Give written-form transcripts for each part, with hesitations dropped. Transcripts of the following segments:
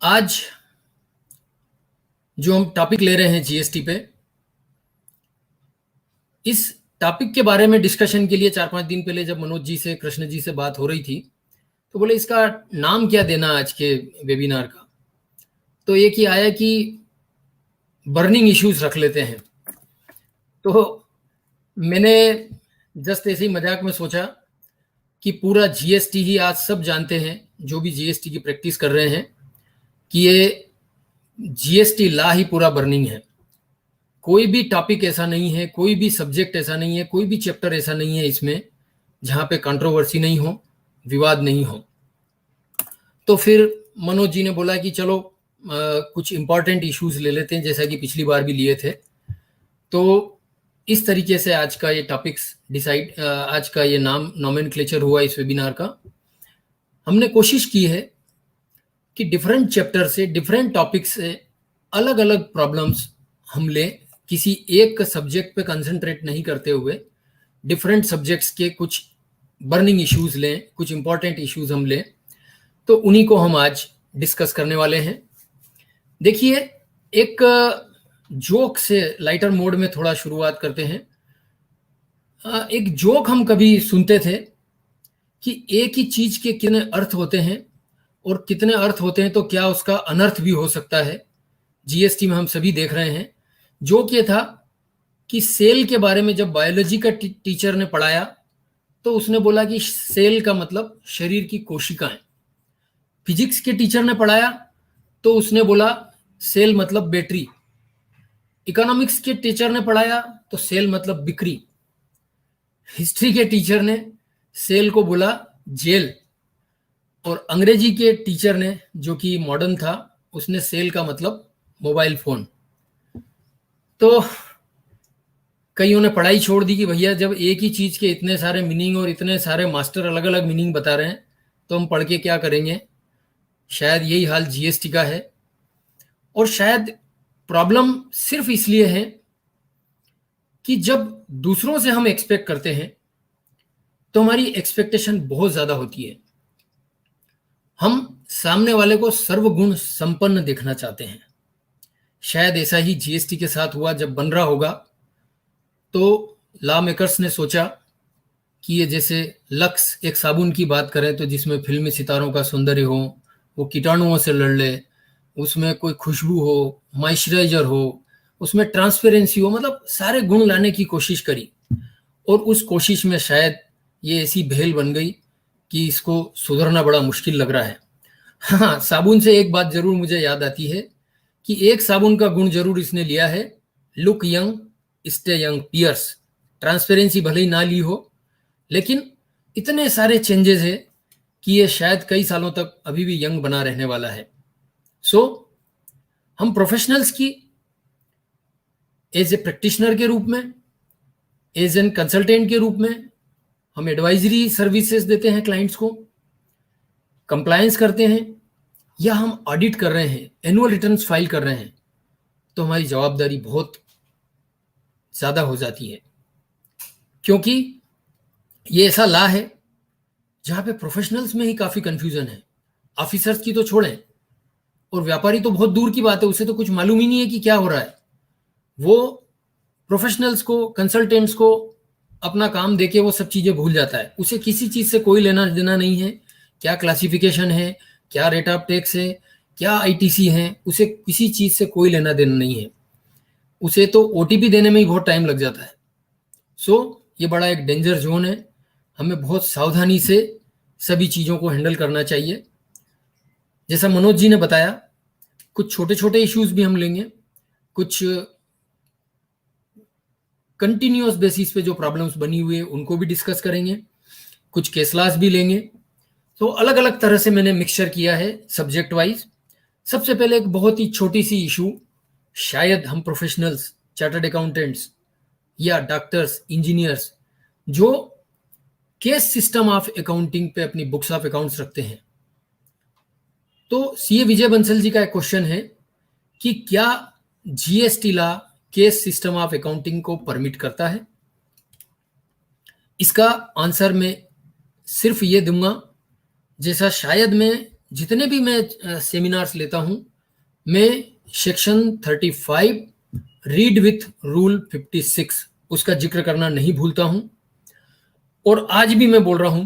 आज जो हम टॉपिक ले रहे हैं जीएसटी पे, इस टॉपिक के बारे में डिस्कशन के लिए 4-5 दिन पहले जब मनोज जी से, कृष्ण जी से बात हो रही थी, तो बोले इसका नाम क्या देना आज के वेबिनार का। तो एक ही आया कि बर्निंग इश्यूज रख लेते हैं। तो मैंने जस्ट ऐसे ही मजाक में सोचा कि पूरा जीएसटी ही आज सब जानते हैं, जो भी जीएसटी की प्रैक्टिस कर रहे हैं, कि ये जीएसटी लॉ ही पूरा बर्निंग है। कोई भी टॉपिक ऐसा नहीं है, कोई भी सब्जेक्ट ऐसा नहीं है, कोई भी चैप्टर ऐसा नहीं है इसमें जहां पे कंट्रोवर्सी नहीं हो, विवाद नहीं हो। तो फिर मनोज जी ने बोला कि चलो कुछ इंपॉर्टेंट इश्यूज ले लेते हैं, जैसा कि पिछली बार भी लिए थे। तो इस तरीके से आज का ये टॉपिक्स डिसाइड, आज का ये नाम नोमेनक्लेचर हुआ इस वेबिनार का। हमने कोशिश की है कि डिफरेंट चैप्टर से, डिफरेंट टॉपिक से अलग अलग प्रॉब्लम्स हम लें, किसी एक सब्जेक्ट पे कंसंट्रेट नहीं करते हुए डिफरेंट सब्जेक्ट्स के कुछ बर्निंग इश्यूज लें, कुछ इंपॉर्टेंट इश्यूज हम लें। तो उन्हीं को हम आज डिस्कस करने वाले हैं। देखिए, एक जोक से लाइटर मोड में थोड़ा शुरुआत करते हैं। एक जोक हम कभी सुनते थे कि एक ही चीज के कितने अर्थ होते हैं, और कितने अर्थ होते हैं तो क्या उसका अनर्थ भी हो सकता है। जीएसटी में हम सभी देख रहे हैं। जोक ये था कि सेल के बारे में जब बायोलॉजी का टीचर ने पढ़ाया तो उसने बोला कि सेल का मतलब शरीर की कोशिकाएं। फिजिक्स के टीचर ने पढ़ाया तो उसने बोला सेल मतलब बैटरी। इकोनॉमिक्स के टीचर ने पढ़ाया तो सेल मतलब बिक्री। हिस्ट्री के टीचर ने सेल को बोला जेल, और अंग्रेजी के टीचर ने, जो कि मॉडर्न था, उसने सेल का मतलब मोबाइल फोन। तो कईयों ने पढ़ाई छोड़ दी कि भैया जब एक ही चीज के इतने सारे मीनिंग और इतने सारे मास्टर अलग अलग मीनिंग बता रहे हैं तो हम पढ़ के क्या करेंगे। शायद यही हाल जीएसटी का है। और शायद प्रॉब्लम सिर्फ इसलिए है कि जब दूसरों से हम एक्सपेक्ट करते हैं तो हमारी एक्सपेक्टेशन बहुत ज्यादा होती है। हम सामने वाले को सर्वगुण संपन्न देखना चाहते हैं। शायद ऐसा ही जीएसटी के साथ हुआ। जब बन रहा होगा तो लॉ मेकर्स ने सोचा कि ये जैसे लक्स एक साबुन की बात करें तो जिसमें फिल्मी सितारों का सौंदर्य हो, वो कीटाणुओं से लड़ ले, उसमें कोई खुशबू हो, मॉइस्चराइजर हो, उसमें ट्रांसपेरेंसी हो, मतलब सारे गुण लाने की कोशिश करी। और उस कोशिश में शायद ये ऐसी भेल बन गई कि इसको सुधरना बड़ा मुश्किल लग रहा है। हाँ, साबुन से एक बात जरूर मुझे याद आती है कि एक साबुन का गुण जरूर इसने लिया है, look young stay young Pears. Transparency भले ही ना ली हो, लेकिन इतने सारे चेंजेस है कि ये शायद कई सालों तक अभी भी यंग बना रहने वाला है। सो हम प्रोफेशनल्स की एज ए प्रैक्टिशनर के रूप में, एज एन कंसल्टेंट के रूप में हम एडवाइजरी सर्विसेज देते हैं क्लाइंट्स को, कंप्लायंस करते हैं, या हम ऑडिट कर रहे हैं, एनुअल रिटर्न्स फाइल कर रहे हैं, तो हमारी जवाबदारी बहुत ज्यादा हो जाती है। क्योंकि ये ऐसा लॉ है जहां पे प्रोफेशनल्स में ही काफी कंफ्यूजन है। ऑफिसर्स की तो छोड़ें, और व्यापारी तो बहुत दूर की बात है, उसे तो कुछ मालूम ही नहीं है कि क्या हो रहा है। वो प्रोफेशनल्स को, कंसल्टेंट्स को अपना काम देके वो सब चीजें भूल जाता है। उसे किसी चीज से कोई लेना देना नहीं है। क्या क्लासिफिकेशन है, क्या रेट ऑफ टैक्स है, क्या आईटीसी है, उसे किसी चीज से कोई लेना देना नहीं है। उसे तो ओटीपी देने में ही बहुत टाइम लग जाता है। सो ये बड़ा एक डेंजर जोन है। हमें बहुत सावधानी से सभी चीजों को हैंडल करना चाहिए। जैसा मनोज जी ने बताया, कुछ छोटे छोटे इश्यूज भी हम लेंगे, कुछ कंटिन्यूअस बेसिस पे जो प्रॉब्लम्स बनी हुई है उनको भी डिस्कस करेंगे, कुछ केस लॉस भी लेंगे। तो अलग अलग तरह से मैंने मिक्सचर किया है सब्जेक्ट वाइज। सबसे पहले एक बहुत ही छोटी सी इशू, शायद हम प्रोफेशनल्स, चार्टर्ड अकाउंटेंट्स या डॉक्टर्स, इंजीनियर्स जो केस सिस्टम ऑफ अकाउंटिंग पे अपनी बुक्स ऑफ अकाउंट्स रखते हैं, तो सीए विजय बंसल जी का एक क्वेश्चन है कि क्या GST law case system of accounting को परमिट करता है। इसका आंसर मैं सिर्फ ये दूंगा, जैसा शायद मैं जितने भी मैं सेमिनार्स लेता हूं, मैं सेक्शन 35 रीड विथ रूल 56 उसका जिक्र करना नहीं भूलता हूं। और आज भी मैं बोल रहा हूं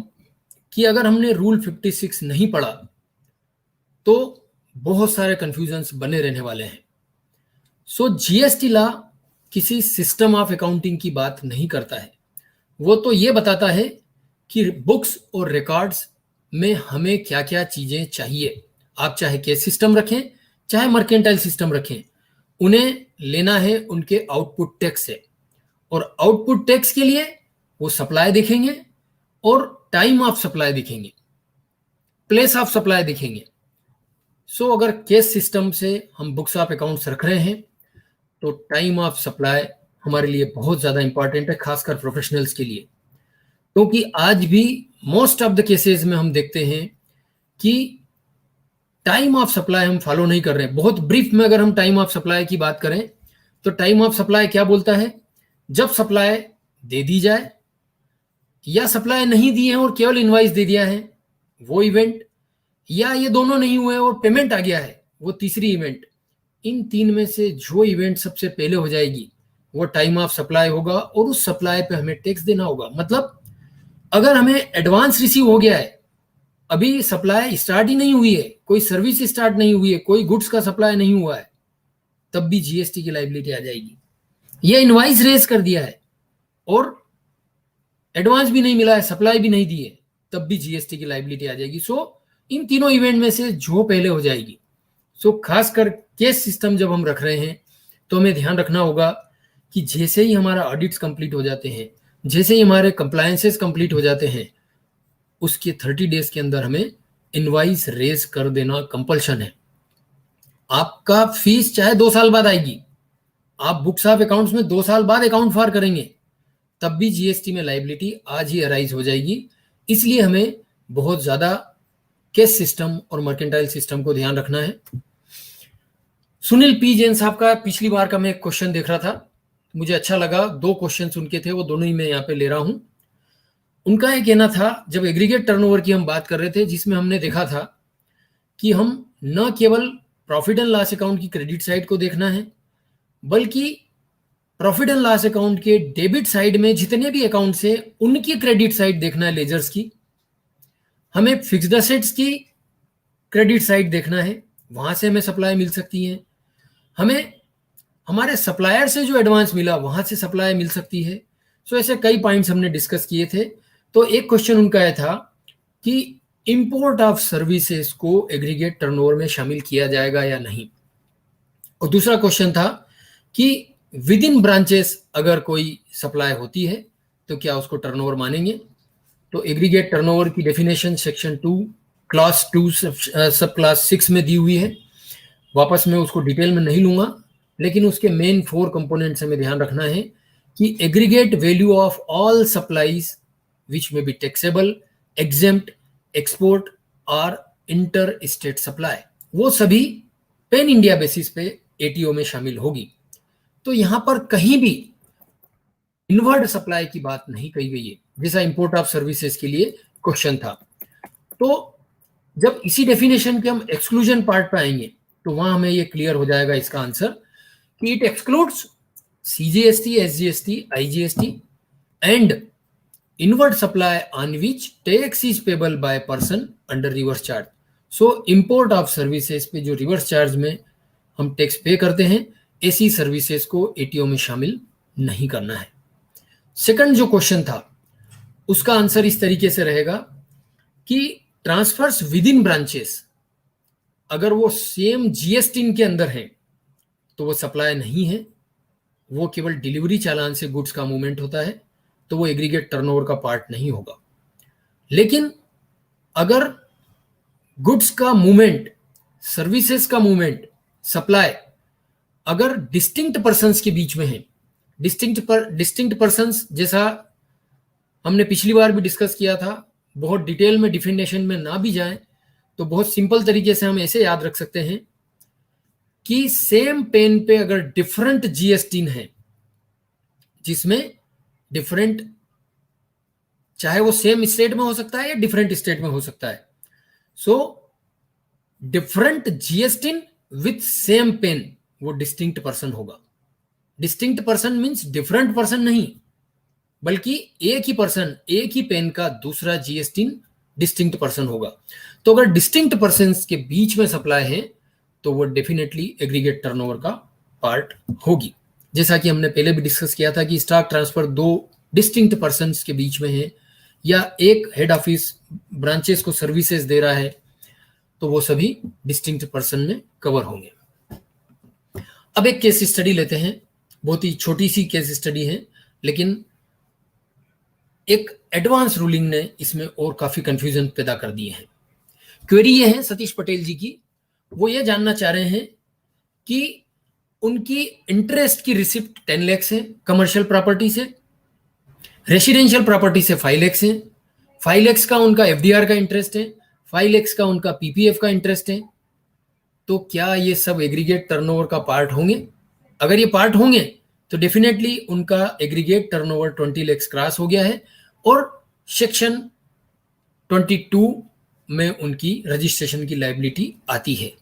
कि अगर हमने रूल 56 नहीं पढ़ा तो बहुत सारे कंफ्यूजन्स बने रहने वाले हैं। सो जीएसटी लॉ किसी सिस्टम ऑफ अकाउंटिंग की बात नहीं करता है, वो तो ये बताता है कि बुक्स और रिकॉर्ड्स में हमें क्या क्या चीजें चाहिए। आप चाहे केस सिस्टम रखें, चाहे मर्केंटाइल सिस्टम रखें, उन्हें लेना है उनके आउटपुट टैक्स से। और आउटपुट टैक्स के लिए वो सप्लाई देखेंगे और टाइम ऑफ सप्लाई देखेंगे, प्लेस ऑफ सप्लाई देखेंगे। सो अगर केस सिस्टम से हम बुक्स ऑफ अकाउंट्स रख रहे हैं तो टाइम ऑफ सप्लाई हमारे लिए बहुत ज़्यादा इंपॉर्टेंट है, खासकर प्रोफेशनल्स के लिए। क्योंकि आज भी मोस्ट ऑफ द केसेस में हम देखते हैं कि टाइम ऑफ सप्लाई हम फॉलो नहीं कर रहे हैं। बहुत ब्रीफ में अगर हम टाइम ऑफ सप्लाई की बात करें तो टाइम ऑफ सप्लाई क्या बोलता है, जब सप्लाई दे दी जाए या सप्लाई नहीं दी है और केवल इनवाइस दे दिया है वो इवेंट, या ये दोनों नहीं हुए और पेमेंट आ गया है वो तीसरी इवेंट। इन तीन में से जो इवेंट सबसे पहले हो जाएगी वो टाइम ऑफ सप्लाई होगा और उस सप्लाई पे हमें टैक्स देना होगा। मतलब अगर हमें एडवांस रिसीव हो गया है, अभी सप्लाई स्टार्ट ही नहीं हुई है, कोई सर्विस स्टार्ट नहीं हुई है, कोई गुड्स का सप्लाई नहीं हुआ है, तब भी जीएसटी की लायबिलिटी आ जाएगी। ये इनवाइस रेज कर दिया है और एडवांस भी नहीं मिला है, सप्लाई भी नहीं दी है, तब भी जीएसटी की लायबिलिटी आ जाएगी। सो इन तीनों इवेंट में से जो पहले हो जाएगी। सो खासकर केस सिस्टम जब हम रख रहे हैं तो हमें ध्यान रखना होगा कि जैसे ही हमारा ऑडिट्स कंप्लीट हो जाते हैं, जैसे ही हमारे कंप्लायंसेस कंप्लीट हो जाते हैं, उसके 30 डेज के अंदर हमें इनवाइस रेज कर देना कंपल्शन है। आपका फीस चाहे 2 साल बाद आएगी, आप बुक्स ऑफ अकाउंट्स में 2 साल बाद अकाउंट फार करेंगे, तब भी जीएसटी में लायबिलिटी आज ही अराइज हो जाएगी। इसलिए हमें बहुत ज्यादा केस सिस्टम और मर्केंटाइल सिस्टम को ध्यान रखना है। सुनील पी जैन साहब का पिछली बार का मैं एक क्वेश्चन देख रहा था, मुझे अच्छा लगा, 2 क्वेश्चन उनके थे, वो दोनों ही मैं यहाँ पे ले रहा हूं। उनका ये कहना था, जब एग्रीगेट टर्नओवर की हम बात कर रहे थे, जिसमें हमने देखा था कि हम न केवल प्रॉफिट एंड लॉस अकाउंट की क्रेडिट साइड को देखना है, बल्कि प्रॉफिट एंड लॉस अकाउंट के डेबिट साइड में जितने भी अकाउंट्स हैं उनकी क्रेडिट साइड देखना है, लेजर्स की। हमें फिक्स्ड एसेट्स की क्रेडिट साइड देखना है, वहां से हमें सप्लाई मिल सकती है। हमें हमारे सप्लायर से जो एडवांस मिला वहां से सप्लाई मिल सकती है। सो ऐसे कई पॉइंट्स हमने डिस्कस किए थे। तो एक क्वेश्चन उनका यह था कि इंपोर्ट ऑफ सर्विसेज को एग्रीगेट टर्नओवर में शामिल किया जाएगा या नहीं। और दूसरा क्वेश्चन था कि विद इन ब्रांचेस अगर कोई सप्लाई होती है तो क्या उसको टर्नओवर मानेंगे। तो एग्रीगेट टर्नओवर की डेफिनेशन सेक्शन 2 क्लास 2 सब क्लास 6 में दी हुई है। वापस मैं उसको डिटेल में नहीं लूंगा, लेकिन उसके मेन 4 कंपोनेंट्स हमें ध्यान रखना है कि aggregate value of all supplies which may be taxable, exempt, export और इंटर स्टेट सप्लाई, वो सभी पैन इंडिया बेसिस पे एटीओ में शामिल होगी। तो यहां पर कहीं भी इनवर्ड सप्लाई की बात नहीं कही गई है, जैसा इंपोर्ट ऑफ सर्विसेज के लिए क्वेश्चन था। तो जब इसी डेफिनेशन के हम एक्सक्लूजन पार्ट पे आएंगे तो वहां हमें ये क्लियर हो जाएगा इसका आंसर कि it excludes CGST, SGST, IGST and inward supply on which tax is payable by person under reverse charge. So import of services पे जो रिवर्स चार्ज में हम टैक्स पे करते हैं, ऐसी सर्विसेज को एटीओ में शामिल नहीं करना है। सेकंड जो क्वेश्चन था उसका आंसर इस तरीके से रहेगा कि ट्रांसफर्स विद इन ब्रांचेस अगर वो सेम जीएसटी के अंदर है तो वो सप्लाई नहीं है, वो केवल डिलीवरी चालान से गुड्स का मूवमेंट होता है, तो वो एग्रीगेट टर्नओवर का पार्ट नहीं होगा। लेकिन अगर गुड्स का मूवमेंट, सर्विसेज का मूवमेंट, सप्लाई अगर डिस्टिंक्ट पर्संस के बीच में है, डिस्टिंक्ट पर्संस जैसा हमने पिछली बार भी डिस्कस किया था, बहुत डिटेल में डिफिनेशन में ना भी जाएं तो बहुत सिंपल तरीके से हम ऐसे याद रख सकते हैं कि सेम पेन पे अगर डिफरेंट जीएसटी है, जिसमें डिफरेंट, चाहे वो सेम स्टेट में हो सकता है या डिफरेंट स्टेट में हो सकता है। So different GST with same PAN, वो डिस्टिंक्ट पर्सन होगा। Distinct person means different person नहीं, बल्कि एक ही पर्सन, एक ही पेन का दूसरा जीएसटी डिस्टिंक्ट पर्सन होगा। तो अगर डिस्टिंक्ट पर्सन्स के बीच में सप्लाई है तो वो डेफिनेटली एग्रीगेट टर्नओवर का पार्ट होगी। जैसा कि हमने पहले भी डिस्कस किया था कि स्टॉक ट्रांसफर दो डिस्टिंक्ट पर्सन्स के बीच में है या एक हेड ऑफिस ब्रांचेस को सर्विसेज दे रहा है, तो वो सभी डिस्टिंक्ट पर्सन में कवर होंगे। अब एक केस स्टडी लेते हैं, बहुत ही छोटी सी केस स्टडी है, लेकिन एक एडवांस रूलिंग ने इसमें और काफी कंफ्यूजन पैदा कर दिए हैं। क्वेरी ये है सतीश पटेल जी की, वो ये जानना चाह रहे हैं कि उनकी इंटरेस्ट की रिसिप्ट 10 लाख है कमर्शियल प्रॉपर्टी से, रेसिडेंशियल प्रॉपर्टी से 5 लाख है, 5 लाख का उनका एफडीआर का इंटरेस्ट है, 5 लाख का उनका पीपीएफ का इंटरेस्ट है। तो क्या ये सब एग्रीगेट टर्नओवर का पार्ट होंगे? अगर ये पार्ट होंगे तो डेफिनेटली उनका एग्रीगेट टर्नओवर 20 लाख क्रॉस हो गया है और सेक्शन 22 में उनकी रजिस्ट्रेशन की लायबिलिटी आती है।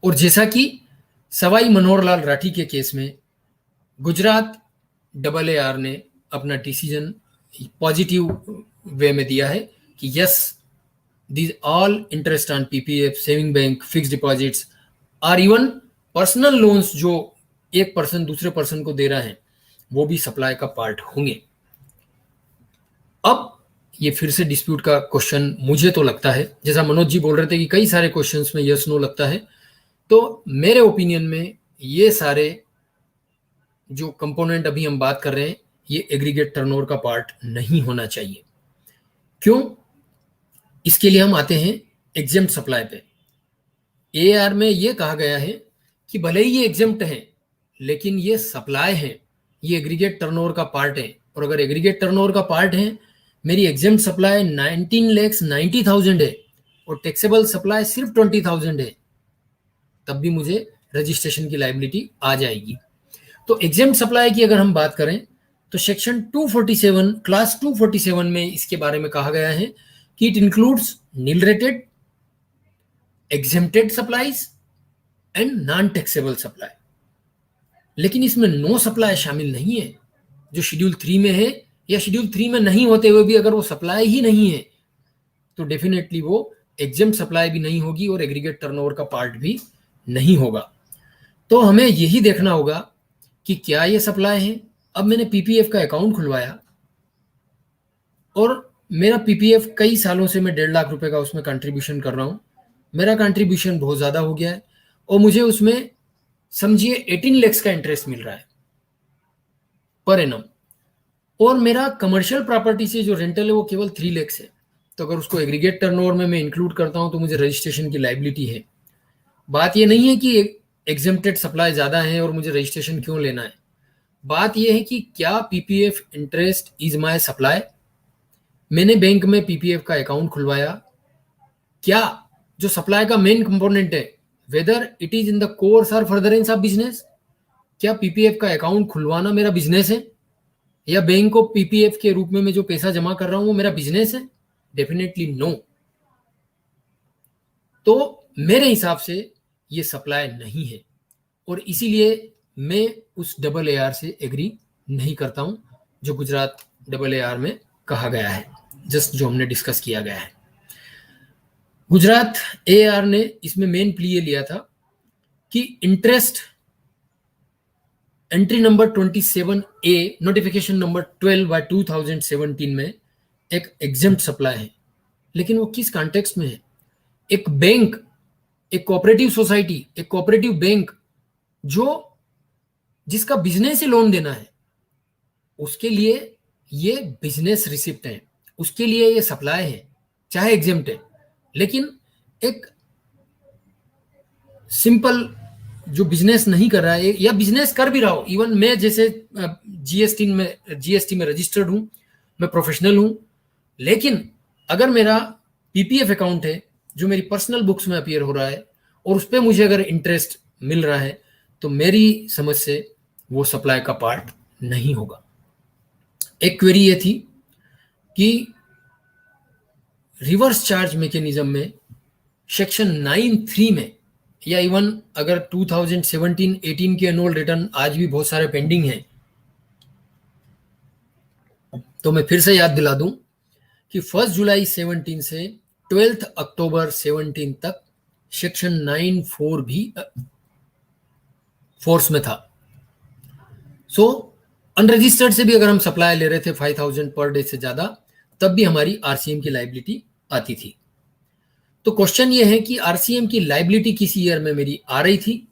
और जैसा कि सवाई मनोहरलाल राठी के केस में गुजरात AAR ने अपना डिसीजन पॉजिटिव वे में दिया है कि yes, these all interest on PPF, saving bank, fixed deposits और इवन पर्सनल लोन्स जो एक पर्सन दूसरे पर्सन को दे रहा है वो भी सप्लाई का पार्ट होंगे। अब ये फिर से डिस्प्यूट का क्वेश्चन मुझे तो लगता है, जैसा मनोज जी बोल रहे थे कि कई सारे क्वेश्चंस में यस नो लगता है, तो मेरे ओपिनियन में ये सारे जो कंपोनेंट अभी हम बात कर रहे हैं ये एग्रीगेट टर्नओवर का पार्ट नहीं होना चाहिए। क्यों? इसके लिए हम आते हैं एग्जेम्प्ट सप्लाई पे। एआर में ये कहा गया है कि भले ही ये एग्जेम्प्ट है लेकिन ये सप्लाई है, ये एग्रीगेट टर्नओवर का पार्ट है। और अगर एग्रीगेट टर्नओवर का पार्ट है, मेरी एग्जेम्प्ट सप्लाई 19,90,000 है और टैक्सेबल सप्लाई सिर्फ 20,000 है, तब भी मुझे रजिस्ट्रेशन की लायबिलिटी आ जाएगी। तो एग्जेम्प्ट सप्लाई की अगर हम बात करें तो सेक्शन 247 क्लास 247 में इसके बारे में कहा गया है कि it includes nil rated, exempted supplies and non taxable supply. लेकिन इसमें नो सप्लाई शामिल नहीं है। जो शेड्यूल 3 में है या शेड्यूल 3 में नहीं होते हुए भी अगर वो सप्लाई ही नहीं है तो डेफिनेटली वो एग्जेम्प्ट सप्लाई भी नहीं होगी और एग्रीगेट टर्नओवर का पार्ट भी नहीं होगा। तो हमें यही देखना होगा कि क्या ये सप्लाई है। अब मैंने पीपीएफ का अकाउंट खुलवाया और मेरा पीपीएफ कई सालों से मैं 1.5 लाख रुपए का उसमें कंट्रीब्यूशन कर रहा हूं। मेरा कंट्रीब्यूशन बहुत ज्यादा हो गया है और मुझे उसमें समझिए 18 लाख का इंटरेस्ट मिल रहा है पर एनम, और मेरा कमर्शियल प्रॉपर्टी से जो रेंटल है वो केवल 3 लाख है। तो अगर उसको एग्रीगेट टर्नओवर में मैं इंक्लूड करता हूं तो मुझे रजिस्ट्रेशन की लायबिलिटी है। बात ये नहीं है कि एग्जेम्प्टेड सप्लाई ज्यादा है और मुझे रजिस्ट्रेशन क्यों लेना है। बात यह है कि क्या PPF interest is my supply. मैंने बैंक में पीपीएफ का अकाउंट खुलवाया, क्या जो सप्लाई का मेन कंपोनेंट है weather it is in the course और फर्दरेंस ऑफ बिजनेस, क्या पीपीएफ का अकाउंट खुलवाना मेरा बिजनेस है या बैंक को पीपीएफ के रूप में मैं जो पैसा जमा कर रहा हूं वो मेरा बिजनेस है? Definitely no. तो मेरे हिसाब से ये सप्लाई नहीं है और इसीलिए मैं उस AAR से एग्री नहीं करता हूं जो गुजरात AAR में कहा गया है, जस्ट जो हमने डिस्कस किया गया है। गुजरात AAR ने इसमें मेन प्ली ये लिया था कि interest entry number 27A notification number 12/2017 में एक एग्जेम्प्ट सप्लाई है, लेकिन वो किस कॉन्टेक्स्ट में है? एक बैंक, एक कोऑपरेटिव सोसाइटी, एक कोऑपरेटिव बैंक जो जिसका बिजनेस ही लोन देना है उसके लिए ये बिजनेस रिसिप्ट है, उसके लिए ये सप्लाई है, चाहे एग्जेम्प्ट है। लेकिन एक सिंपल जो बिजनेस नहीं कर रहा है या बिजनेस कर भी रहा हो, इवन मैं जैसे जीएसटी में रजिस्टर्ड हूं, मैं प्रोफेशनल हूं, लेकिन अगर मेरा पीपीएफ अकाउंट है जो मेरी पर्सनल बुक्स में अपीयर हो रहा है और उस पर मुझे अगर इंटरेस्ट मिल रहा है तो मेरी समझ से वो सप्लाई का पार्ट नहीं होगा। एक क्वेरी ये थी कि रिवर्स चार्ज मैकेनिज्म में सेक्शन 9(3) में, या इवन अगर 2017-18 के एनुअल रिटर्न आज भी बहुत सारे पेंडिंग हैं, तो मैं फिर से याद दिला दूं कि 1 जुलाई 17 से 12 अक्टूबर 17 तक सेक्शन 9(4) भी फोर्स में था। सो अनरजिस्टर्ड से भी अगर हम सप्लाई ले रहे थे 5000 पर डे से ज्यादा, तब भी हमारी आरसीएम की लाइबिलिटी आती थी। तो क्वेश्चन ये है कि आरसीएम की लाइबिलिटी किस ईयर में मेरी आ रही थी,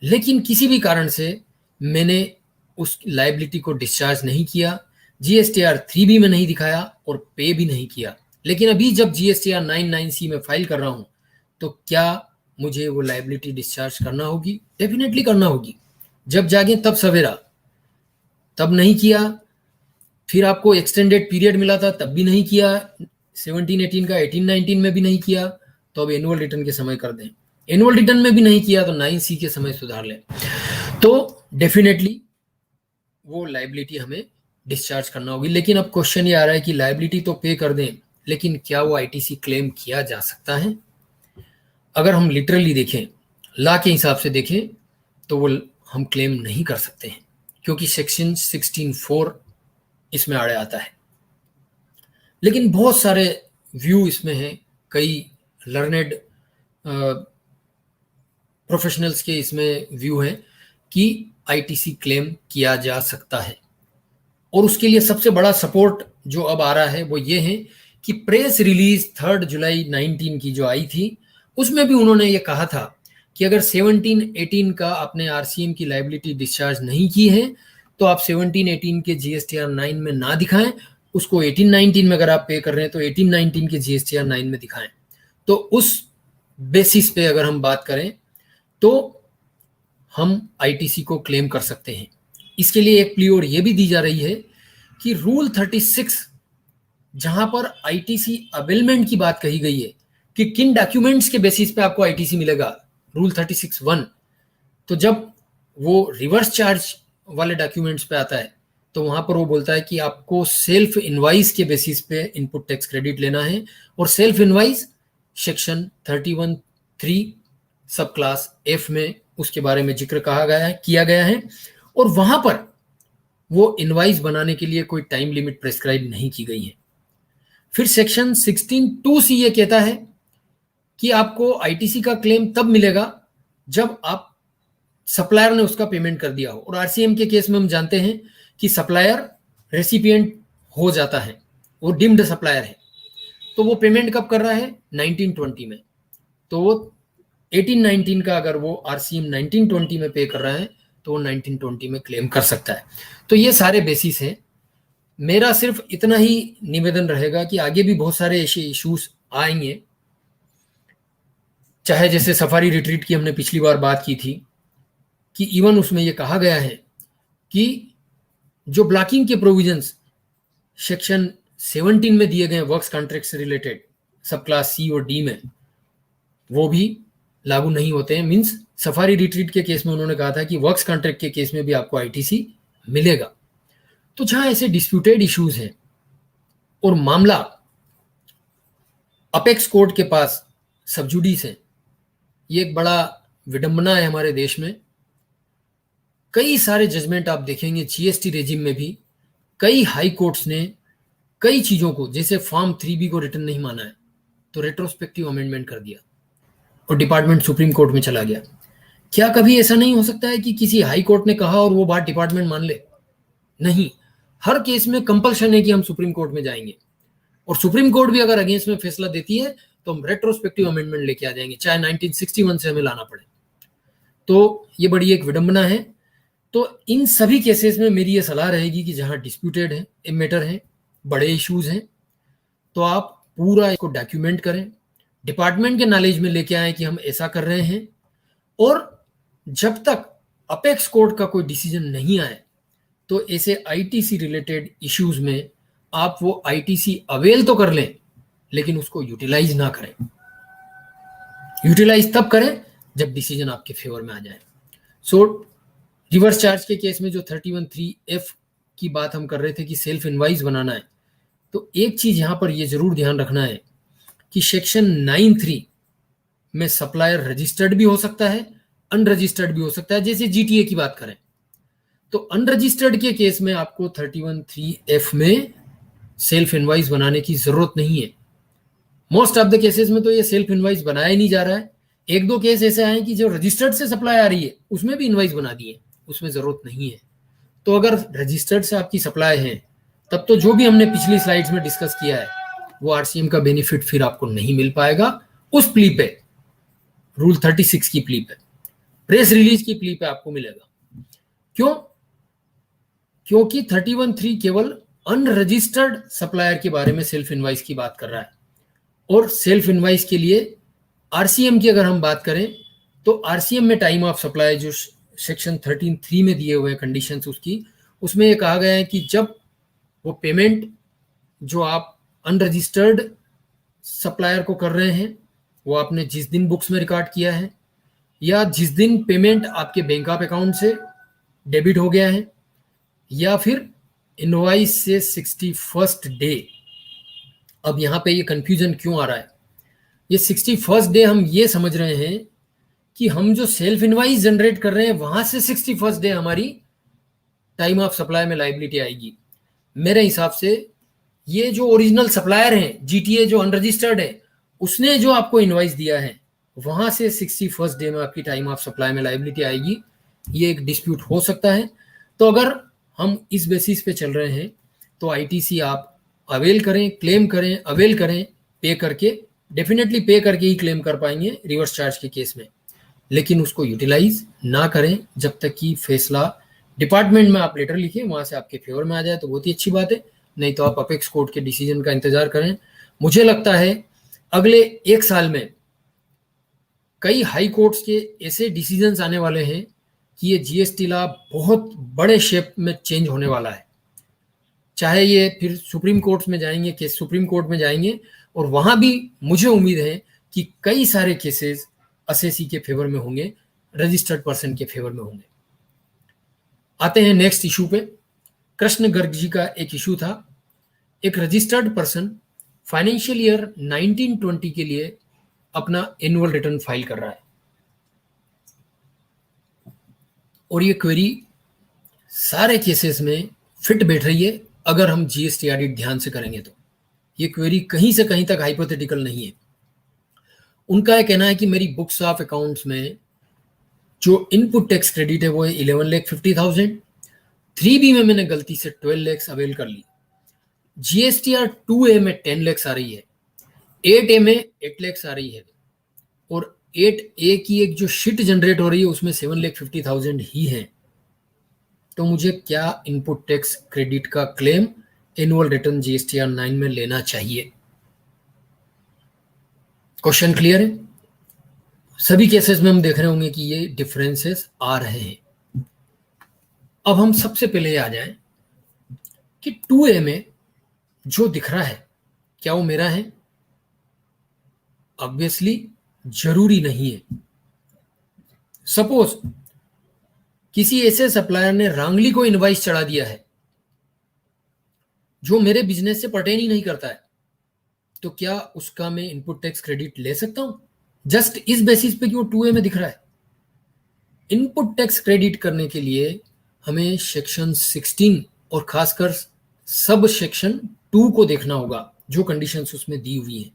लेकिन किसी भी कारण से मैंने उस लाइबिलिटी को डिस्चार्ज नहीं किया, जीएसटीआर 3B में नहीं दिखाया और पे भी नहीं किया। लेकिन अभी जब जीएसटीआर 99C में फाइल कर रहा हूं, तो क्या मुझे वो लाइबिलिटी डिस्चार्ज करना होगी? डेफिनेटली करना होगी। जब जागे तब सवेरा, तब नहीं किया। फिर आपको एक्सटेंडेड पीरियड मिला था, तब भी नहीं किया। 17-18 का 18-19 में भी नहीं किया, तो अब एनुअल रिटर्न के समय कर दें। एनुअल रिटर्न में भी नहीं किया तो 9C के समय सुधार लें। तो डेफिनेटली वो लाइबिलिटी हमें डिस्चार्ज करना होगी। लेकिन अब क्वेश्चन ये आ रहा है कि लाइबिलिटी तो पे कर दें, लेकिन क्या वो आईटीसी क्लेम किया जा सकता है? अगर हम लिटरली देखें, लॉ के हिसाब से देखें, तो वो हम क्लेम नहीं कर सकते हैं, क्योंकि सेक्शन 16(4) इसमें आड़े आता है। लेकिन बहुत सारे व्यू इसमें हैं, कई लर्नेड प्रोफेशनल्स के इसमें व्यू हैं कि आईटीसी क्लेम किया जा सकता है। और उसके लिए सबसे बड़ा सपोर्ट जो अब आ रहा है वो ये है कि प्रेस रिलीज 3 जुलाई 19 की जो आई थी, उसमें भी उन्होंने ये कहा था कि अगर 17-18 का आपने आरसीएम की लाइबिलिटी डिस्चार्ज नहीं की है, तो आप 17-18 के जीएसटीआर 9 में ना दिखाएं, उसको 18-19 में अगर आप पे कर रहे हैं तो 18-19 के जीएसटीआर 9 में दिखाएं। तो उस बेसिस पे अगर हम बात करें तो हम आईटीसी को क्लेम कर सकते हैं। इसके लिए एक प्ली और ये भी दी जा रही है कि रूल 36, जहां पर आईटीसी अवेलमेंट की बात कही गई है कि किन डॉक्यूमेंट्स के बेसिस पे आपको आईटीसी मिलेगा, रूल 36(1), तो जब वो रिवर्स चार्ज वाले डॉक्यूमेंट्स पे आता है तो वहां पर वो बोलता है कि आपको सेल्फ इनवाइस के बेसिस पे इनपुट टैक्स क्रेडिट लेना है। और सेल्फ इनवाइस सेक्शन 31(3) सब क्लास F में उसके बारे में जिक्र किया गया है। और वहां पर वो इनवाइस बनाने के लिए कोई टाइम लिमिट प्रेस्क्राइब नहीं की गई है। फिर सेक्शन 16(2) ये कहता है कि आपको आईटीसी का क्लेम तब मिलेगा जब आप सप्लायर ने उसका पेमेंट कर दिया हो। और आरसीएम के केस में हम जानते हैं कि सप्लायर रेसिपिएंट हो जाता है, वो डिम्ड सप्लायर है, तो वो पेमेंट कब कर रहा है? 1920 में। तो वो 18-19 का अगर वो आरसीएम 1920 में पे कर रहा है तो वो 1920 में क्लेम कर सकता है। तो ये सारे बेसिस हैं। मेरा सिर्फ इतना ही निवेदन रहेगा कि आगे भी बहुत सारे ऐसे इश्यूज आएंगे, चाहे जैसे सफारी रिट्रीट की हमने पिछली बार बात की थी कि इवन उसमें ये कहा गया है कि जो ब्लॉकिंग के प्रोविजंस सेक्शन 17 में दिए गए वर्क्स कॉन्ट्रैक्ट से रिलेटेड सब क्लास C और D में, वो भी लागू नहीं होते हैं। मींस सफारी रिट्रीट के केस में उन्होंने कहा था कि वर्क्स कॉन्ट्रैक्ट के केस में भी आपको आईटीसी मिलेगा। तो जहां ऐसे डिस्प्यूटेड इश्यूज हैं और मामला अपेक्स कोर्ट के पास सबजुडिस है, ये एक बड़ा विडंबना है हमारे देश में। कई सारे जजमेंट आप देखेंगे जीएसटी रेजिम में भी, कई हाई कोर्ट्स ने कई चीजों को, जैसे फॉर्म 3B को रिटर्न नहीं माना है तो रेट्रोस्पेक्टिव अमेंडमेंट कर दिया और डिपार्टमेंट सुप्रीम कोर्ट में चला गया। क्या कभी ऐसा नहीं हो सकता है कि किसी हाई कोर्ट ने कहा और वो बात डिपार्टमेंट मान ले? नहीं, हर केस में कंपल्शन है कि हम सुप्रीम कोर्ट में जाएंगे, और सुप्रीम कोर्ट भी अगर अगेंस्ट में फैसला देती है तो हम रेट्रोस्पेक्टिव अमेंडमेंट लेके आ जाएंगे, चाहे 1961 से हमें लाना पड़े। तो ये बड़ी एक विडंबना है। तो इन सभी केसेस में मेरी ये सलाह रहेगी कि जहां डिस्प्यूटेड है मैटर है, बड़े इश्यूज हैं, तो आप पूरा इसको डॉक्यूमेंट करें, डिपार्टमेंट के नॉलेज में लेके आए कि हम ऐसा कर रहे हैं। और जब तक अपेक्स कोर्ट का कोई डिसीजन नहीं आए तो ऐसे आईटीसी रिलेटेड इश्यूज में आप वो आईटीसी अवेल तो कर लें, लेकिन उसको यूटिलाइज ना करें। यूटिलाइज तब करें जब डिसीजन आपके फेवर में आ जाए। सो रिवर्स चार्ज के केस में जो 31(3)(F) की बात हम कर रहे थे कि सेल्फ इनवाइस बनाना है, तो एक चीज यहां पर ये जरूर ध्यान रखना है कि सेक्शन 9(3) में सप्लायर रजिस्टर्ड भी हो सकता है, अनरजिस्टर्ड भी हो सकता है। जैसे जीटीए की बात करें तो अनरजिस्टर्ड के केस में आपको 31(3)(f) में सेल्फ इनवाइस बनाने की जरूरत नहीं है। मोस्ट ऑफ द केसेस में तो ये सेल्फ इनवाइस बनाया ही नहीं जा रहा है। एक दो केस ऐसे आए कि जो रजिस्टर्ड से सप्लाई आ रही है उसमें भी इनवाइस बना दिए, उसमें जरूरत नहीं है। तो अगर रजिस्टर्ड से आपकी सप्लाई है तब तो जो भी हमने पिछली स्लाइड्स में डिस्कस किया है वो आरसीएम का बेनिफिट फिर आपको नहीं मिल पाएगा। उस प्ली पे, रूल 36 की प्ली पे, प्रेस रिलीज की प्ली पे आपको मिलेगा। क्यों? क्योंकि 31(3) केवल अनरजिस्टर्ड सप्लायर के बारे में सेल्फ इनवाइस की बात कर रहा है। और सेल्फ इनवाइस के लिए आरसीएम की अगर हम बात करें तो आरसीएम में टाइम ऑफ सप्लाई जो सेक्शन 13(3) में दिए हुए कंडीशंस उसमें ये कहा गया है कि जब वो पेमेंट जो आप अनरजिस्टर्ड सप्लायर को कर रहे हैं वो आपने जिस दिन बुक्स में रिकॉर्ड किया है या जिस दिन पेमेंट आपके बैंक ऑफ अकाउंट से डेबिट हो गया है या फिर इनवॉइस से 61st डे। अब यहाँ पे ये कंफ्यूजन क्यों आ रहा है? ये 61st डे हम ये समझ रहे हैं कि हम जो सेल्फ इनवॉइस जनरेट कर रहे हैं वहां से 61st डे हमारी टाइम ऑफ सप्लाई में लायबिलिटी आएगी। मेरे हिसाब से ये जो ओरिजिनल सप्लायर है जीटीए जो अनरजिस्टर्ड है उसने जो आपको इनवॉइस दिया है वहां से 61st डे में आपकी टाइम ऑफ सप्लाई में लायबिलिटी आएगी। ये एक डिस्प्यूट हो सकता है। तो अगर हम इस बेसिस पे चल रहे हैं तो आईटीसी आप अवेल करें, क्लेम करें, अवेल करें, पे करके, डेफिनेटली पे करके ही क्लेम कर पाएंगे रिवर्स चार्ज के केस में। लेकिन उसको यूटिलाइज ना करें जब तक कि फैसला डिपार्टमेंट में आप लेटर लिखिए वहां से आपके फेवर में आ जाए तो बहुत ही अच्छी बात है, नहीं तो आप अपेक्स कोर्ट के डिसीजन का इंतजार करें। मुझे लगता है अगले 1 साल में कई हाई कोर्ट्स के ऐसे डिसीजंस आने वाले हैं कि ये जीएसटी लॉ बहुत बड़े शेप में चेंज होने वाला है। चाहे ये फिर सुप्रीम कोर्ट में जाएंगे, केस सुप्रीम कोर्ट में जाएंगे और वहां भी मुझे उम्मीद है कि कई सारे केसेस असेसी के फेवर में होंगे, रजिस्टर्ड पर्सन के फेवर में होंगे। आते हैं नेक्स्ट इशू पे। कृष्ण गर्ग जी का एक इशू था, एक रजिस्टर्ड पर्सन फाइनेंशियल ईयर 1920 के लिए अपना एनुअल रिटर्न फाइल कर रहा है और ये क्वेरी सारे केसेस में फिट बैठ रही है। अगर हम जीएसटी ऑडिट ध्यान से करेंगे तो ये क्वेरी कहीं से कहीं तक हाइपोथेटिकल नहीं है। उनका यह कहना है कि मेरी बुक्स ऑफ अकाउंट्स में जो इनपुट टैक्स क्रेडिट है वो है 11,50,000। 3B में मैंने गलती से 12 lakhs अवेल कर ली। जीएसटीआर 2A में 10 lakhs आ रही है, 8A में 8 lakhs आ रही है और 8A की एक जो शीट जनरेट हो रही है उसमें 7,50,000 ही है। तो मुझे क्या इनपुट टैक्स क्रेडिट का क्लेम एनुअल रिटर्न जीएसटीआर 9 में लेना चाहिए? क्वेश्चन क्लियर है? सभी केसेस में हम देख रहे होंगे कि ये डिफरेंसेस आ रहे हैं। अब हम सबसे पहले आ जाएं कि 2A में जो दिख रहा है क्या वो मेरा है? ऑब्वियसली जरूरी नहीं है। सपोज किसी ऐसे सप्लायर ने रांगली को इनवाइस चढ़ा दिया है जो मेरे बिजनेस से पर्टेन ही नहीं करता है, तो क्या उसका मैं इनपुट टैक्स क्रेडिट ले सकता हूं जस्ट इस बेसिस पे कि वो 2A में दिख रहा है? इनपुट टैक्स क्रेडिट करने के लिए हमें सेक्शन 16 और खासकर सब सेक्शन 2 को देखना होगा जो कंडीशंस उसमें दी हुई हैं।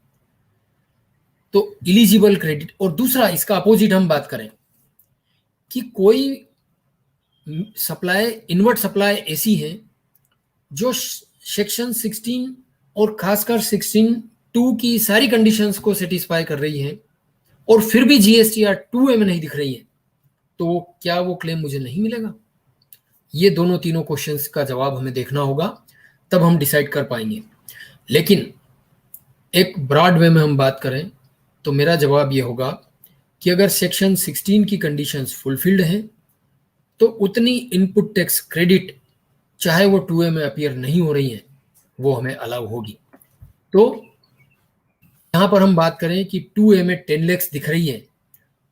तो इलिजिबल क्रेडिट, और दूसरा इसका अपोजिट हम बात करें कि कोई सप्लाई, इनवर्ट सप्लाई ऐसी है जो सेक्शन 16 और खासकर 16(2) की सारी कंडीशंस को सेटिस्फाई कर रही है और फिर भी जीएसटीआर 2A में नहीं दिख रही है, तो क्या वो क्लेम मुझे नहीं मिलेगा? ये दोनों तीनों क्वेश्चंस का जवाब हमें देखना होगा, तब हम डिसाइड कर पाएंगे। लेकिन एक ब्रॉड वे में हम बात करें तो मेरा जवाब ये होगा कि अगर सेक्शन 16 की कंडीशंस फुलफिल्ड हैं तो उतनी इनपुट टैक्स क्रेडिट चाहे वो 2A में अपीयर नहीं हो रही है वो हमें अलाउ होगी। तो यहां पर हम बात करें कि 2A में 10 lakhs दिख रही है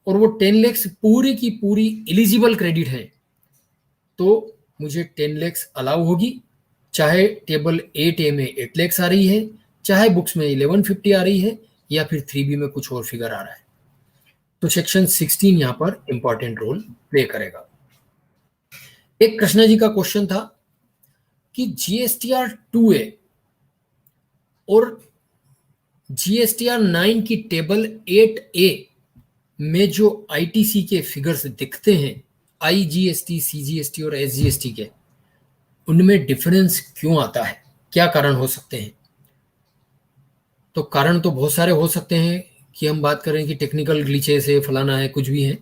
और वो 10 lakhs पूरी की पूरी एलिजिबल क्रेडिट है, तो मुझे 10 lakhs अलाउ होगी, चाहे टेबल 8A में 8 lakhs आ रही है, चाहे बुक्स में 1150 आ रही है या फिर 3B में कुछ और फिगर आ रहा है। तो सेक्शन 16 यहां पर इंपॉर्टेंट रोल प्ले करेगा। एक कृष्णा जी का क्वेश्चन था कि जीएसटीआर 2A और जीएसटीआर 9 की टेबल 8A में जो आईटीसी के फिगर्स दिखते हैं, आईजीएसटी, सीजीएसटी और एसजीएसटी के, उनमें डिफरेंस क्यों आता है, क्या कारण हो सकते हैं? तो कारण तो बहुत सारे हो सकते हैं कि हम बात करें कि टेक्निकल ग्लिचेस है, फलाना है, कुछ भी है,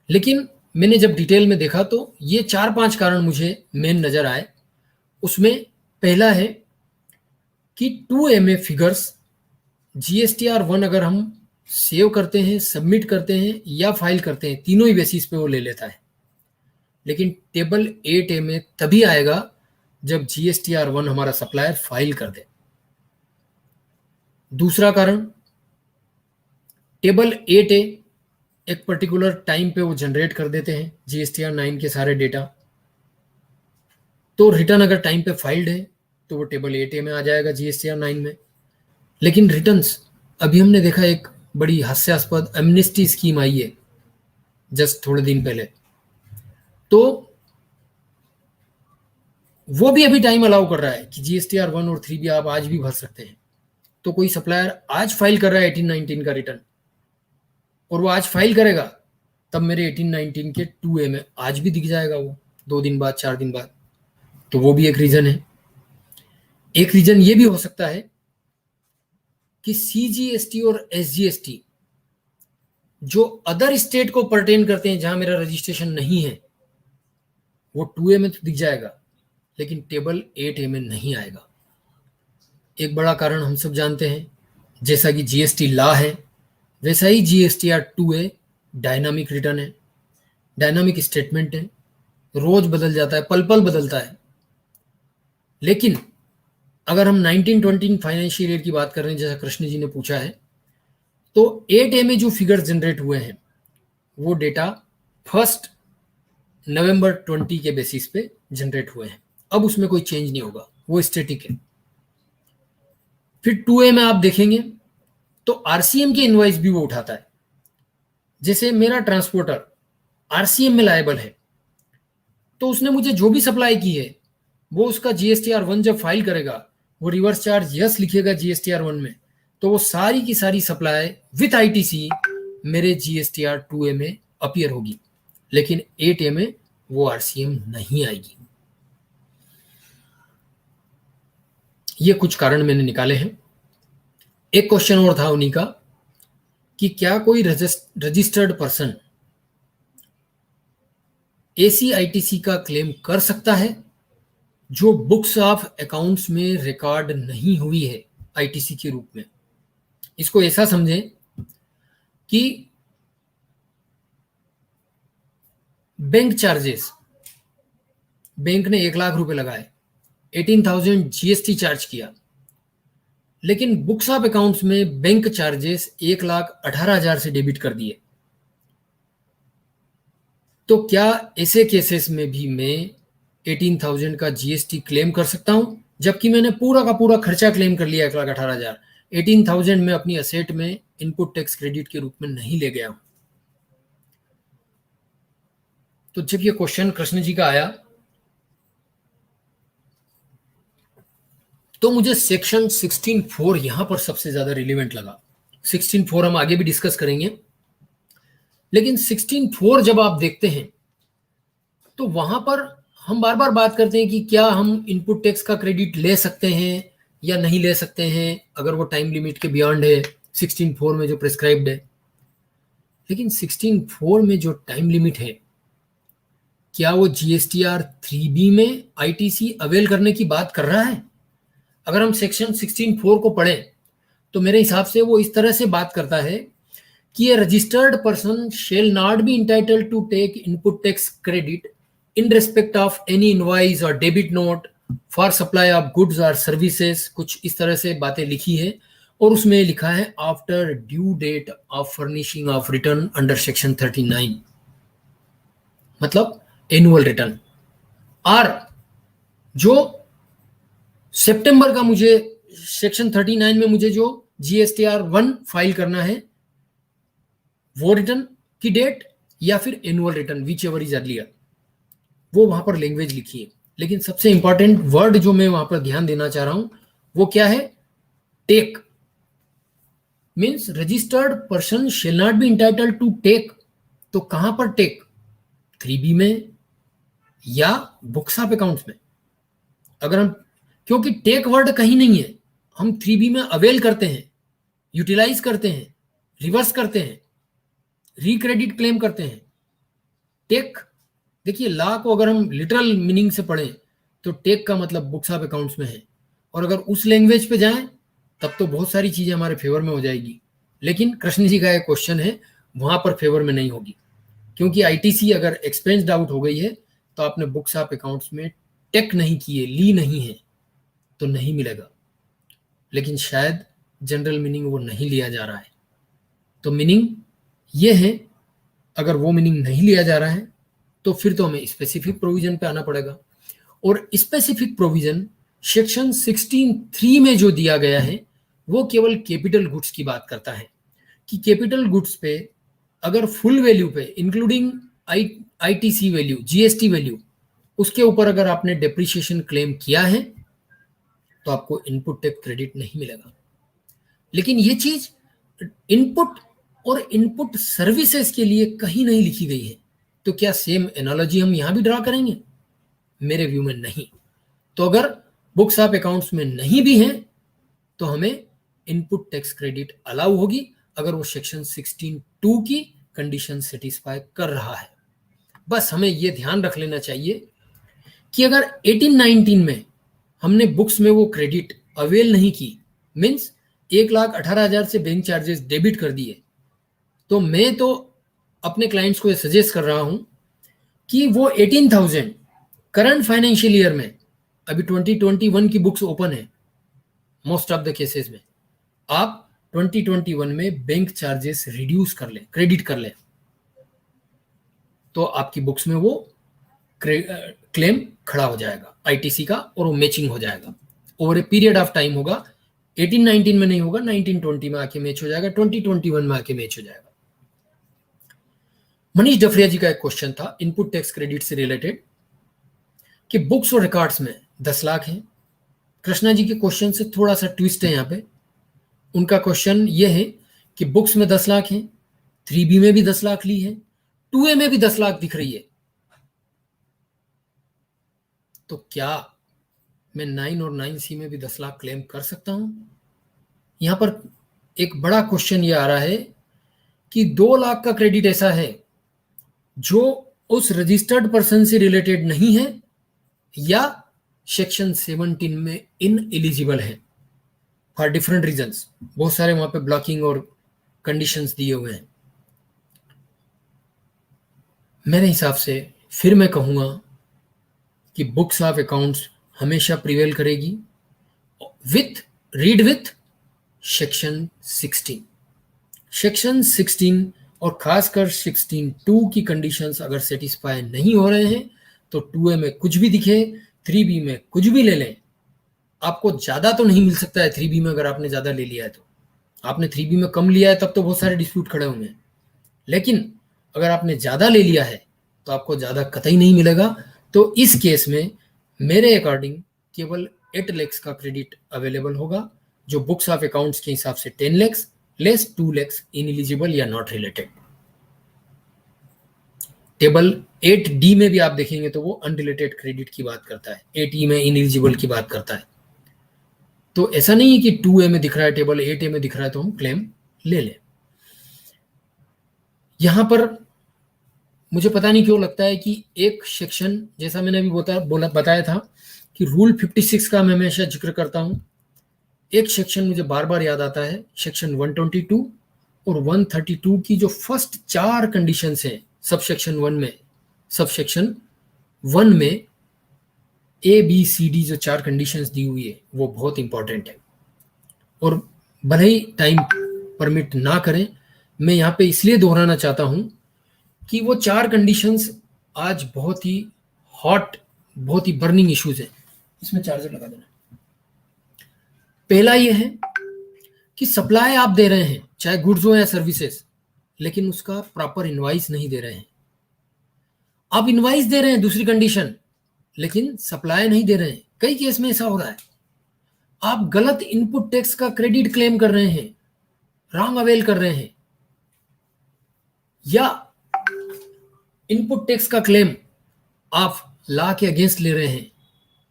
लेकिन मैंने जब डिटेल में देखा तो ये 4-5 कारण मुझे मेन नजर आए। उसमें पहला है कि 2A में फिगर्स जीएसटीआर 1 अगर हम सेव करते हैं, सबमिट करते हैं या फाइल करते हैं, तीनों ही बेसिस पे वो ले लेता है, लेकिन टेबल 8A में तभी आएगा जब जीएसटीआर 1 हमारा सप्लायर फाइल कर दे। दूसरा कारण, टेबल 8A एक पर्टिकुलर टाइम पे वो जनरेट कर देते हैं जीएसटीआर 9 के सारे डेटा, तो रिटर्न अगर टाइम पे फाइल्ड है तो वो टेबल 8A में आ जाएगा जीएसटीआर 9 में। लेकिन रिटर्न्स, अभी हमने देखा एक बड़ी हास्यास्पद एमनेस्टी स्कीम आई है जस्ट थोड़े दिन पहले, तो वो भी अभी टाइम अलाउ कर रहा है कि जीएसटीआर 1 और 3 भी आप आज भी भर सकते हैं। तो कोई सप्लायर आज फाइल कर रहा है 18-19 का रिटर्न, और वो आज फाइल करेगा, तब मेरे 18-19 के 2A में आज भी दिख जाएगा वो 2 दिन बाद, 4 दिन बाद। तो वो भी एक रीजन है। एक रीजन ये भी हो सकता है कि सीजीएसटी और एसजीएसटी जो अदर स्टेट को परटेन करते हैं जहां मेरा रजिस्ट्रेशन नहीं है, वो 2A में तो दिख जाएगा लेकिन टेबल 8A में नहीं आएगा। एक बड़ा कारण हम सब जानते हैं, जैसा कि जीएसटी लॉ है वैसा ही जीएसटीआर 2A डायनामिक रिटर्न है, डायनामिक स्टेटमेंट है, रोज बदल जाता है, पल पल बदलता है। लेकिन अगर हम 1920 फाइनेंशियल ईयर की बात कर रहे हैं, जैसा कृष्ण जी ने पूछा है, तो 8A में जो फिगर्स जनरेट हुए हैं वो डेटा 1 नवंबर 20 के बेसिस पे जनरेट हुए हैं। अब उसमें कोई चेंज नहीं होगा, वो स्टैटिक है। फिर 2A में आप देखेंगे तो आरसीएम के इनवॉइस भी वो उठाता है। जैसे मेरा ट्रांसपोर्टर आरसीएम में लायबल है, तो उसने मुझे जो भी सप्लाई की है वो उसका जीएसटीआर 1 जब फाइल करेगा, वो रिवर्स चार्ज यस लिखेगा जीएसटीआर 1 में, तो वो सारी की सारी सप्लाई विथ आईटीसी मेरे जीएसटीआर 2A में अपीयर होगी, लेकिन 8A में वो आरसीएम नहीं आएगी। ये कुछ कारण मैंने निकाले हैं। एक क्वेश्चन और था उन्हीं का कि क्या कोई रजिस्टर्ड पर्सन एसीआईटीसी का क्लेम कर सकता है जो बुक्स ऑफ अकाउंट्स में रिकॉर्ड नहीं हुई है आईटीसी के रूप में। इसको ऐसा समझें कि बैंक चार्जेस, बैंक ने 1 लाख रुपए लगाए, 18,000 जीएसटी चार्ज किया, लेकिन बुक्स ऑफ अकाउंट्स में बैंक चार्जेस 1,18,000 से डेबिट कर दिए। तो क्या ऐसे केसेस में भी मैं 18,000 का जीएसटी क्लेम कर सकता हूं, जबकि मैंने पूरा का पूरा खर्चा क्लेम कर लिया 1,18,000, 18,000 में अपनी असेट में इनपुट टैक्स क्रेडिट के रूप में नहीं ले गया हूं? तो जब ये क्वेश्चन कृष्ण जी का आया तो मुझे सेक्शन 16(4) यहां पर सबसे ज्यादा रिलेवेंट लगा। 16(4) हम आगे भी डिस्कस करेंगे, लेकिन 16(4) जब आप देखते हैं तो वहां पर हम बार बार बात करते हैं कि क्या हम इनपुट टैक्स का क्रेडिट ले सकते हैं या नहीं ले सकते हैं अगर वो टाइम लिमिट के बियॉन्ड है 16(4) में जो प्रिस्क्राइब्ड है। लेकिन 16(4) में जो टाइम लिमिट है, क्या वो जीएसटीआर 3B में आईटीसी अवेल करने की बात कर रहा है? अगर हम सेक्शन 16(4) को पढ़ें तो मेरे हिसाब से वो इस तरह से बात करता है कि a registered person shall not be entitled to take input tax credit in respect of any invoice or debit note for supply of goods or services, कुछ इस तरह से बातें लिखी है, और उसमें लिखा है after due date of furnishing of return under section 39, मतलब एनुअल रिटर्न। और जो सितंबर का मुझे सेक्शन 39 में मुझे जो जीएसटीआर 1 फाइल करना है वो रिटर्न की डेट या फिर annual return, which ever is earlier, वो वहां पर लैंग्वेज लिखी है। लेकिन सबसे इंपॉर्टेंट वर्ड जो मैं वहां पर ध्यान देना चाह रहा हूं वो क्या है? Take. Means registered person shall not be entitled to take. तो कहां पर टेक? 3B में या बुक्स ऑफ अकाउंट्स में। अगर हम, क्योंकि टेक वर्ड कहीं नहीं है, हम 3B में अवेल करते हैं, यूटिलाइज करते हैं, रिवर्स करते हैं, रिक्रेडिट क्लेम करते हैं। टेक, देखिए लॉ को अगर हम लिटरल मीनिंग से पढ़ें तो टेक का मतलब बुक्स ऑफ अकाउंट्स में है, और अगर उस लैंग्वेज पे जाएं तब तो बहुत सारी चीजें हमारे फेवर में हो जाएगी। लेकिन कृष्ण जी का एक क्वेश्चन है, वहां पर फेवर में नहीं होगी, क्योंकि आईटीसी अगर एक्सपेंस्ड आउट हो गई है तो आपने बुक्स ऑफ अकाउंट्स में टेक नहीं किए, ली नहीं है, तो नहीं मिलेगा। लेकिन शायद जनरल मीनिंग वो नहीं लिया जा रहा है, तो मीनिंग ये है, अगर वो मीनिंग नहीं लिया जा रहा है तो फिर तो हमें स्पेसिफिक प्रोविजन पे आना पड़ेगा। और स्पेसिफिक प्रोविजन सेक्शन 16(3) में जो दिया गया है वो केवल कैपिटल गुड्स की बात करता है, कि कैपिटल गुड्स पे अगर फुल वैल्यू पे including ITC value, GST value, उसके ऊपर अगर आपने डेप्रिसिएशन क्लेम किया है तो आपको इनपुट टैक्स क्रेडिट नहीं मिलेगा। लेकिन ये चीज इनपुट और इनपुट सर्विसेज के लिए कहीं नहीं लिखी गई है, तो क्या सेम एनालॉजी हम यहां भी ड्रा करेंगे? मेरे व्यू में नहीं। तो अगर बुक्स ऑफ अकाउंट्स में नहीं भी है तो हमें इनपुट टैक्स क्रेडिट अलाउ होगी, अगर वो सेक्शन 16(2) की कंडीशन सेटिस्फाई कर रहा है। बस हमें ये ध्यान रख लेना चाहिए कि अगर 18-19 में हमने बुक्स में वो क्रेडिट अवेल नहीं की, मीन्स 1,18,000 से बैंक चार्जेस डेबिट कर दिए, तो मैं तो अपने क्लाइंट्स को ये सजेस्ट कर रहा हूं कि वो 18,000 करंट फाइनेंशियल ईयर में, अभी 2021 की बुक्स ओपन है मोस्ट ऑफ द केसेस में, आप 2021 में बैंक चार्जेस रिड्यूस कर लें, क्रेडिट कर लें, तो आपकी बुक्स में वो क्लेम खड़ा हो जाएगा आईटीसी का, और वो मैचिंग हो जाएगा। Over a period of time होगा, 18-19 में नहीं होगा, 19-20 में आके मैच हो जाएगा, 2021 में आके मैच हो जाएगा। मनीष डफरिया जी का एक क्वेश्चन था इनपुट टैक्स क्रेडिट से रिलेटेड, कि बुक्स और रिकॉर्ड्स में 10 लाख है। कृष्णा जी के क्वेश्चन से थोड़ा सा ट्विस्ट है यहाँ पे। उनका क्वेश्चन ये है कि बुक्स में 10 लाख है, 3B में भी 10 लाख ली है, 2A में भी 10 लाख दिख रही है, तो क्या मैं 9 और 9C में भी 10 लाख क्लेम कर सकता हूं? यहां पर एक बड़ा क्वेश्चन ये आ रहा है कि 2 लाख का क्रेडिट ऐसा है जो उस रजिस्टर्ड पर्सन से रिलेटेड नहीं है या सेक्शन 17 में इन एलिजिबल है फॉर डिफरेंट रीजंस। बहुत सारे वहां पे ब्लॉकिंग और कंडीशंस दिए हुए हैं। मेरे हिसाब से फिर मैं कहूंगा कि बुक्स ऑफ अकाउंट्स हमेशा प्रिवेल करेगी विथ सेक्शन 16। सेक्शन 16 और खासकर 16(2) की कंडीशंस अगर सेटिस्फाई नहीं हो रहे हैं तो 2A में कुछ भी दिखे, 3B में कुछ भी ले लें, आपको ज्यादा तो नहीं मिल सकता है 3B में। अगर आपने ज्यादा ले लिया है तो, आपने 3B में कम लिया है तब तो बहुत सारे डिस्प्यूट खड़े होंगे, लेकिन अगर आपने ज्यादा ले लिया है तो आपको ज्यादा कतई नहीं मिलेगा। तो इस केस में मेरे अकॉर्डिंग केवल 8 लाख का क्रेडिट अवेलेबल होगा, जो बुक्स ऑफ अकाउंट्स के हिसाब से 10 लाख लेस 2 लाख इनएलिजिबल या नॉट रिलेटेड। टेबल 8D में भी आप देखेंगे तो वो अनरिलेटेड क्रेडिट की बात करता है, 8E में इनएलिजिबल की बात करता है। तो ऐसा नहीं है कि 2A में दिख रहा है टेबल 8A में दिख रहा है तो हम क्लेम ले लें। यहां पर मुझे पता नहीं क्यों लगता है कि एक सेक्शन, जैसा मैंने अभी बताया था कि रूल 56 का मैं हमेशा जिक्र करता हूं, एक सेक्शन मुझे बार बार याद आता है, सेक्शन 122 और 132 की जो फर्स्ट 4 कंडीशंस हैं सब सेक्शन 1 में, सब सेक्शन 1 में ABCD जो 4 कंडीशंस दी हुई है वो बहुत इंपॉर्टेंट है। और भले ही टाइम परमिट ना करें, मैं यहाँ पे इसलिए दोहराना चाहता हूं कि वो 4 कंडीशंस आज बहुत ही हॉट, बहुत ही बर्निंग इश्यूज हैं। इसमें चार्जर लगा देना। पहला ये है कि सप्लाई आप दे रहे हैं, चाहे गुड्स हो या सर्विसेज, लेकिन उसका प्रॉपर इनवाइस नहीं दे रहे हैं। आप इनवाइस दे रहे हैं दूसरी कंडीशन, लेकिन सप्लाई नहीं दे रहे हैं। कई केस में ऐसा हो रहा है। आप गलत इनपुट टैक्स का क्रेडिट क्लेम कर रहे हैं, रॉन्ग अवेल कर रहे हैं, या इनपुट टैक्स का क्लेम आप लॉ के अगेंस्ट ले रहे हैं,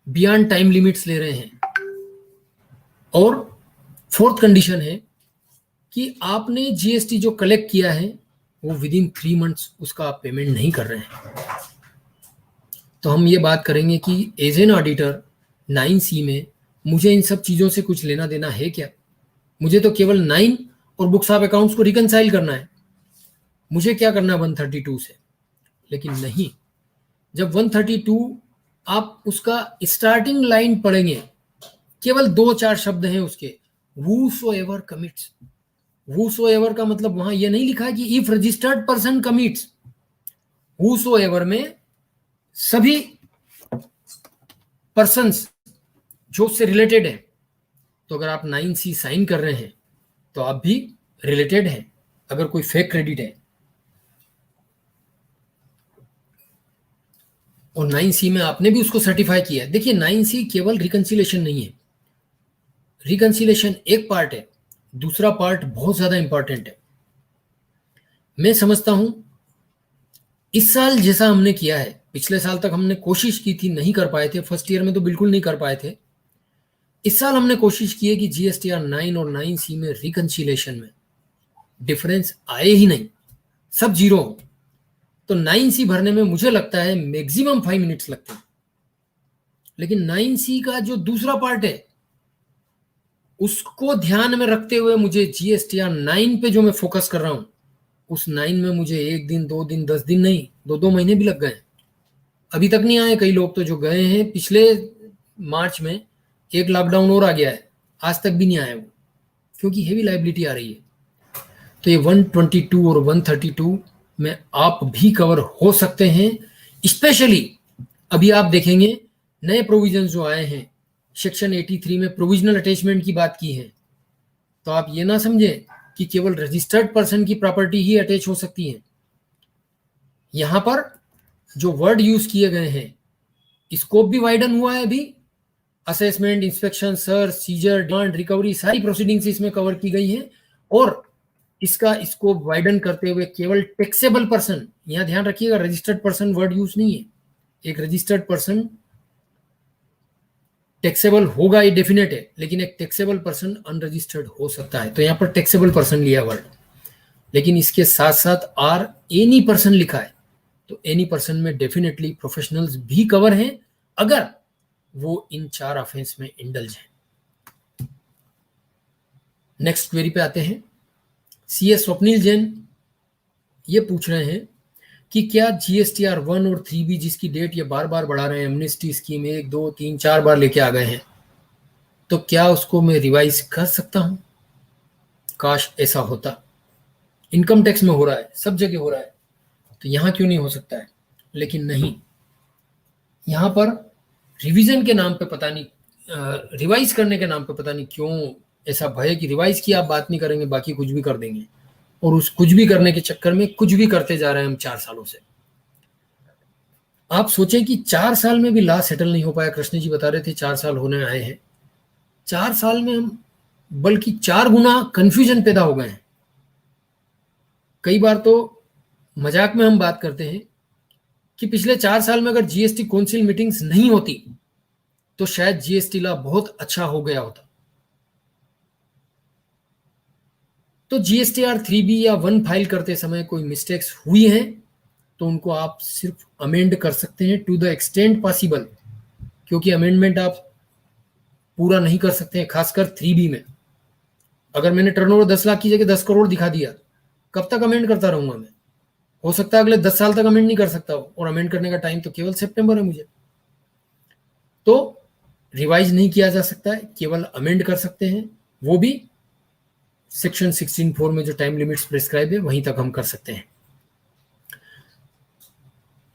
बियॉन्ड टाइम लिमिट्स ले रहे हैं। और फोर्थ कंडीशन है कि आपने जीएसटी जो कलेक्ट किया है वो विद इन 3 मंथ्स उसका आप पेमेंट नहीं कर रहे हैं। तो हम ये बात करेंगे कि एज एन ऑडिटर 9C में मुझे इन सब चीज़ों से कुछ लेना देना है क्या? मुझे तो केवल 9 और बुक्स ऑफ अकाउंट्स को रिकनसाइल करना है। मुझे क्या करना है 132 से? लेकिन नहीं, जब 132 आप उसका स्टार्टिंग लाइन पढ़ेंगे, केवल 2-4 शब्द हैं उसके, whosoever commits। whosoever का मतलब वहां ये नहीं लिखा है कि if registered person commits. whosoever में सभी पर्सन्स जो उससे रिलेटेड है। तो अगर आप 9C साइन कर रहे हैं तो आप भी रिलेटेड हैं अगर कोई फेक क्रेडिट है। और 9C में आपने भी उसको सर्टिफाई किया है। देखिए 9C केवल रिकंसिलेशन नहीं है। रिकंसिलेशन एक पार्ट है, दूसरा पार्ट बहुत ज्यादा इंपॉर्टेंट है। मैं समझता हूं इस साल जैसा हमने किया है, पिछले साल तक हमने कोशिश की थी, नहीं कर पाए थे, फर्स्ट ईयर में तो बिल्कुल नहीं कर पाए थे। इस साल हमने कोशिश की है कि GSTR 9 और 9C में रिकंसिलेशन में डिफरेंस आए ही नहीं, सब जीरो हो। तो 9C भरने में मुझे लगता है मैक्सिमम 5 मिनट्स लगते हैं। लेकिन 9C का जो दूसरा पार्ट है उसको ध्यान में रखते हुए मुझे GSTR 9 पे जो मैं फोकस कर रहा हूं, उस 9 में मुझे 1 दिन 2 दिन 10 दिन नहीं, 2 महीने भी लग गए। अभी तक नहीं आए कई लोग तो जो गए हैं पिछले मार्च में। एक लॉकडाउन और आ गया है, आज तक भी नहीं आया वो, क्योंकि हेवी लाइबिलिटी आ रही है। तो ये 122 और 132 में आप भी कवर हो सकते हैं। स्पेशली अभी आप देखेंगे नए प्रोविजन जो आए हैं, सेक्शन 83 में प्रोविजनल अटैचमेंट की बात की है। तो आप ये ना समझें कि केवल रजिस्टर्ड पर्सन की प्रॉपर्टी ही अटैच हो सकती है। यहां पर जो वर्ड यूज किए गए हैं, स्कोप भी वाइडन हुआ है। अभी assessment, inspection, search, seizure, demand, recovery, सारी प्रोसीडिंग्स इसमें कवर की गई हैं। और इसका स्कोप वाइडन करते हुए केवल टैक्सेबल पर्सन, यहां ध्यान रखिएगा रजिस्टर्ड पर्सन वर्ड यूज नहीं है। एक रजिस्टर्ड पर्सन टैक्सेबल होगा ये डेफिनेट है, लेकिन एक टैक्सेबल पर्सन अनरजिस्टर्ड हो सकता है। तो यहां पर टैक्सेबल पर्सन लिया वर्ड, लेकिन इसके साथ साथ आर एनी पर्सन लिखा है। तो एनी पर्सन में डेफिनेटली प्रोफेशनल्स भी कवर हैं अगर वो इन 4 ऑफेंस में इंडल्ज हैं। नेक्स्ट क्वेरी पे आते हैं। CS स्वप्निल जैन ये पूछ रहे हैं कि क्या GSTR 1 और 3B जिसकी डेट ये बार बार बढ़ा रहे हैं, एमनेस्टी स्कीम 1, 2, 3, 4 बार लेके आ गए हैं, तो क्या उसको मैं रिवाइज कर सकता हूं? काश ऐसा होता। इनकम टैक्स में हो रहा है, सब जगह हो रहा है, तो यहां क्यों नहीं हो सकता है? लेकिन नहीं, यहां पर रिवीजन के नाम पे पता नहीं, रिवाइज करने के नाम पे पता नहीं क्यों ऐसा भय कि रिवाइज की आप बात नहीं करेंगे, बाकी कुछ भी कर देंगे। और उस कुछ भी करने के चक्कर में कुछ भी करते जा रहे हैं हम 4 सालों से। आप सोचें कि 4 साल में भी लॉ सेटल नहीं हो पाया। कृष्ण जी बता रहे थे 4 साल होने आए हैं, 4 साल में हम बल्कि 4 गुना कंफ्यूजन पैदा हो गए हैं। कई बार तो मजाक में हम बात करते हैं कि पिछले 4 साल में अगर GST काउंसिल मीटिंग्स नहीं होती तो शायद GST लॉ बहुत अच्छा हो गया होता। तो GSTR 3B या 1 फाइल करते समय कोई मिस्टेक्स हुई हैं तो उनको आप सिर्फ अमेंड कर सकते हैं टू द एक्सटेंट पॉसिबल, क्योंकि अमेंडमेंट आप पूरा नहीं कर सकते हैं, खासकर 3B में। अगर मैंने टर्नओवर 10 लाख की जगह 10 करोड़ दिखा दिया, कब तक अमेंड करता रहूंगा मैं? हो सकता है अगले 10 साल तक अमेंड नहीं कर सकता हो, और अमेंड करने का टाइम तो केवल सितंबर है मुझे। तो रिवाइज नहीं किया जा सकता है, केवल अमेंड कर सकते हैं, वो भी सेक्शन 16(4) में जो टाइम लिमिट्स प्रिस्क्राइब है वहीं तक हम कर सकते हैं।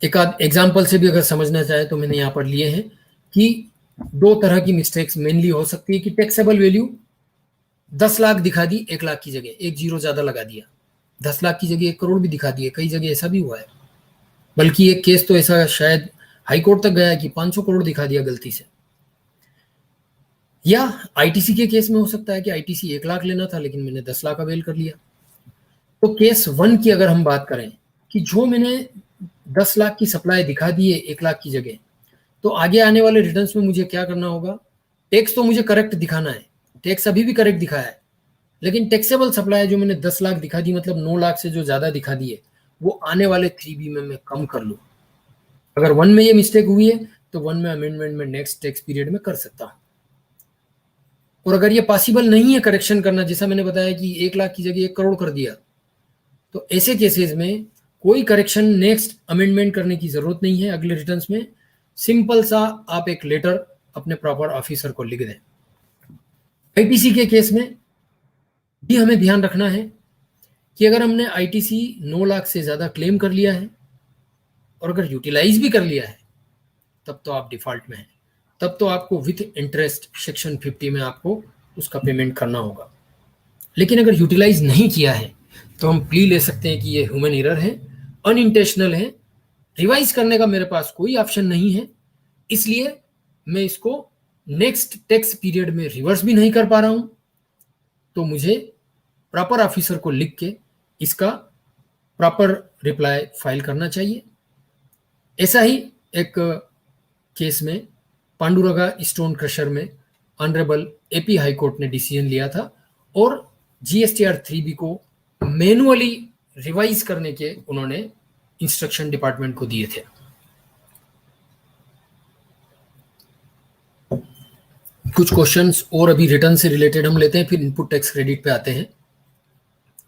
एक आध एग्जाम्पल से भी अगर समझना चाहे तो मैंने यहाँ पर लिए हैं कि 2 तरह की मिस्टेक्स मेनली हो सकती है कि टैक्सेबल वैल्यू 10 लाख दिखा दी 1 लाख की जगह, 1 जीरो ज्यादा लगा दिया। 10 लाख की जगह 1 करोड़ भी दिखा दिए, कई जगह ऐसा भी हुआ है। बल्कि एक केस तो ऐसा शायद हाई कोर्ट तक गया कि 500 करोड़ दिखा दिया गलती से। या आईटीसी के केस में हो सकता है कि आईटीसी 1 लाख लेना था लेकिन मैंने 10 लाख अवेल कर लिया। तो केस 1 की अगर हम बात करें कि जो मैंने 10 लाख की सप्लाई दिखा दी है 1 लाख की जगह, तो आगे आने वाले रिटर्न्स में मुझे क्या करना होगा? टैक्स तो मुझे करेक्ट दिखाना है, टैक्स अभी भी करेक्ट दिखाया है, लेकिन टैक्सेबल सप्लाई जो मैंने 10 लाख दिखा दी, मतलब 9 लाख से जो ज्यादा दिखा दी है, वो आने वाले 3B में मैं कम कर लूँ। अगर 1 में ये मिस्टेक हुई है तो 1 में अमेंडमेंट में नेक्स्ट टैक्स पीरियड में कर सकता हूँ। और अगर ये पॉसिबल नहीं है करेक्शन करना, जैसा मैंने बताया कि 1 लाख की जगह 1 करोड़ कर दिया, तो ऐसे केसेस में कोई करेक्शन नेक्स्ट अमेंडमेंट करने की जरूरत नहीं है। अगले रिटर्न्स में सिंपल सा आप एक लेटर अपने प्रॉपर ऑफिसर को लिख दें। आईटीसी के केस में भी हमें ध्यान रखना है कि अगर हमने आईटीसी 9 लाख से ज्यादा क्लेम कर लिया है और अगर यूटिलाइज भी कर लिया है, तब तो आप डिफॉल्ट में हैं, तब तो आपको विथ इंटरेस्ट सेक्शन 50 में आपको उसका पेमेंट करना होगा। लेकिन अगर यूटिलाइज नहीं किया है तो हम प्ली ले सकते हैं कि ये ह्यूमन एरर है, अनइंटेंशनल है, रिवाइज करने का मेरे पास कोई ऑप्शन नहीं है, इसलिए मैं इसको नेक्स्ट टैक्स पीरियड में रिवर्स भी नहीं कर पा रहा हूं। तो मुझे प्रॉपर ऑफिसर को लिख के इसका प्रॉपर रिप्लाई फाइल करना चाहिए। ऐसा ही एक केस में पांडुरंगा स्टोन क्रशर में ऑनरेबल एपी हाई कोर्ट ने डिसीजन लिया था और जीएसटीआर 3B को मैनुअली रिवाइज करने के उन्होंने इंस्ट्रक्शन डिपार्टमेंट को दिए थे। कुछ क्वेश्चंस और अभी रिटर्न से रिलेटेड हम लेते हैं, फिर इनपुट टैक्स क्रेडिट पे आते हैं।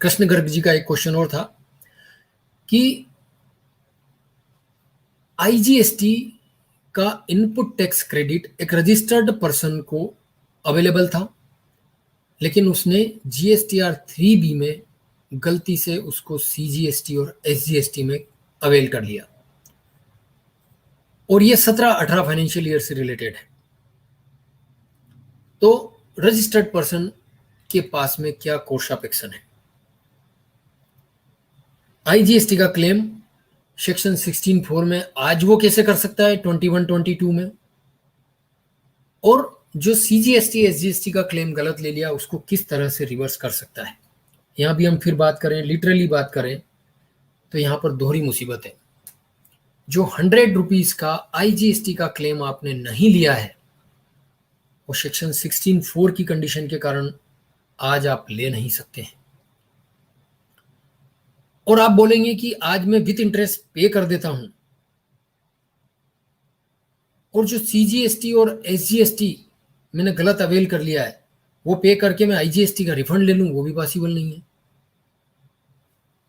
कृष्ण गर्ग जी का एक क्वेश्चन और था कि आईजीएसटी का इनपुट टैक्स क्रेडिट एक रजिस्टर्ड पर्सन को अवेलेबल था, लेकिन उसने जीएसटीआर 3B में गलती से उसको सीजीएसटी और एसजीएसटी में अवेल कर लिया और ये 17-18 फाइनेंशियल ईयर से रिलेटेड है। तो रजिस्टर्ड पर्सन के पास में क्या कोर्स ऑफ एक्शन है? आईजीएसटी का क्लेम सेक्शन 16(4) में आज वो कैसे कर सकता है 21-22 में, और जो सीजीएसटी एसजीएसटी का क्लेम गलत ले लिया उसको किस तरह से रिवर्स कर सकता है? यहां भी हम फिर बात करें, लिटरली बात करें तो यहां पर दोहरी मुसीबत है। जो 100 रुपीज का आईजीएसटी का क्लेम आपने नहीं लिया है वो सेक्शन 16(4) की कंडीशन के कारण आज आप ले नहीं सकते हैं। और आप बोलेंगे कि आज मैं विथ इंटरेस्ट पे कर देता हूं और जो सीजीएसटी और एसजीएसटी मैंने गलत अवेल कर लिया है वो पे करके मैं आईजीएसटी का रिफंड ले लूं, वो भी पॉसिबल नहीं है।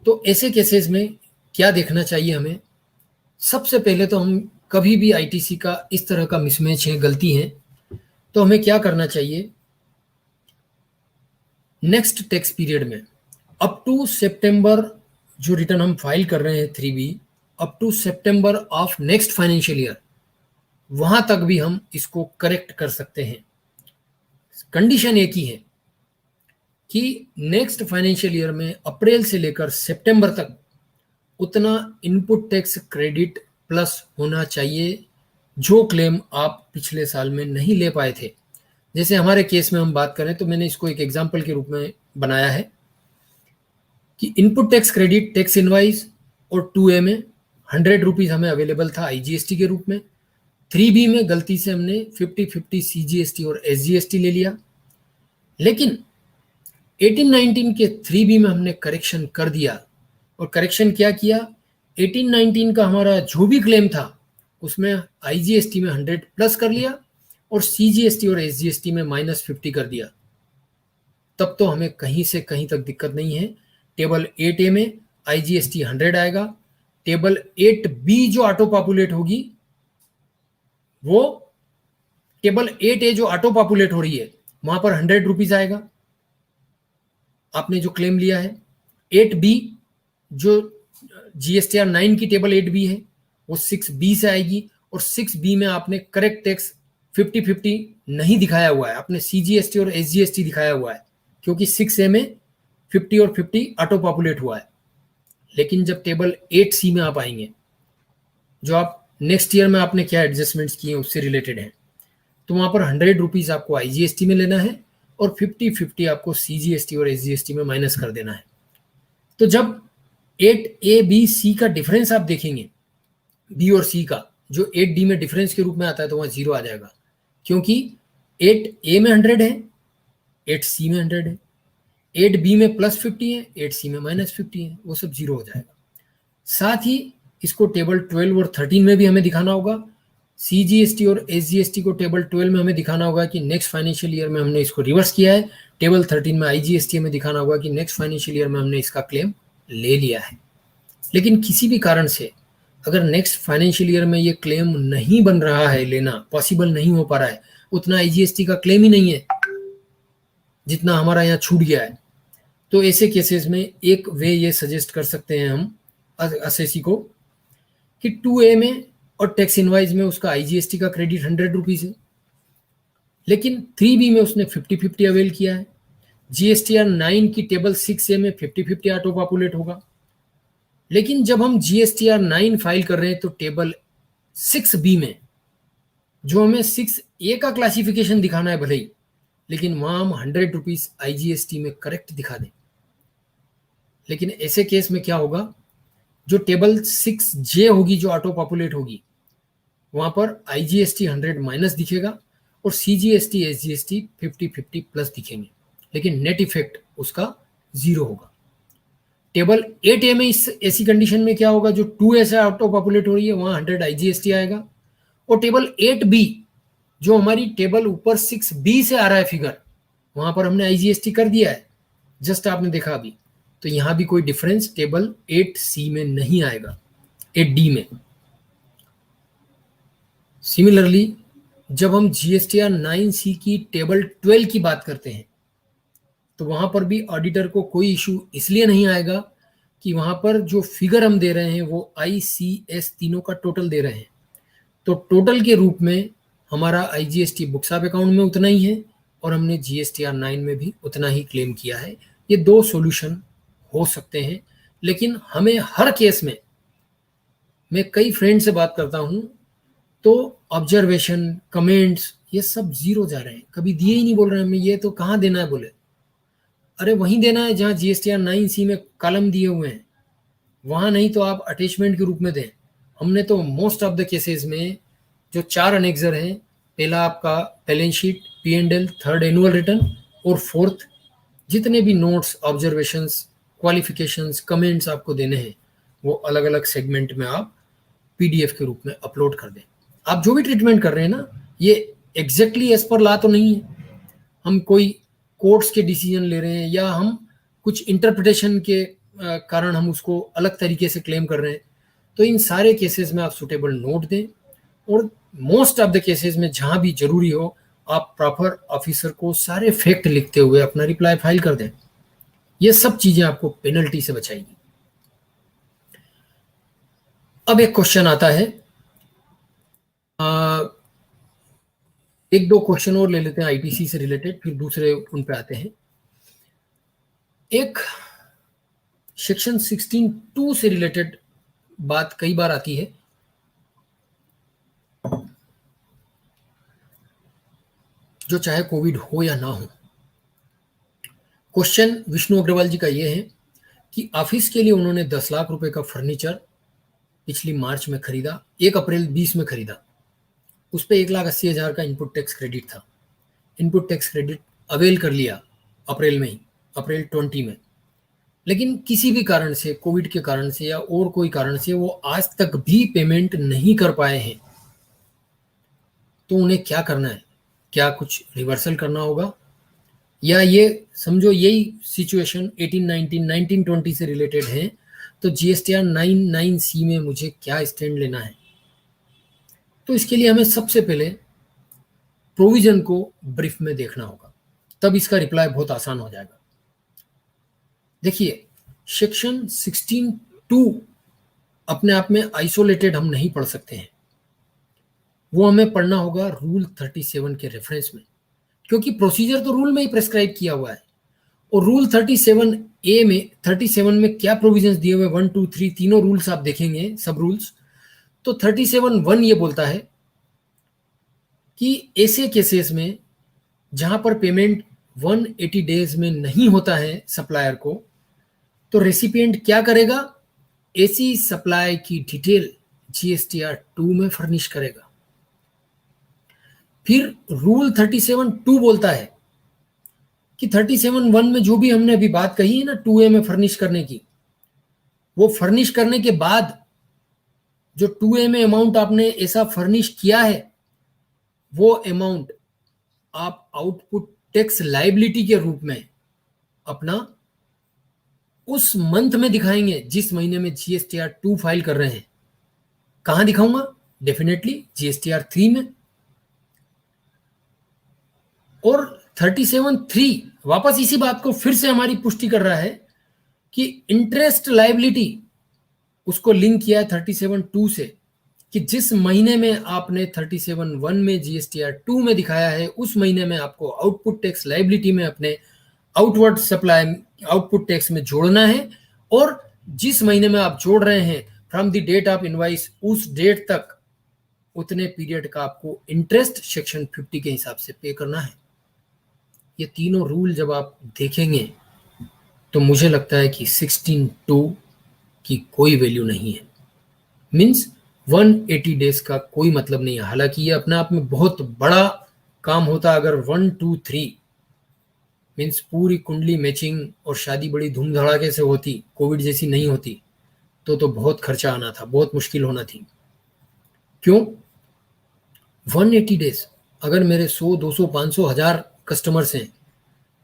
तो ऐसे केसेस में क्या देखना चाहिए हमें? सबसे पहले तो हम कभी भी आईटीसी का इस तरह का मिसमैच है, गलती है, तो हमें क्या करना चाहिए? नेक्स्ट टैक्स पीरियड में अप टू सितंबर जो रिटर्न हम फाइल कर रहे हैं 3B, up to September of next financial year, वहां तक भी हम इसको करेक्ट कर सकते हैं। कंडीशन एक ही है कि नेक्स्ट फाइनेंशियल ईयर में अप्रैल से लेकर सितंबर तक उतना इनपुट टैक्स क्रेडिट प्लस होना चाहिए जो क्लेम आप पिछले साल में नहीं ले पाए थे। जैसे हमारे केस में हम बात करें तो मैंने इसको एक एग्जाम्पल के रूप में बनाया है कि input tax credit tax invoice और 2A में 100 रुपीज हमें अवेलेबल था आईजीएसटी के रूप में। 3B में गलती से हमने 50-50 सीजीएसटी और एसजीएसटी ले लिया, लेकिन 18-19 के 3B में हमने करेक्शन कर दिया। और करेक्शन क्या किया? 18-19 का हमारा जो भी क्लेम था उसमें आईजीएसटी में 100 प्लस कर लिया और सीजीएसटी और एसजीएसटी में -50 कर दिया। तब तो हमें कहीं से कहीं तक दिक्कत नहीं है। टेबल 8A में आईजीएसटी 100 आएगा, टेबल 8B जो ऑटो पॉपुलेट होगी वो टेबल 8A जो ऑटो पॉपुलेट हो रही है वहां पर 100 रुपीज आएगा आपने जो क्लेम लिया है। 8B जो जीएसटीआर 9 की टेबल 8B है वो 6B से आएगी और 6B में आपने करेक्ट टैक्स 50-50 नहीं दिखाया हुआ है, आपने सीजीएसटी और एसजीएसटी दिखाया हुआ है क्योंकि 6A में 50 और 50 ऑटो पॉपुलेट हुआ है। लेकिन जब टेबल 8C में आप आएंगे, जो आप नेक्स्ट ईयर में आपने क्या एडजस्टमेंट्स किए उससे रिलेटेड है, तो वहां पर 100 रुपीज आपको IGST में लेना है और 50-50 आपको CGST और SGST में माइनस कर देना है। तो जब 8A B C का डिफरेंस आप देखेंगे, बी और सी का, जो 8D में डिफरेंस के रूप में आता है, तो वहां 0 आ जाएगा, क्योंकि 8A में 100 है, 8C में 100 है, 8B में +50 है, 8C में -50 है, वो सब 0 हो जाएगा। साथ ही इसको टेबल 12 और 13 में भी हमें दिखाना होगा। CGST और SGST को टेबल 12 में हमें दिखाना होगा कि नेक्स्ट फाइनेंशियल ईयर में हमने इसको रिवर्स किया है। टेबल 13 में IGST में दिखाना होगा कि नेक्स्ट फाइनेंशियल ईयर में हमने इसका क्लेम ले लिया है। लेकिन किसी भी कारण से अगर नेक्स्ट फाइनेंशियल ईयर में ये क्लेम नहीं बन रहा है, लेना पॉसिबल नहीं हो पा रहा है, उतना IGST का क्लेम ही नहीं है जितना हमारा यहाँ छूट गया है, तो ऐसे केसेस में एक वे ये सजेस्ट कर सकते हैं हम असेसी को कि 2A में और टैक्स इनवाइज में उसका IGST का क्रेडिट 100 रुपीज है, लेकिन 3B में उसने 50-50 अवेल किया है। GSTR 9 की टेबल 6A में 50-50 ऑटो पॉपुलेट होगा, लेकिन जब हम GSTR 9 फाइल कर रहे हैं तो टेबल 6B में जो हमें 6A का क्लासिफिकेशन दिखाना है भले ही, लेकिन वहां हम 100 रुपीज IGST में करेक्ट दिखा दें। लेकिन ऐसे केस में क्या होगा, जो टेबल 6J होगी, जो ऑटो पॉपुलेट होगी, वहां पर IGST 100 माइनस दिखेगा और CGST SGST 50-50 प्लस दिखेंगे, लेकिन नेट इफेक्ट उसका 0 होगा। टेबल 8A में इस ऐसी कंडीशन में क्या होगा, जो 2A से ऑटो पॉपुलेट हो रही है वहां 100 IGST आएगा, और टेबल 8B जो हमारी टेबल ऊपर 6B से आ रहा है फिगर, वहां पर हमने IGST कर दिया है, जस्ट आपने देखा अभी, तो यहां भी कोई डिफरेंस टेबल 8C में नहीं आएगा, 8D में। सिमिलरली जब हम GSTR 9C की टेबल 12 की बात करते हैं, तो वहां पर भी ऑडिटर को कोई इशू इसलिए नहीं आएगा कि वहां पर जो फिगर हम दे रहे हैं वो ICS तीनों का टोटल दे रहे हैं, तो टोटल के रूप में हमारा IGST बुक्स ऑफ अकाउंट में उतना ही है और हमने GSTR 9 में भी उतना ही क्लेम किया है। ये दो सॉल्यूशन हो सकते हैं, लेकिन हमें हर केस में, मैं कई फ्रेंड से बात करता हूं तो ऑब्जर्वेशन, कमेंट्स, ये सब 0 जा रहे हैं, कभी दिए ही नहीं, बोल रहे हैं हमें ये तो कहाँ देना है, बोले अरे वहीं देना है जहाँ GSTR 9C में कॉलम दिए हुए हैं, वहां नहीं तो आप अटैचमेंट के रूप में दें। हमने तो मोस्ट ऑफ द केसेस में जो 4 अनेक्सर हैं, पहला आपका balance sheet, P&L, third annual return और फोर्थ जितने भी नोट्स, ऑब्जर्वेशंस, क्वालिफिकेशंस, कमेंट्स आपको देने हैं, वो अलग अलग सेगमेंट में आप PDF के रूप में अपलोड कर दें। आप जो भी ट्रीटमेंट कर रहे हैं ना, ये एग्जैक्टली एज पर लॉ तो नहीं है, हम कोई कोर्ट्स के डिसीजन ले रहे हैं या हम कुछ इंटरप्रिटेशन के कारण हम उसको अलग तरीके से क्लेम कर रहे हैं, तो इन सारे केसेस में आप सुटेबल नोट दें, और मोस्ट ऑफ द केसेस में जहां भी जरूरी हो आप प्रॉपर ऑफिसर को सारे फैक्ट लिखते हुए अपना रिप्लाई फाइल कर दें। ये सब चीजें आपको पेनल्टी से बचाएगी। अब एक क्वेश्चन आता है, एक दो क्वेश्चन और ले लेते हैं ITC से रिलेटेड, फिर दूसरे उन पे आते हैं। एक सेक्शन 16(2) से रिलेटेड बात कई बार आती है, जो चाहे कोविड हो या ना हो। क्वेश्चन विष्णु अग्रवाल जी का यह है कि ऑफिस के लिए उन्होंने 10 लाख रुपए का फर्नीचर पिछली मार्च में खरीदा, 1 अप्रैल 20 में खरीदा, उस पर 1,80,000 का इनपुट टैक्स क्रेडिट था। इनपुट टैक्स क्रेडिट अवेल कर लिया अप्रैल में ही, अप्रैल 20 में, लेकिन किसी भी कारण से, कोविड के कारण से या और कोई कारण से, वो आज तक भी पेमेंट नहीं कर पाए हैं, तो उन्हें क्या करना है? क्या कुछ रिवर्सल करना होगा, या ये समझो यही सिचुएशन 18, 19, 19, 20 से रिलेटेड है, तो GSTR 9(9)C में मुझे क्या स्टैंड लेना है? तो इसके लिए हमें सबसे पहले प्रोविजन को ब्रीफ में देखना होगा, तब इसका रिप्लाई बहुत आसान हो जाएगा। देखिए, सेक्शन 16(2) अपने आप में आइसोलेटेड हम नहीं पढ़ सकते हैं, वो हमें पढ़ना होगा रूल 37 के रेफरेंस में, क्योंकि प्रोसीजर तो रूल में ही प्रेस्क्राइब किया हुआ है, और रूल 37 ए में 37 में क्या प्रोविजंस दिए हुए 1 2 3 तीनों रूल्स आप देखेंगे, सब रूल्स। तो 37(1) ये बोलता है कि ऐसे केसेस में जहां पर पेमेंट 180 डेज में नहीं होता है सप्लायर को, तो रेसिपिएंट क्या करेगा, ऐसी सप्लाई की डिटेल GSTR 2 में फर्निश करेगा। फिर रूल 37(2) बोलता है कि 37(1) में जो भी हमने अभी बात कही है ना 2A में फर्निश करने की, वो फर्निश करने के बाद जो 2A में अमाउंट आपने ऐसा फर्निश किया है, वो अमाउंट आप आउटपुट टैक्स लायबिलिटी के रूप में अपना उस मंथ में दिखाएंगे जिस महीने में GSTR 2 फाइल कर रहे हैं। कहां दिखाऊंगा? डेफिनेटली GSTR 3 में। और 37(3) वापस इसी बात को फिर से हमारी पुष्टि कर रहा है कि इंटरेस्ट लायबिलिटी उसको लिंक किया है 37(2) से, कि जिस महीने में आपने 37(1) में GSTR 2 में दिखाया है, उस महीने में आपको आउटपुट टैक्स लायबिलिटी में अपने आउटवर्ड सप्लाई आउटपुट टैक्स में जोड़ना है। और जिस महीने में आप जोड़ रहे हैं from the date of invoice, उस डेट तक उतने पीरियड का आपको इंटरेस्ट सेक्शन 50 के हिसाब से पे करना है। ये तीनों रूल जब आप देखेंगे तो मुझे लगता है कि 16(2) की कोई वैल्यू नहीं है। मीन्स 180 डेज का कोई मतलब नहीं है। हालांकि ये अपने आप में बहुत बड़ा काम होता अगर 1 2 3 मीन्स पूरी कुंडली मैचिंग और शादी बड़ी धूम धड़ाके से होती, कोविड जैसी नहीं होती, तो बहुत खर्चा आना था, बहुत मुश्किल होना थी। क्यों? 180 डेज अगर मेरे 100 200 500 1000 कस्टमर्स हैं,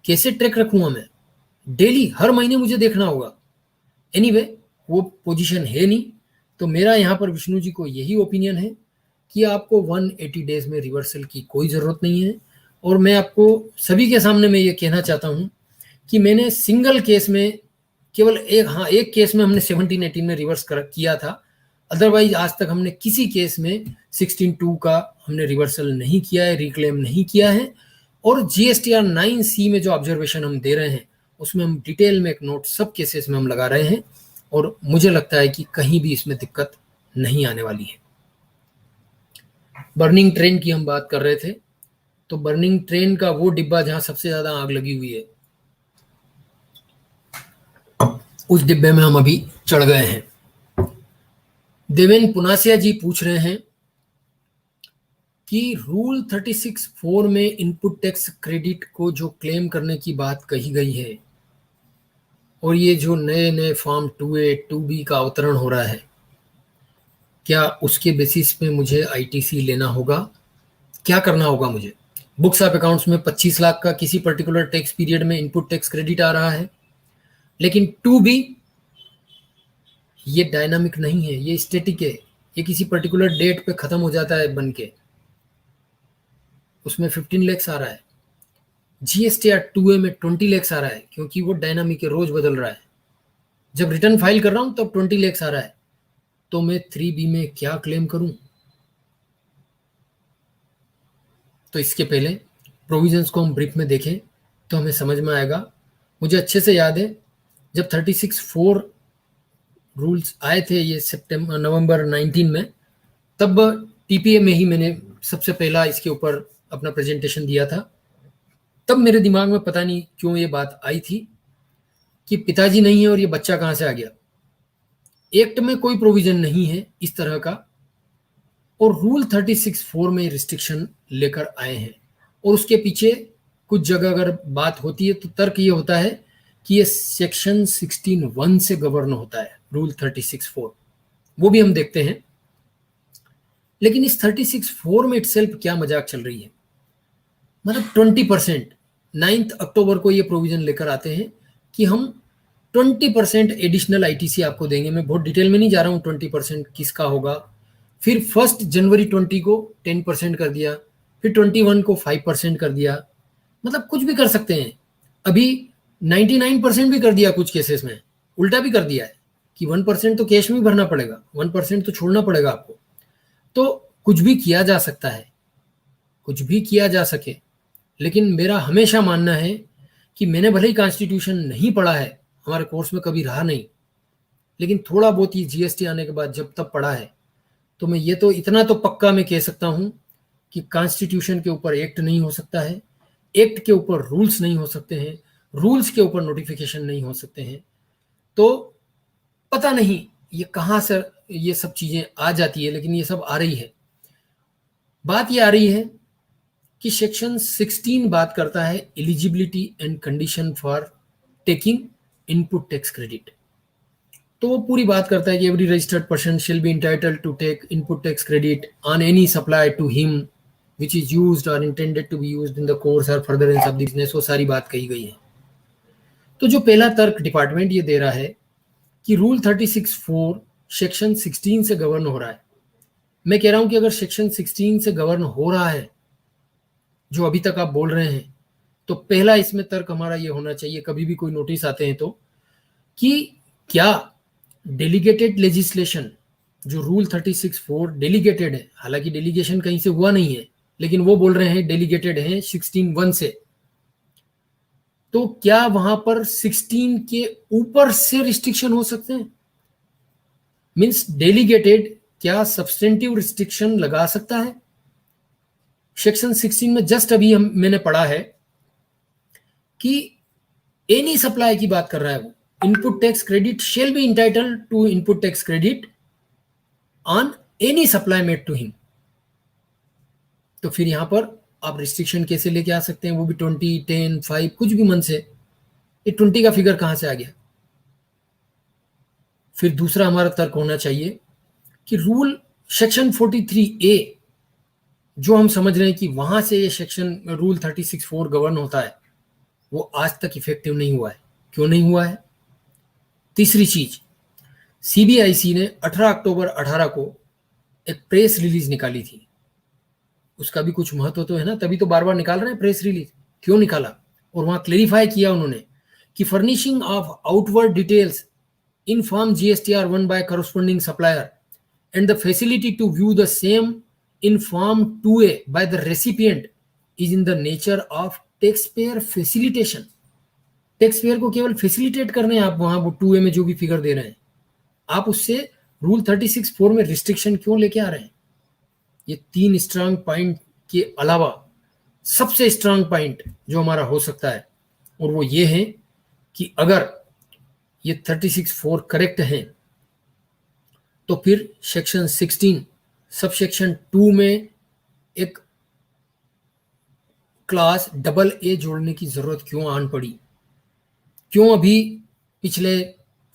कैसे ट्रैक रखूंगा मैं? डेली हर महीने मुझे देखना होगा। एनीवे, वो पोजीशन है नहीं। तो मेरा यहाँ पर विष्णु जी को यही ओपिनियन है कि आपको 180 डेज में रिवर्सल की कोई ज़रूरत नहीं है। और मैं आपको सभी के सामने मैं ये कहना चाहता हूँ कि मैंने सिंगल केस में केवल एक केस में हमने 17-18 में रिवर्स किया था। अदरवाइज आज तक हमने किसी केस में 16(2) का हमने रिवर्सल नहीं किया है, रिक्लेम नहीं किया है। और GSTR 9C में जो ऑब्जर्वेशन हम दे रहे हैं उसमें हम डिटेल में एक नोट सब केसेस में हम लगा रहे हैं, और मुझे लगता है कि कहीं भी इसमें दिक्कत नहीं आने वाली है। बर्निंग ट्रेन की हम बात कर रहे थे, तो बर्निंग ट्रेन का वो डिब्बा जहां सबसे ज्यादा आग लगी हुई है, उस डिब्बे में हम अभी चढ़ गए हैं। देवेन पुनासिया जी पूछ रहे हैं कि रूल 36(4) में इनपुट टैक्स क्रेडिट को जो क्लेम करने की बात कही गई है, और ये जो नए नए फॉर्म 2A 2B का अवतरण हो रहा है, क्या उसके बेसिस पे मुझे ITC लेना होगा? क्या करना होगा मुझे? बुक्स ऑफ अकाउंट्स में 25 लाख का किसी पर्टिकुलर टैक्स पीरियड में इनपुट टैक्स क्रेडिट आ रहा है, लेकिन 2B ये डायनामिक नहीं है, ये स्टैटिक है, ये किसी पर्टिकुलर डेट पे खत्म हो जाता है बन के, उसमें 15 लाख आ रहा है। GSTR 2A में 20 लाख आ रहा है, क्योंकि वो डायनामिक है, रोज बदल रहा है। जब रिटर्न फाइल कर रहा हूं तब 20 लाख आ रहा है, तो मैं 3B में क्या क्लेम करूं? तो इसके पहले प्रोविजंस को हम ब्रीफ में देखें तो हमें समझ में आएगा। मुझे अच्छे से याद है जब 36(4) रूल्स आए थे ये नवंबर 19 में, तब TPA में ही मैंने सबसे पहला इसके ऊपर अपना प्रेजेंटेशन दिया था। तब मेरे दिमाग में पता नहीं क्यों ये बात आई थी कि पिताजी नहीं है और ये बच्चा कहां से आ गया। एक्ट में कोई प्रोविजन नहीं है इस तरह का, और रूल 36(4) में रिस्ट्रिक्शन लेकर आए हैं। और उसके पीछे कुछ जगह अगर बात होती है तो तर्क ये होता है कि ये सेक्शन 16(1) से गवर्न होता है, रूल 36(4), वो भी हम देखते हैं। लेकिन इस 36(4) में इटसेल्फ क्या मजाक चल रही है? मतलब 20%, 9 अक्टूबर को ये प्रोविजन लेकर आते हैं कि हम 20% एडिशनल ITC आपको देंगे। मैं बहुत डिटेल में नहीं जा रहा हूँ 20% किसका होगा। फिर 1 जनवरी 20 को 10% कर दिया, फिर 21 को 5% कर दिया। मतलब कुछ भी कर सकते हैं। अभी 99% भी कर दिया कुछ केसेस में, उल्टा भी कर दिया है कि 1% तो कैश में भरना पड़ेगा, 1% तो छोड़ना पड़ेगा आपको। तो कुछ भी किया जा सकता है, कुछ भी किया जा सके। लेकिन मेरा हमेशा मानना है कि मैंने भले ही कॉन्स्टिट्यूशन नहीं पढ़ा है, हमारे कोर्स में कभी रहा नहीं, लेकिन थोड़ा बहुत ये जीएसटी आने के बाद जब तब पढ़ा है, तो मैं ये तो इतना तो पक्का मैं कह सकता हूं कि कॉन्स्टिट्यूशन के ऊपर एक्ट नहीं हो सकता है, एक्ट के ऊपर रूल्स नहीं हो सकते हैं, रूल्स के ऊपर नोटिफिकेशन नहीं हो सकते हैं। तो पता नहीं ये कहाँ से ये सब चीजें आ जाती है, लेकिन ये सब आ रही है। बात ये आ रही है कि सेक्शन 16 बात करता है eligibility and condition for taking input tax credit. तो वो पूरी बात करता है कि every registered person shall be entitled to take input tax credit on any supply to him which is used और intended to be used in the course और furtherance of the business. वो सारी बात कही गई है। तो जो पहला तर्क डिपार्टमेंट ये दे रहा है कि रूल 36(4) सेक्शन 16 से गवर्न हो रहा है। मैं कह रहा हूं कि अगर सेक्शन 16 से गवर्न हो रहा है जो अभी तक आप बोल रहे हैं, तो पहला इसमें तर्क हमारा ये होना चाहिए, कभी भी कोई नोटिस आते हैं तो, कि क्या डेलीगेटेड लेजिस्लेशन जो रूल 36(4) डेलीगेटेड है, हालांकि डेलीगेशन कहीं से हुआ नहीं है, लेकिन वो बोल रहे हैं डेलीगेटेड है 16(1) से, तो क्या वहां पर 16 के ऊपर से रिस्ट्रिक्शन हो सकते हैं? मींस डेलीगेटेड क्या सब्सटेंटिव रिस्ट्रिक्शन लगा सकता है? सेक्शन 16 में जस्ट अभी मैंने पढ़ा है कि एनी सप्लाई की बात कर रहा है वो, input tax credit shall be entitled to input tax credit on any supply made to him. तो फिर यहां पर आप रिस्ट्रिक्शन कैसे लेके आ सकते हैं, वो भी 20, 10, 5, कुछ भी मन से। ये 20 का फिगर कहां से आ गया? फिर दूसरा हमारा तर्क होना चाहिए कि रूल सेक्शन 43A जो हम समझ रहे हैं कि वहां से ये सेक्शन रूल 36(4) गवर्न होता है, वो आज तक इफेक्टिव नहीं हुआ है। क्यों नहीं हुआ है? तीसरी चीज, सीबीआईसी ने 18 अक्टूबर 18 को एक प्रेस रिलीज निकाली थी। उसका भी कुछ महत्व तो है ना, तभी तो बार बार निकाल रहे हैं प्रेस रिलीज। क्यों निकाला? और वहां क्लेरिफाई किया उन्होंने कि furnishing of outward details in form GSTR1 by corresponding supplier and the facility to view the same in form 2A by the recipient is in the nature of tax payer facilitation. Tax payer को केवल facilitate करने हैं आप वहां वो 2A में जो भी फिगर दे रहे हैं, आप उससे रूल 36(4) में रिस्ट्रिक्शन क्यों लेके आ रहे हैं? ये 3 स्ट्रांग पॉइंट के अलावा सबसे स्ट्रांग पॉइंट जो हमारा हो सकता है, और वो ये है कि अगर ये 36(4) करेक्ट है तो फिर सेक्शन 16 सब सेक्शन 2 में एक क्लास AA जोड़ने की जरूरत क्यों आन पड़ी? क्यों अभी पिछले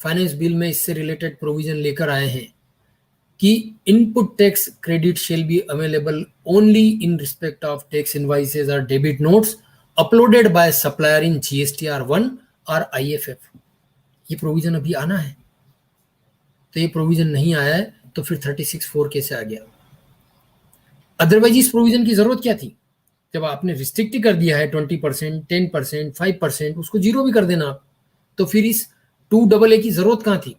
फाइनेंस बिल में इससे रिलेटेड प्रोविजन लेकर आए हैं कि input tax credit shall be available only in respect of tax invoices और debit notes uploaded by supplier in GSTR1 और IFF। ये प्रोविजन अभी आना है, तो ये प्रोविजन नहीं आया है, तो फिर 36(4) कैसे आ गया? अदरवाइज इस प्रोविजन की जरूरत क्या थी? जब आपने रिस्ट्रिक्ट कर दिया है 20%, 10%, 5%, उसको जीरो भी कर देना आप, तो फिर इस 2AA की जरूरत कहां थी?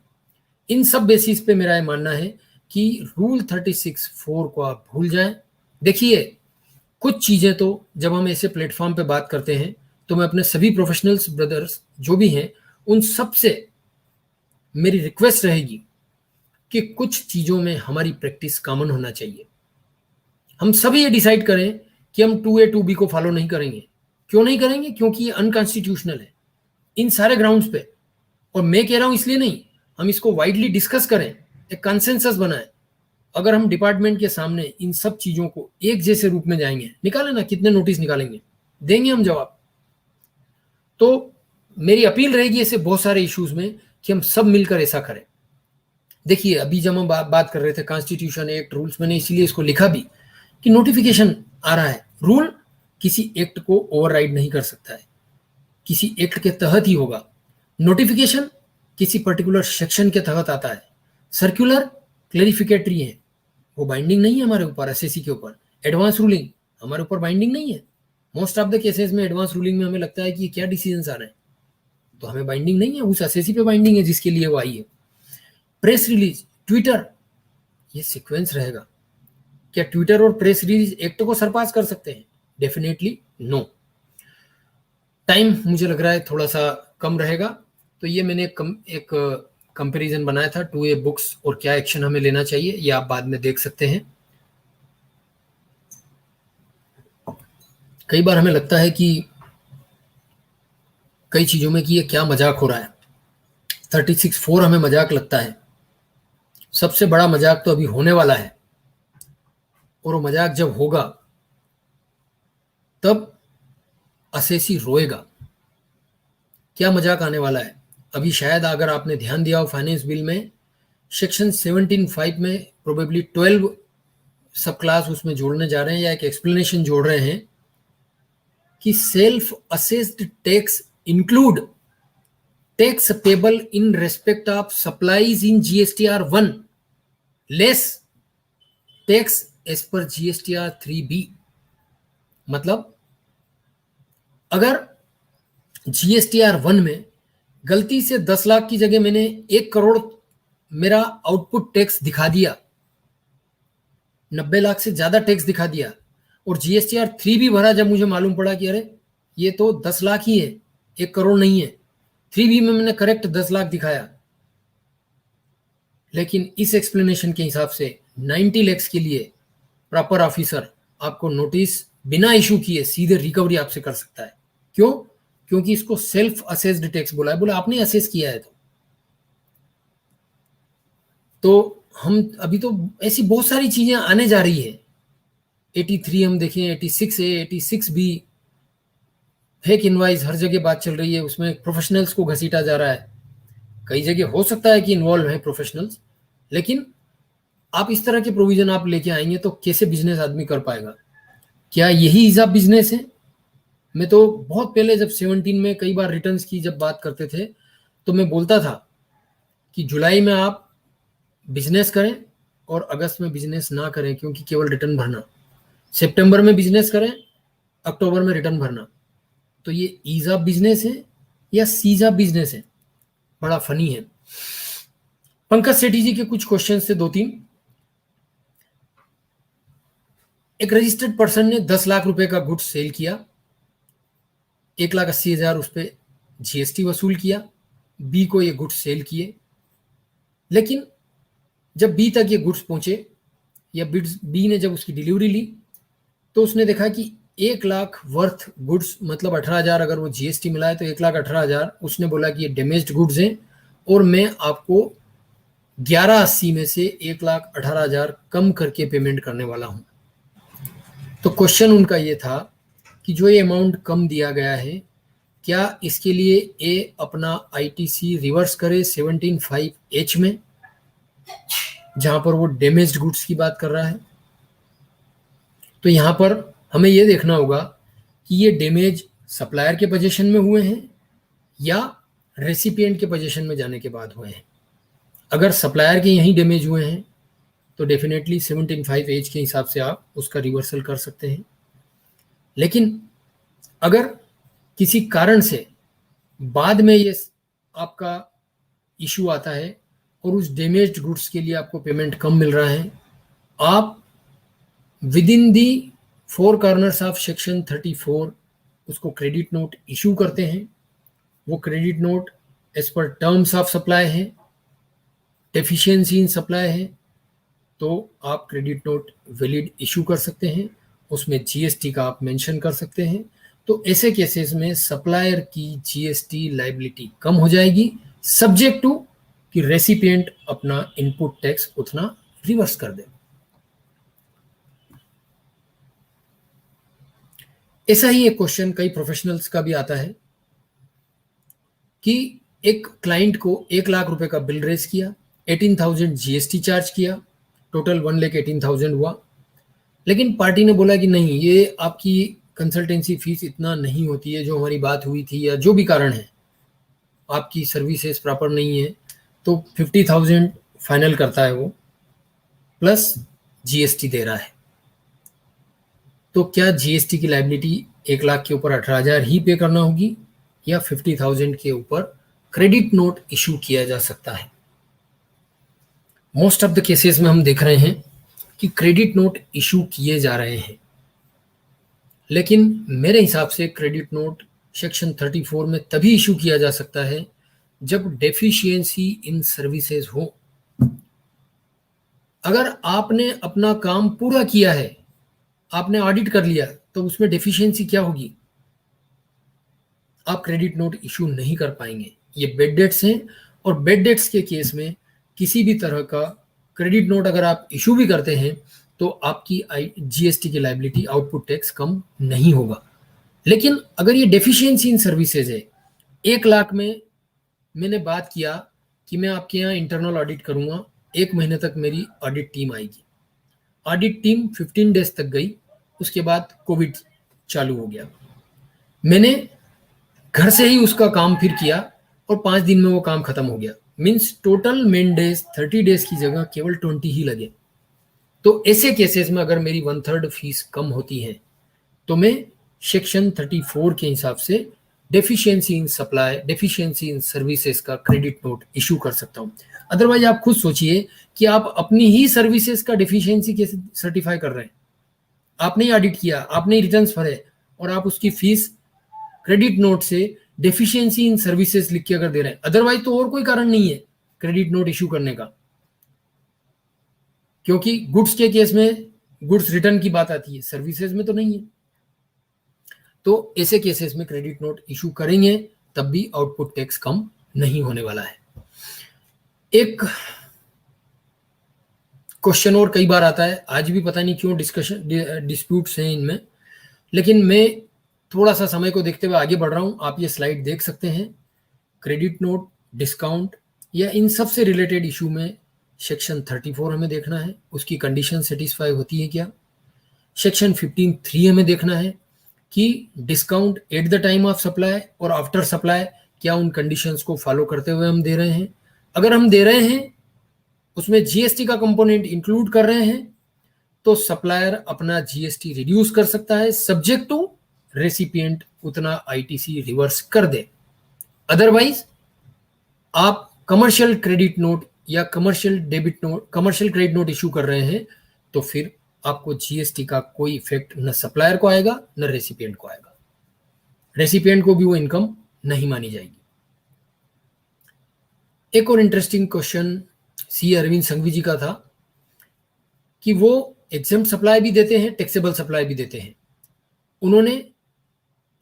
इन सब बेसिस पे मेरा ये मानना है कि रूल 36(4) को आप भूल जाएं। देखिए, कुछ चीजें तो जब हम ऐसे प्लेटफॉर्म पे बात करते हैं, तो मैं अपने सभी प्रोफेशनल्स ब्रदर्स जो भी हैं उन सब से मेरी रिक्वेस्ट रहेगी कि कुछ चीजों में हमारी प्रैक्टिस कॉमन होना चाहिए। हम सभी ये डिसाइड करें कि हम 2A 2B को फॉलो नहीं करेंगे। क्यों नहीं करेंगे? क्योंकि ये अनकॉन्स्टिट्यूशनल है इन सारे ग्राउंड्स पे। और मैं कह रहा हूं इसलिए नहीं, हम इसको वाइडली डिस्कस करें, एक कंसेंसस बनाएं। अगर हम डिपार्टमेंट के सामने इन सब चीजों को एक जैसे रूप में जाएंगे, निकालें ना, कितने नोटिस निकालेंगे, देंगे हम जवाब। तो मेरी अपील रहेगी ऐसे बहुत सारे इश्यूज में कि हम सब मिलकर ऐसा करें। देखिए, अभी जब हम बात कर रहे थे कॉन्स्टिट्यूशन एक्ट रूल्स, मैंने इसीलिए इसको लिखा भी कि नोटिफिकेशन आ रहा है। रूल किसी एक्ट को ओवरराइड नहीं कर सकता है, किसी एक्ट के तहत ही होगा। नोटिफिकेशन किसी पर्टिकुलर सेक्शन के तहत आता है। सर्कुलर क्लेरिफिकेटरी है, वो बाइंडिंग नहीं है हमारे ऊपर, एसएससी के ऊपर। एडवांस रूलिंग हमारे ऊपर बाइंडिंग नहीं है। मोस्ट ऑफ द केसेस में एडवांस रूलिंग में हमें लगता है कि क्या डिसीजन आ रहे हैं, तो हमें बाइंडिंग नहीं है, उस एसएससी पे बाइंडिंग है जिसके लिए वो आई है। प्रेस रिलीज, ट्विटर, ये सीक्वेंस रहेगा। क्या ट्विटर और प्रेस रिलीज एक्ट को सरपास कर सकते हैं? Definitely no. टाइम मुझे लग रहा है थोड़ा सा कम रहेगा, तो ये मैंने एक कंपैरिजन बनाया था 2A बुक्स और क्या एक्शन हमें लेना चाहिए, ये आप बाद में देख सकते हैं। कई बार हमें लगता है कि कई चीज़ों में कि ये क्या मजाक हो रहा है, 36.4 हमें मजाक लगता है। सबसे बड़ा मजाक तो अभी होने वाला है, और वो मजाक जब होगा तब असेसी रोएगा। क्या मजाक आने वाला है? अभी शायद अगर आपने ध्यान दिया हो फाइनेंस बिल में सेक्शन 17(5) में प्रोबेबली 12 सब क्लास उसमें जोड़ने जा रहे हैं या एक एक्सप्लेनेशन जोड़ रहे हैं कि self assessed tax include tax payable in respect of supplies in GSTR 1 less tax as per GSTR 3B। मतलब अगर GSTR 1 में गलती से 10 लाख की जगह मैंने 1 करोड़ मेरा आउटपुट टैक्स दिखा दिया, 90 लाख से ज्यादा टैक्स दिखा दिया, और GSTR 3B भरा जब मुझे मालूम पड़ा कि अरे ये तो 10 लाख ही है, 1 करोड़ नहीं है, 3B में मैंने करेक्ट 10 लाख दिखाया, लेकिन इस एक्सप्लेनेशन के हिसाब से 90 लाख के लिए प्रॉपर ऑफिसर आपको नोटिस बिना इशू किए सीधे रिकवरी आपसे कर सकता है। क्यों? क्योंकि इसको सेल्फ असेस्ड टैक्स बोला है, बोला आपने असेस किया है। तो हम अभी तो ऐसी बहुत सारी चीजें आने जा रही है। 83 हम देखें, 86A, 86B, फेक इनवाइस, हर जगह बात चल रही है, उसमें प्रोफेशनल्स को घसीटा जा रहा है। कई जगह हो सकता है कि इन्वॉल्व है प्रोफेशनल्स, लेकिन आप इस तरह के प्रोविजन आप लेके आएंगे तो कैसे बिजनेस आदमी कर पाएगा? क्या यही ईज़ ऑफ बिजनेस है? मैं तो बहुत पहले जब 17 में कई बार रिटर्न्स की जब बात करते थे तो मैं बोलता था कि जुलाई में आप बिजनेस करें और अगस्त में बिजनेस ना करें, क्योंकि केवल रिटर्न भरना, सितंबर में बिजनेस करें, अक्टूबर में रिटर्न भरना। तो ये ईज ऑफ बिजनेस है या सीज ऑफ बिजनेस है? बड़ा फनी है। पंकज सेठी जी के कुछ क्वेश्चन थे 2-3। एक रजिस्टर्ड पर्सन ने 10 लाख रुपए का गुड्स सेल किया, 1,80,000 उस पर GST वसूल किया, बी को ये गुड्स सेल किए, लेकिन जब बी तक ये गुड्स पहुंचे या बी ने जब उसकी डिलीवरी ली तो उसने देखा कि 1 लाख वर्थ गुड्स, मतलब 18,000 अगर वो GST मिलाए तो 1,18,000, उसने बोला कि ये डैमेज्ड गुड्स हैं और मैं आपको 1180 में से 1,18,000 कम करके पेमेंट करने वाला हूं। तो क्वेश्चन उनका ये था कि जो ये अमाउंट कम दिया गया है, क्या इसके लिए ए अपना ITC रिवर्स करे 17(5)H में, जहां पर वो डैमेज्ड गुड्स की बात कर रहा है। तो यहां पर हमें यह देखना होगा कि ये डैमेज सप्लायर के पोजीशन में हुए हैं या रेसिपिएंट के पोजीशन में जाने के बाद हुए हैं। अगर सप्लायर के यहीं डैमेज हुए हैं तो डेफिनेटली 17(5)H के हिसाब से आप उसका रिवर्सल कर सकते हैं। लेकिन अगर किसी कारण से बाद में ये आपका इशू आता है और उस डैमेज्ड गुड्स के लिए आपको पेमेंट कम मिल रहा है, आप within the 4 corners of section 34 उसको क्रेडिट नोट इशू करते हैं। वो credit note as per terms of supply है, डेफिशिएंसी इन सप्लाई है, तो आप क्रेडिट नोट वैलिड इशू कर सकते हैं, उसमें GST का आप मेंशन कर सकते हैं। तो ऐसे केसेस में सप्लायर की GST लायबिलिटी कम हो जाएगी, सब्जेक्ट टू कि रेसिपिएंट अपना इनपुट टैक्स उतना रिवर्स कर दे। ऐसा ही एक क्वेश्चन कई प्रोफेशनल्स का भी आता है कि एक क्लाइंट को 1 लाख रुपए का बिल रेज किया, 18,000 GST चार्ज किया, टोटल 1,18,000 हुआ, लेकिन पार्टी ने बोला कि नहीं, ये आपकी कंसल्टेंसी फीस इतना नहीं होती है, जो हमारी बात हुई थी या जो भी कारण है, आपकी सर्विसेज प्रॉपर नहीं है, तो 50,000 फाइनल करता है वो, प्लस GST दे रहा है। तो क्या GST की लायबिलिटी 1 लाख के ऊपर 18,000 ही पे करना होगी या 50,000 के ऊपर क्रेडिट नोट इशू किया जा सकता है? मोस्ट ऑफ द केसेस में हम देख रहे हैं कि क्रेडिट नोट इशू किए जा रहे हैं, लेकिन मेरे हिसाब से क्रेडिट नोट सेक्शन 34 में तभी इशू किया जा सकता है जब डेफिशिएंसी इन सर्विसेज हो। अगर आपने अपना काम पूरा किया है, आपने ऑडिट कर लिया, तो उसमें डेफिशिएंसी क्या होगी? आप क्रेडिट नोट इशू नहीं कर पाएंगे। ये बेड डेट्स हैं, और बेड डेट्स के केस में किसी भी तरह का क्रेडिट नोट अगर आप इशू भी करते हैं तो आपकी जीएसटी की लायबिलिटी, आउटपुट टैक्स कम नहीं होगा। लेकिन अगर ये डेफिशिएंसी इन सर्विसेज है, 1 लाख में मैंने बात किया कि मैं आपके यहाँ इंटरनल ऑडिट करूंगा, 1 महीने तक मेरी ऑडिट टीम आएगी। ऑडिट टीम 15 डेज तक गई, उसके बाद कोविड चालू हो गया। मैंने घर से ही उसका काम फिर किया और 5 दिन में वो काम खत्म हो गया। Means total main days 30 days की जगह केवल 20 ही लगे। तो ऐसे केसेस में अगर मेरी 1/3 फीस कम होती है तो मैं सेक्शन 34 के हिसाब से deficiency in supply, deficiency in services का क्रेडिट नोट इशू कर सकता हूं। अदरवाइज आप खुद सोचिए कि आप अपनी ही सर्विसेज का डेफिशिएंसी कैसे सर्टिफाई कर रहे हैं। आपने ही ऑडिट किया, आपने ही रिटर्न्स भरे, और आप उसकी फीस क्रेडिट नोट से डेफिशिएंसी इन सर्विसेज लिख के अगर दे रहे हैं। अदरवाइज तो और कोई कारण नहीं है क्रेडिट नोट इशू करने का, क्योंकि गुड्स के केस में गुड्स रिटर्न की बात आती है, सर्विसेज में तो नहीं है। तो ऐसे केसेस में क्रेडिट नोट इशू करेंगे तब भी आउटपुट टैक्स कम नहीं होने वाला है। एक क्वेश्चन और कई बार आता है, आज भी पता नहीं क्यों डिस्प्यूट्स हैं इनमें, लेकिन मैं थोड़ा सा समय को देखते हुए आगे बढ़ रहा हूं। आप ये स्लाइड देख सकते हैं। क्रेडिट नोट, डिस्काउंट या इन सब से रिलेटेड इशू में सेक्शन 34 हमें देखना है, उसकी कंडीशन सेटिस्फाई होती है क्या। सेक्शन 15(3) हमें देखना है कि discount at the time of supply और आफ्टर सप्लाई क्या उन कंडीशंस को फॉलो करते हुए हम दे रहे हैं। अगर हम दे रहे हैं, उसमें जीएसटी का कंपोनेंट इंक्लूड कर रहे हैं, तो सप्लायर अपना जीएसटी रिड्यूस कर सकता है, सब्जेक्ट टू रेसिपिएंट उतना आईटीसी रिवर्स कर दे। अदरवाइज आप कमर्शियल क्रेडिट नोट या commercial debit note, commercial credit note issue कर रहे हैं, तो फिर आपको जीएसटी का कोई इफेक्ट न सप्लायर को आएगा न रेसिपिएंट को आएगा। रेसिपिएंट को भी वो इनकम नहीं मानी जाएगी। एक और इंटरेस्टिंग क्वेश्चन सी अरविंद संघवी जी का था कि वो एग्जेम्प्ट सप्लाई भी देते हैं, टैक्सेबल सप्लाई भी देते हैं। उन्होंने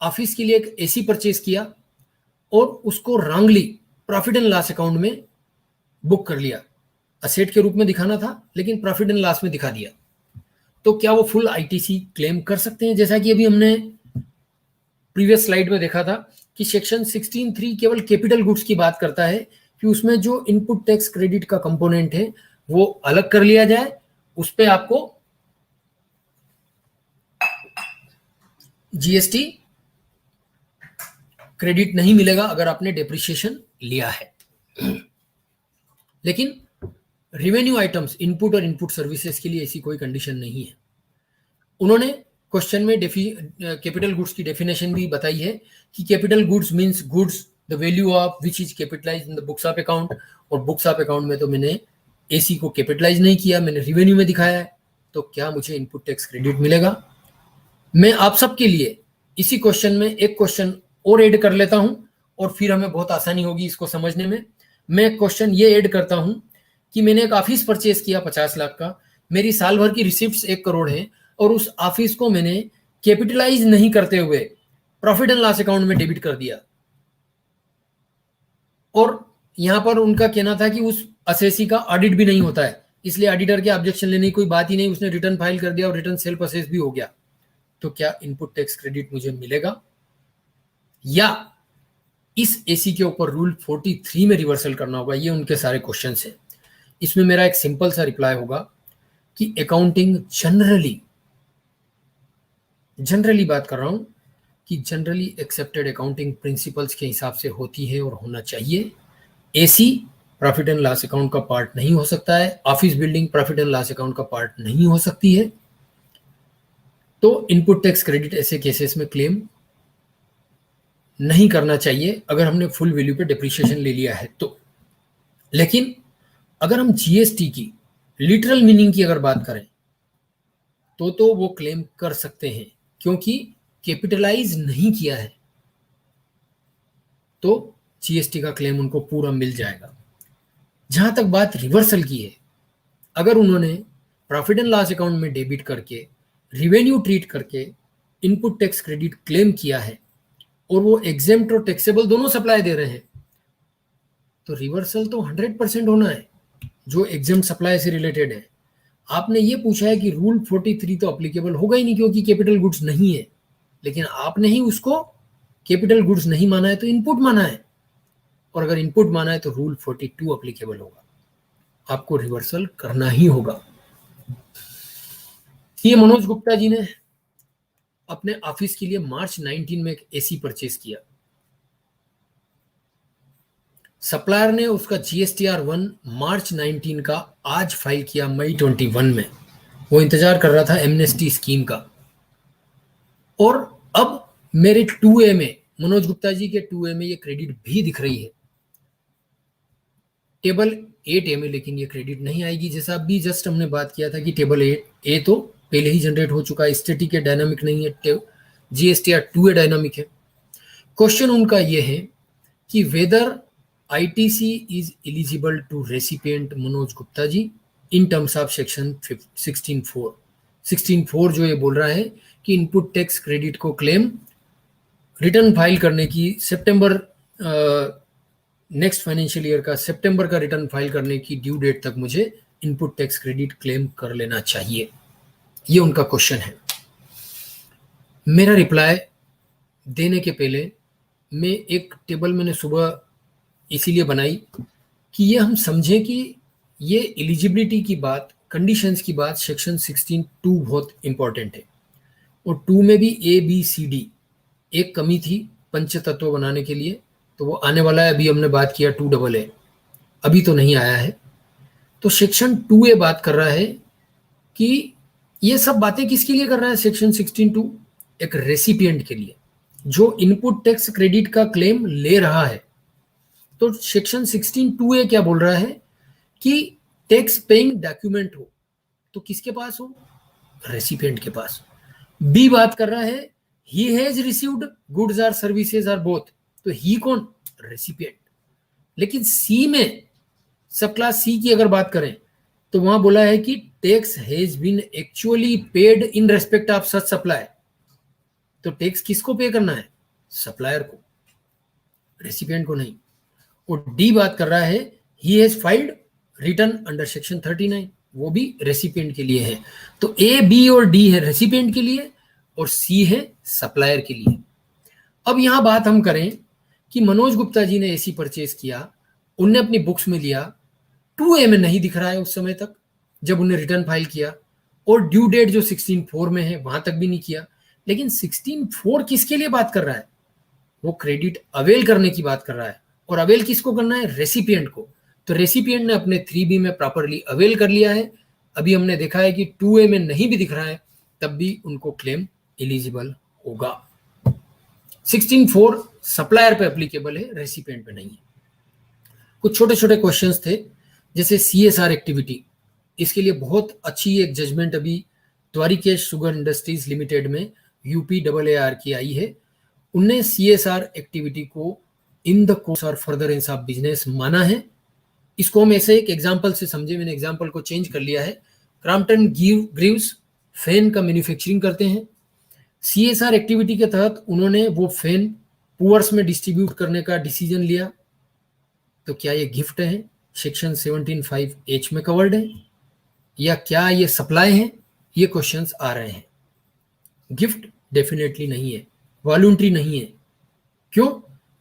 ऑफिस के लिए एक एसी परचेज किया और उसको wrongly profit and loss account में बुक कर लिया। असेट के रूप में दिखाना था लेकिन प्रॉफिट एंड लॉस में दिखा दिया। तो क्या वो फुल आईटीसी क्लेम कर सकते हैं? जैसा कि अभी हमने प्रीवियस स्लाइड में देखा था कि सेक्शन 16(3) केवल कैपिटल गुड्स की बात करता है कि उसमें जो इनपुट टैक्स क्रेडिट का कंपोनेंट है वो अलग कर लिया जाए, उस पे आपको जीएसटी क्रेडिट नहीं मिलेगा अगर आपने डेप्रिसिएशन लिया है। लेकिन रेवेन्यू आइटम्स, इनपुट और इनपुट सर्विसेज के लिए ऐसी कोई कंडीशन नहीं है। उन्होंने क्वेश्चन में कैपिटल गुड्स की डेफिनेशन भी बताई है कि capital goods means goods the value of which is capitalised in the books of account. और बुक्स ऑफ अकाउंट में तो मैंने एसी को कैपिटलाइज नहीं किया, मैंने रेवेन्यू में दिखाया है, तो क्या मुझे इनपुट टैक्स क्रेडिट मिलेगा? मैं आप सबके लिए इसी क्वेश्चन में एक क्वेश्चन और ऐड कर लेता हूं और फिर हमें बहुत आसानी होगी इसको समझने में। मैं क्वेश्चन ये ऐड करता हूं कि मैंने एक ऑफिस परचेज किया 50 लाख का, मेरी साल भर की रिसिप्ट्स 1 करोड़ है, और उस ऑफिस को मैंने कैपिटलाइज नहीं करते हुए प्रॉफिट एंड लॉस अकाउंट में डेबिट कर दिया। और यहां पर उनका कहना था कि उस असेसी का ऑडिट भी नहीं होता है, इसलिए ऑडिटर के ऑब्जेक्शन लेने की कोई बात ही नहीं, उसने रिटर्न फाइल कर दिया और रिटर्न सेल्फ असेस भी हो गया। तो क्या इनपुट टैक्स क्रेडिट मुझे मिलेगा, या इस एसी के ऊपर रूल 43 में रिवर्सल करना होगा? ये उनके सारे क्वेश्चन हैं। इसमें मेरा एक सिंपल सा रिप्लाई होगा कि अकाउंटिंग जनरली बात कर रहा हूं कि जनरली एक्सेप्टेड अकाउंटिंग प्रिंसिपल्स के हिसाब से होती है और होना चाहिए। AC profit and loss account का पार्ट नहीं हो सकता है, office building profit and loss account का पार्ट नहीं हो सकती है। तो इनपुट टैक्स क्रेडिट ऐसे केसेस में क्लेम नहीं करना चाहिए अगर हमने फुल वैल्यू पे डेप्रिसिएशन ले लिया है तो। लेकिन अगर हम जीएसटी की लिटरल मीनिंग की अगर बात करें तो वो क्लेम कर सकते हैं, क्योंकि कैपिटलाइज नहीं किया है। तो जीएसटी का क्लेम उनको पूरा मिल जाएगा। जहां तक बात रिवर्सल की है, अगर उन्होंने प्रॉफिट एंड लॉस अकाउंट में डेबिट करके रिवेन्यू ट्रीट करके इनपुट टैक्स क्रेडिट क्लेम किया है और वो एग्जेम्प्ट और टैक्सेबल दोनों सप्लाई दे रहे हैं, तो रिवर्सल तो 100% होना है जो एग्जेम्प्ट सप्लाई से रिलेटेड है। आपने ये पूछा है कि रूल 43 तो अप्लीकेबल होगा ही नहीं क्योंकि कैपिटल गुड्स नहीं है, लेकिन आपने ही उसको कैपिटल गुड्स नहीं माना है तो इनपुट माना है, और अगर इनपुट माना है तो रूल 42 अप्लीकेबल होगा, आपको रिवर्सल करना ही होगा। ये मनोज गुप्ता जी ने अपने ऑफिस के लिए मार्च 19 में एक एसी परचेज किया। सप्लायर ने उसका जीएसटीआर 1 मार्च 19 का आज फाइल किया, मई 21 में। वो इंतजार कर रहा था एमनेस्टी स्कीम का। और अब मेरे 2A में, मनोज गुप्ता जी के 2A में ये क्रेडिट भी दिख रही है, टेबल 8A में लेकिन ये क्रेडिट नहीं आएगी। जैसा अभी जस्ट हमने बात किया था कि टेबल 8A तो पहले ही जनरेट हो चुका है, स्टैटिक है, डायनामिक नहीं है, जीएसटीआर 2A डायनामिक है। क्वेश्चन उनका ये है कि whether ITC is eligible to recipient Manoj Gupta ji in terms of section 16(4). 16(4) जो ये बोल रहा है कि इनपुट टैक्स क्रेडिट को क्लेम रिटर्न फाइल करने की सितंबर नेक्स्ट फाइनेंशियल ईयर का सितंबर का रिटर्न फाइल करने की ड्यू डेट तक मुझे इनपुट टैक्स क्रेडिट क्लेम कर लेना चाहिए। ये उनका क्वेश्चन है। मेरा रिप्लाई देने के पहले मैं एक टेबल मैंने सुबह इसीलिए बनाई कि ये हम समझें कि ये एलिजिबिलिटी की बात, कंडीशंस की बात सेक्शन 16(2) बहुत इंपॉर्टेंट है। और 2 में भी ABCD एक कमी थी पंचतत्व बनाने के लिए, तो वो आने वाला है। अभी हमने बात किया 2AA, अभी तो नहीं आया है। तो सेक्शन 2A बात कर रहा है कि ये सब बातें किसके लिए कर रहा है सेक्शन 16(2)? एक रेसिपिएंट के लिए जो इनपुट टैक्स क्रेडिट का क्लेम ले रहा है। तो सेक्शन 16(2)A क्या बोल रहा है कि टैक्स पेइंग डॉक्यूमेंट हो तो किसके पास हो? रेसिपिएंट के पास। बी बात कर रहा है he has received goods or services or both, तो ही कौन? रेसिपिएंट। लेकिन सी में, सब क्लास सी की अगर बात करें तो वहां बोला है कि tax has been actually paid in respect of such supply. तो टैक्स किसको पे करना है? सप्लायर को, रेसिपिएंट को नहीं। और डी बात कर रहा है he has filed return under section 39, वो भी रेसिपिएंट के लिए है। तो ए, बी और डी है रेसिपिएंट के लिए और सी है सप्लायर के लिए। अब यहां बात हम करें कि मनोज गुप्ता जी ने एसी परचेज किया, उनने अपनी बुक्स में लिया, 2A में नहीं दिख रहा है उस समय तक जब उन्हें रिटर्न फाइल किया, और ड्यू डेट जो 16(4) में है वहां तक भी नहीं किया। लेकिन 16(4) किसके लिए बात कर रहा है? वो क्रेडिट अवेल करने की बात कर रहा है, और अवेल किसको करना है? रेसिपिएंट को। तो रेसिपिएंट ने अपने 3B में प्रॉपरली अवेल कर लिया है। अभी हमने देखा है कि 2A में नहीं भी दिख रहा है तब भी उनको क्लेम एलिजिबल होगा। 16(4) सप्लायर पे एप्लीकेबल है, रेसिपिएंट पे नहीं है। कुछ छोटे छोटे क्वेश्चंस थे जैसे CSR एक्टिविटी, इसके लिए बहुत अच्छी एक जजमेंट अभी द्वारिकेश शुगर इंडस्ट्रीज लिमिटेड में UPAAR की आई है। उनने CSR एक्टिविटी को इन द कोर्स और फर्दरेंस ऑफ बिजनेस माना है। इसको हम ऐसे एक एग्जांपल से समझे, मैंने एग्जांपल को चेंज कर लिया है। क्रॉम्पटन ग्रीव्स फैन का मैन्युफैक्चरिंग करते हैं। CSR एक्टिविटी के तहत उन्होंने वो फैन पुअर्स में डिस्ट्रीब्यूट करने का डिसीजन लिया। तो क्या ये गिफ्ट है, सेक्शन 17(5)H में कवर्ड है, या क्या ये सप्लाई है? ये क्वेश्चंस आ रहे हैं। गिफ्ट डेफिनेटली नहीं है, वॉलंटरी नहीं है। क्यों?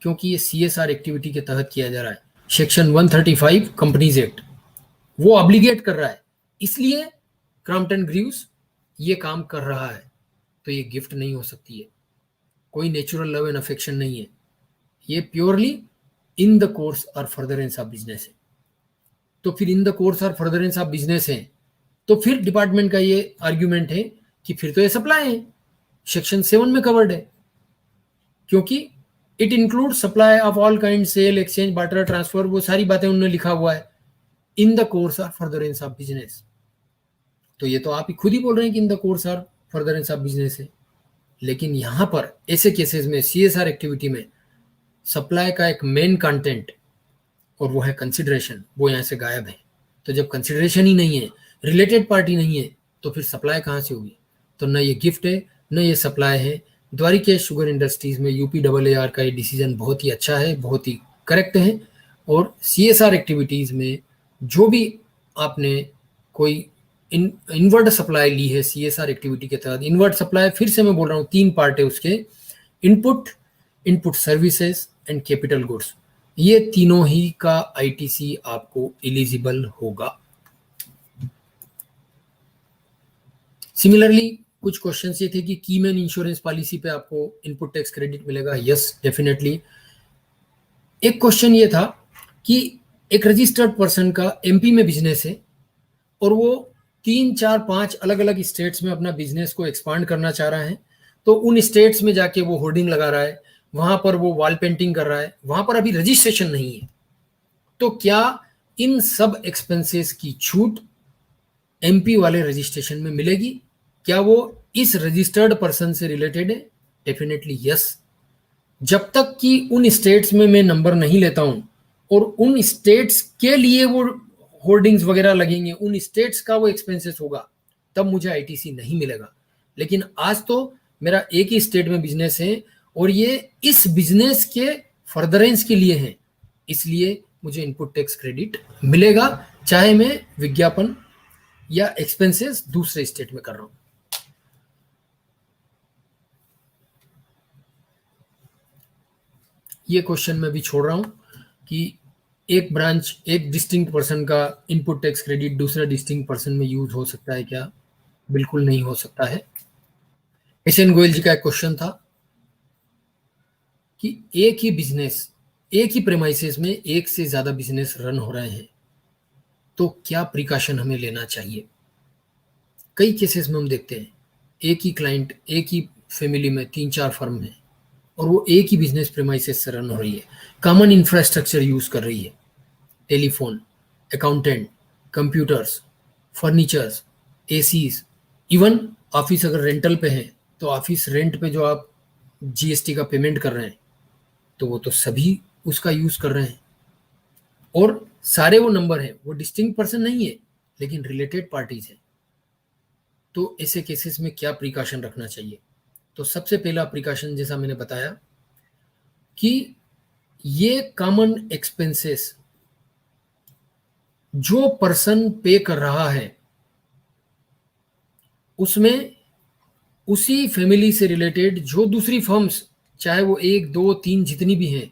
क्योंकि ये CSR एक्टिविटी के तहत किया जा रहा है। सेक्शन 135 कंपनीज एक्ट वो ऑब्लिगेट कर रहा है, इसलिए क्रॉम्पटन ग्रीव्स ये काम कर रहा है। तो ये गिफ्ट नहीं हो सकती है, कोई नेचुरल लव एंड अफेक्शन नहीं है, ये प्योरली इन द कोर्स और फर्दरेंस ऑफ बिजनेस है। तो फिर इन द कोर्स और फर्दरेंस ऑफ बिजनेस है तो फिर डिपार्टमेंट का ये आर्ग्यूमेंट है कि फिर तो ये सप्लाई है, सेक्शन 7 में कवर्ड है, क्योंकि it include supply of all kind, sale, exchange, barter, transfer, वो सारी बातें उन्होंने लिखा हुआ है इन द कोर्स और फर्दरेंस ऑफ बिजनेस। तो ये तो आप ही खुद ही बोल रहे हैं कि इन द कोर्स और फर्दरेंस ऑफ बिजनेस है। लेकिन यहां पर ऐसे केसेस में CSR एक्टिविटी में सप्लाई का एक मेन कंटेंट और वो है कंसिडरेशन, वो यहाँ से गायब है। तो जब कंसिडरेशन ही नहीं है, रिलेटेड पार्टी नहीं है, तो फिर सप्लाई कहाँ से होगी? तो न ये गिफ्ट है न ये सप्लाई है। द्वारिकेश शुगर इंडस्ट्रीज में UPAAR का ये डिसीजन बहुत ही अच्छा है, बहुत ही करेक्ट है। और CSR एक्टिविटीज़ में जो भी आपने कोई इनवर्ट सप्लाई ली है CSR एक्टिविटी के तहत, इनवर्ट सप्लाई फिर से मैं बोल रहा हूँ 3 पार्ट है उसके, input services and capital goods, ये तीनों ही का ITC आपको एलिजिबल होगा। सिमिलरली कुछ क्वेश्चन ये थे कि कीमैन इंश्योरेंस पॉलिसी पे आपको इनपुट टैक्स क्रेडिट मिलेगा। Yes, definitely. एक क्वेश्चन ये था कि एक रजिस्टर्ड पर्सन का MP में बिजनेस है और वो 3, 4, 5 अलग अलग स्टेट्स में अपना बिजनेस को एक्सपांड करना चाह रहा है। तो उन स्टेट्स में जाके वो होर्डिंग लगा रहा है, वहां पर वो वॉल पेंटिंग कर रहा है, वहां पर अभी रजिस्ट्रेशन नहीं है। तो क्या इन सब एक्सपेंसेस की छूट MP वाले रजिस्ट्रेशन में मिलेगी? क्या वो इस रजिस्टर्ड पर्सन से रिलेटेड है? Definitely yes. जब तक कि उन स्टेट्स में मैं नंबर नहीं लेता हूं और उन स्टेट्स के लिए वो होर्डिंग्स वगैरह लगेंगे, उन स्टेट्स का वो एक्सपेंसेस होगा, तब मुझे ITC नहीं मिलेगा। लेकिन आज तो मेरा एक ही स्टेट में बिजनेस है और ये इस बिजनेस के फर्दरेंस के लिए है, इसलिए मुझे इनपुट टैक्स क्रेडिट मिलेगा, चाहे मैं विज्ञापन या एक्सपेंसेस दूसरे स्टेट में कर रहा हूं। ये क्वेश्चन मैं भी छोड़ रहा हूं कि एक ब्रांच, एक डिस्टिंक्ट पर्सन का इनपुट टैक्स क्रेडिट दूसरा डिस्टिंक्ट पर्सन में यूज हो सकता है क्या? बिल्कुल नहीं हो सकता है। SN गोयल जी का एक क्वेश्चन था कि एक ही बिजनेस, एक ही प्रेमाइसेस में एक से ज्यादा बिजनेस रन हो रहे हैं, तो क्या प्रिकॉशन हमें लेना चाहिए? कई केसेस में हम देखते हैं एक ही क्लाइंट, एक ही फैमिली में 3, 4 फर्म है और वो एक ही बिजनेस प्रेमाइसेस से रन हो रही है, कॉमन इंफ्रास्ट्रक्चर यूज कर रही है, telephone, accountant, computers, furnitures, ACs, even office अगर रेंटल पे है तो ऑफिस रेंट पे जो आप GST का पेमेंट कर रहे हैं, तो वो तो सभी उसका यूज कर रहे हैं और सारे वो नंबर हैं, वो डिस्टिंक्ट पर्सन नहीं है लेकिन रिलेटेड पार्टीज है। तो ऐसे केसेस में क्या प्रिकॉशन रखना चाहिए? तो सबसे पहला प्रिकॉशन जैसा मैंने बताया कि ये कॉमन एक्सपेंसेस जो पर्सन पे कर रहा है उसमें उसी फैमिली से रिलेटेड जो दूसरी फर्म्स, चाहे वो 1, 2, 3 जितनी भी हैं,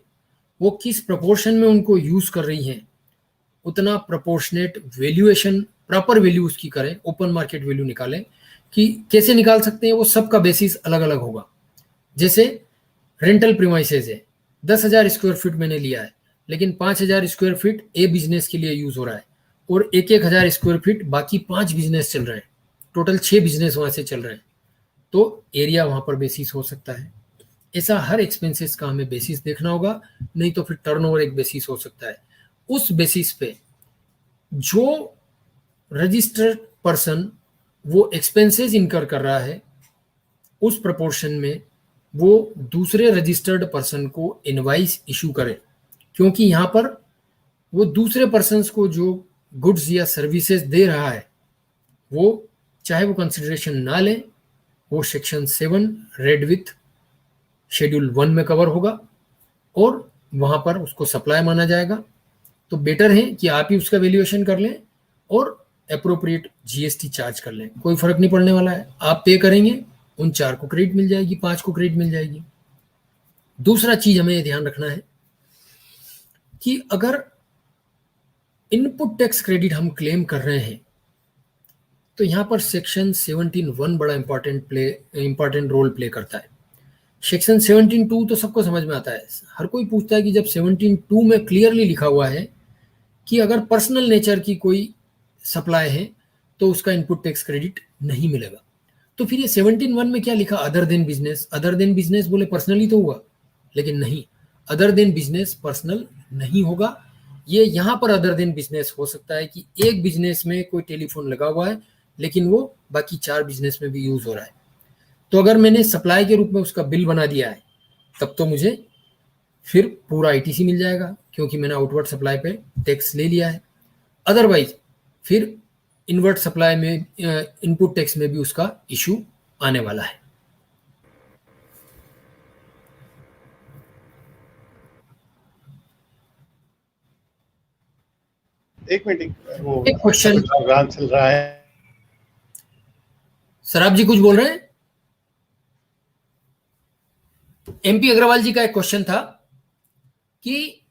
वो किस प्रपोर्शन में उनको यूज कर रही हैं, उतना प्रोपोर्शनेट वैल्यूएशन, प्रॉपर वैल्यू उसकी करें, ओपन मार्केट वैल्यू निकालें। कि कैसे निकाल सकते हैं? वो सबका बेसिस अलग अलग होगा। जैसे रेंटल प्रीमाइसेस है, 10,000 स्क्वायर फीट मैंने लिया है, लेकिन 5,000 स्क्वायर फीट ए बिजनेस के लिए यूज हो रहा है और 1,000 स्क्वायर फीट बाकी 5 बिजनेस चल रहे हैं, टोटल 6 बिजनेस वहां से चल रहे हैं। तो एरिया वहां पर बेसिस हो सकता है। ऐसा हर एक्सपेंसेस का हमें बेसिस देखना होगा, नहीं तो फिर टर्नओवर एक बेसिस हो सकता है। उस बेसिस पे जो रजिस्टर्ड पर्सन वो एक्सपेंसेस इनकर कर रहा है, उस प्रपोर्शन में वो दूसरे रजिस्टर्ड पर्सन को इनवाइस इशू करे, क्योंकि यहाँ पर वो दूसरे पर्सन को जो गुड्स या सर्विसेज दे रहा है, वो चाहे वो कंसिडरेशन ना ले, वो सेक्शन 7 रेड विथ शेड्यूल 1 में कवर होगा और वहां पर उसको सप्लाई माना जाएगा। तो बेटर है कि आप ही उसका वैल्यूएशन कर लें और अप्रोप्रिएट GST चार्ज कर लें, कोई फर्क नहीं पड़ने वाला है। आप पे करेंगे, उन 4 को क्रेडिट मिल जाएगी, 5 को क्रेडिट मिल जाएगी। दूसरा चीज हमें ध्यान रखना है कि अगर इनपुट टैक्स क्रेडिट हम क्लेम कर रहे हैं तो यहां पर सेक्शन 17(1) बड़ा इंपॉर्टेंट रोल प्ले करता है। सेक्शन 17(2) तो सबको समझ में आता है, हर कोई पूछता है कि जब 17(2) में क्लियरली लिखा हुआ है कि अगर पर्सनल नेचर की कोई सप्लाई है तो उसका इनपुट टैक्स क्रेडिट नहीं मिलेगा, तो फिर ये 17(1) में क्या लिखा? Other than business. Other than business बोले पर्सनली तो हुआ, लेकिन नहीं, अदर देन बिजनेस पर्सनल नहीं होगा। ये यहाँ पर अदर देन बिजनेस हो सकता है कि एक बिजनेस में कोई टेलीफोन लगा हुआ है लेकिन वो बाकी 4 बिजनेस में भी यूज हो रहा है। तो अगर मैंने सप्लाई के रूप में उसका बिल बना दिया है, तब तो मुझे फिर पूरा आईटीसी मिल जाएगा क्योंकि मैंने आउटवर्ड सप्लाई पे टैक्स ले लिया है। अदरवाइज फिर इनवर्ट सप्लाई में इनपुट टैक्स में भी उसका इशू आने वाला है। एक मिनट, वो एक क्वेश्चन प्रोग्राम चल रहा है। सराब जी कुछ बोल रहे हैं? एमपी अग्रवाल जी का एक क्वेश्चन था कि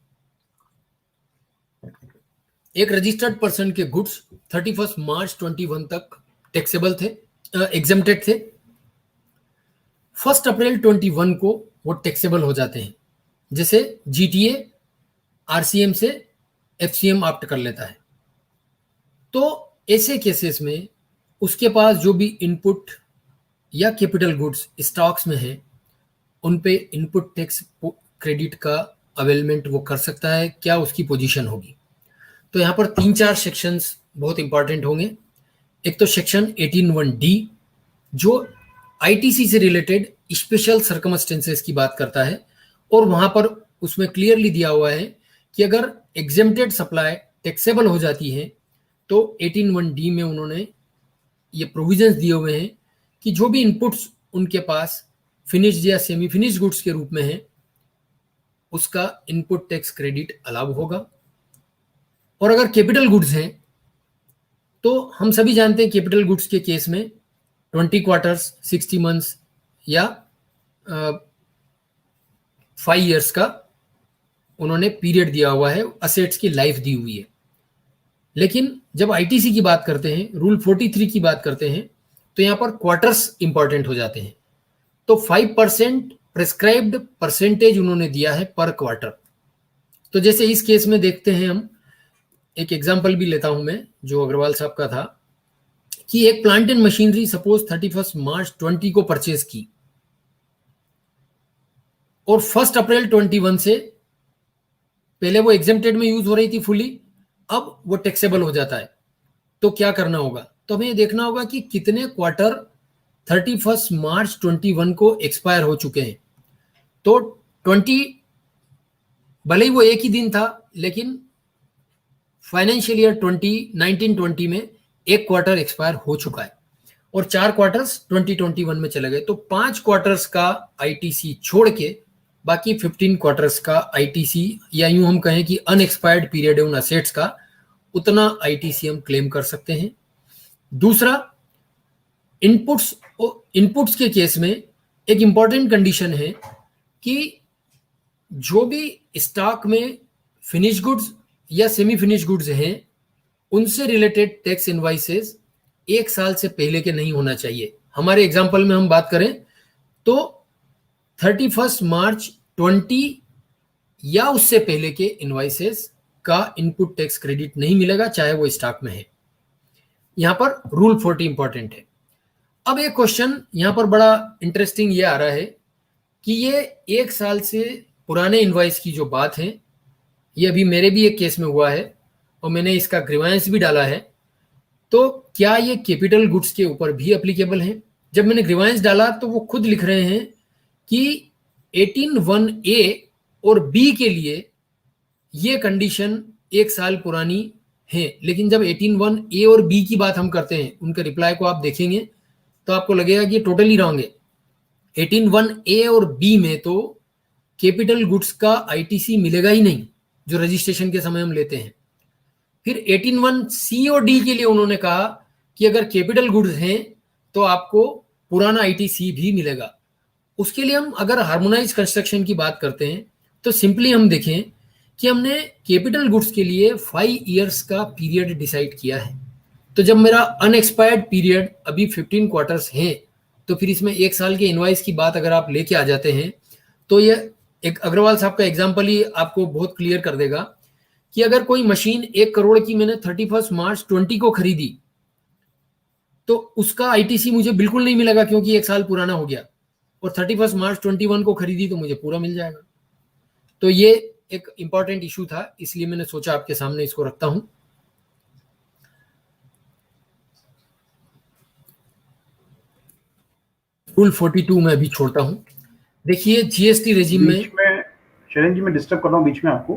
एक रजिस्टर्ड पर्सन के गुड्स 31 मार्च 21 तक टैक्सेबल थे, एग्जेम्प्टेड थे। 1 अप्रैल 21 को वो टैक्सेबल हो जाते हैं, जैसे जीटीए आरसीएम से एफसीएम ऑप्ट कर लेता है। तो ऐसे केसेस में उसके पास जो भी इनपुट या कैपिटल गुड्स स्टॉक्स में है उन पे इनपुट टैक्स क्रेडिट का अवेलमेंट वो कर सकता है, क्या उसकी पोजीशन होगी। तो यहाँ पर 3-4 सेक्शंस बहुत इंपॉर्टेंट होंगे। एक तो सेक्शन 18(1)D जो आईटीसी से रिलेटेड स्पेशल सर्कमस्टेंसेस की बात करता है, और वहां पर उसमें क्लियरली दिया हुआ है कि अगर एग्जेम्प्टेड सप्लाई टैक्सेबल हो जाती है तो 18(1)D में उन्होंने ये प्रोविजंस दिए हुए हैं कि जो भी इनपुट्स उनके पास फिनिश्ड या सेमी फिनिश्ड गुड्स के रूप में है उसका इनपुट टैक्स क्रेडिट अलाउ होगा। और अगर कैपिटल गुड्स हैं तो हम सभी जानते हैं कैपिटल गुड्स के केस में 20 क्वार्टर्स, 60 मंथ्स या 5 ईयर्स का उन्होंने पीरियड दिया हुआ है, असेट्स की लाइफ दी हुई है। लेकिन जब आईटीसी की बात करते हैं, रूल 43 की बात करते हैं, तो यहाँ पर क्वार्टर्स इंपॉर्टेंट हो जाते हैं। तो 5% प्रिस्क्राइब्ड परसेंटेज उन्होंने दिया है पर क्वार्टर। तो जैसे इस केस में देखते हैं, हम एक एग्जांपल भी लेता हूं मैं जो अग्रवाल साहब का था कि एक प्लांट एंड मशीनरी सपोज 31 मार्च 20 को परचेज की और 1 अप्रैल 21 से पहले वो एग्जेम्प्टेड में यूज हो रही थी फुली, अब वो टैक्सेबल हो जाता है। तो क्या करना होगा? तो हमें ये देखना होगा कि कितने क्वार्टर 31 मार्च 21 को एक्सपायर हो चुके हैं। तो 20 भले ही वो एक ही दिन था, लेकिन फाइनेंशियल ईयर 1920 में एक क्वार्टर एक्सपायर हो चुका है और 4 क्वार्टर्स 2021 में चले गए। तो 5 क्वार्टर्स का आईटीसी छोड़ के बाकी 15 क्वार्टर्स का आईटीसी, या यूं हम कहें कि अनएक्सपायर्ड पीरियड है उन असेट्स का, उतना आईटीसी हम क्लेम कर सकते हैं। दूसरा, इनपुट्स के केस में एक इंपॉर्टेंट कंडीशन है कि जो भी स्टॉक में फिनिश गुड्स या सेमी फिनिश गुड्स हैं उनसे रिलेटेड टैक्स इनवाइसेस 1 साल से पहले के नहीं होना चाहिए। हमारे एग्जांपल में हम बात करें तो 31 मार्च 20 या उससे पहले के इनवाइसेस का इनपुट टैक्स क्रेडिट नहीं मिलेगा, चाहे वो स्टॉक में है। यहां पर रूल 40 इंपॉर्टेंट है। अब एक क्वेश्चन यहां पर बड़ा इंटरेस्टिंग ये आ रहा है कि ये 1 साल से पुराने इनवाइस की जो बात है, ये अभी मेरे भी एक केस में हुआ है और मैंने इसका ग्रीवांस भी डाला है। तो क्या ये कैपिटल गुड्स के ऊपर भी एप्लीकेबल है? जब मैंने ग्रीवांस डाला तो वो खुद लिख रहे हैं कि 18(1)A और B के लिए ये कंडीशन 1 साल पुरानी है। लेकिन जब 18(1)A और B की बात हम करते हैं, उनके रिप्लाई को आप देखेंगे तो आपको लगेगा कि ये टोटली रॉन्ग है। 18(1)A और B में तो कैपिटल गुड्स का आईटीसी मिलेगा ही नहीं जो रजिस्ट्रेशन के समय हम लेते हैं। फिर 18(1)C और D के लिए उन्होंने कहा कि अगर कैपिटल गुड्स हैं तो आपको पुराना आईटीसी भी मिलेगा। उसके लिए हम अगर हार्मोनाइज कंस्ट्रक्शन की बात करते हैं तो सिंपली हम देखें कि हमने कैपिटल गुड्स के लिए 5 ईयर्स का पीरियड डिसाइड किया है। तो जब मेरा अनएक्सपायर्ड पीरियड अभी 15 क्वार्टर्स है, तो फिर इसमें 1 साल के इनवाइस की बात अगर आप लेके आ जाते हैं तो ये एक अग्रवाल साहब का एग्जाम्पल ही आपको बहुत क्लियर कर देगा कि अगर कोई मशीन 1 करोड़ की मैंने 31 मार्च 20 को खरीदी तो उसका आईटीसी मुझे बिल्कुल नहीं मिलेगा क्योंकि 1 साल पुराना हो गया, और 31 मार्च 21 को खरीदी तो मुझे पूरा मिल जाएगा। तो ये एक इंपॉर्टेंट इशू था, इसलिए मैंने सोचा आपके सामने इसको रखता हूं। रूल 42 में अभी छोड़ता हूं। देखिए जीएसटी रेजिम में शरण जी मैं डिस्टर्ब कर रहा हूँ बीच में आपको।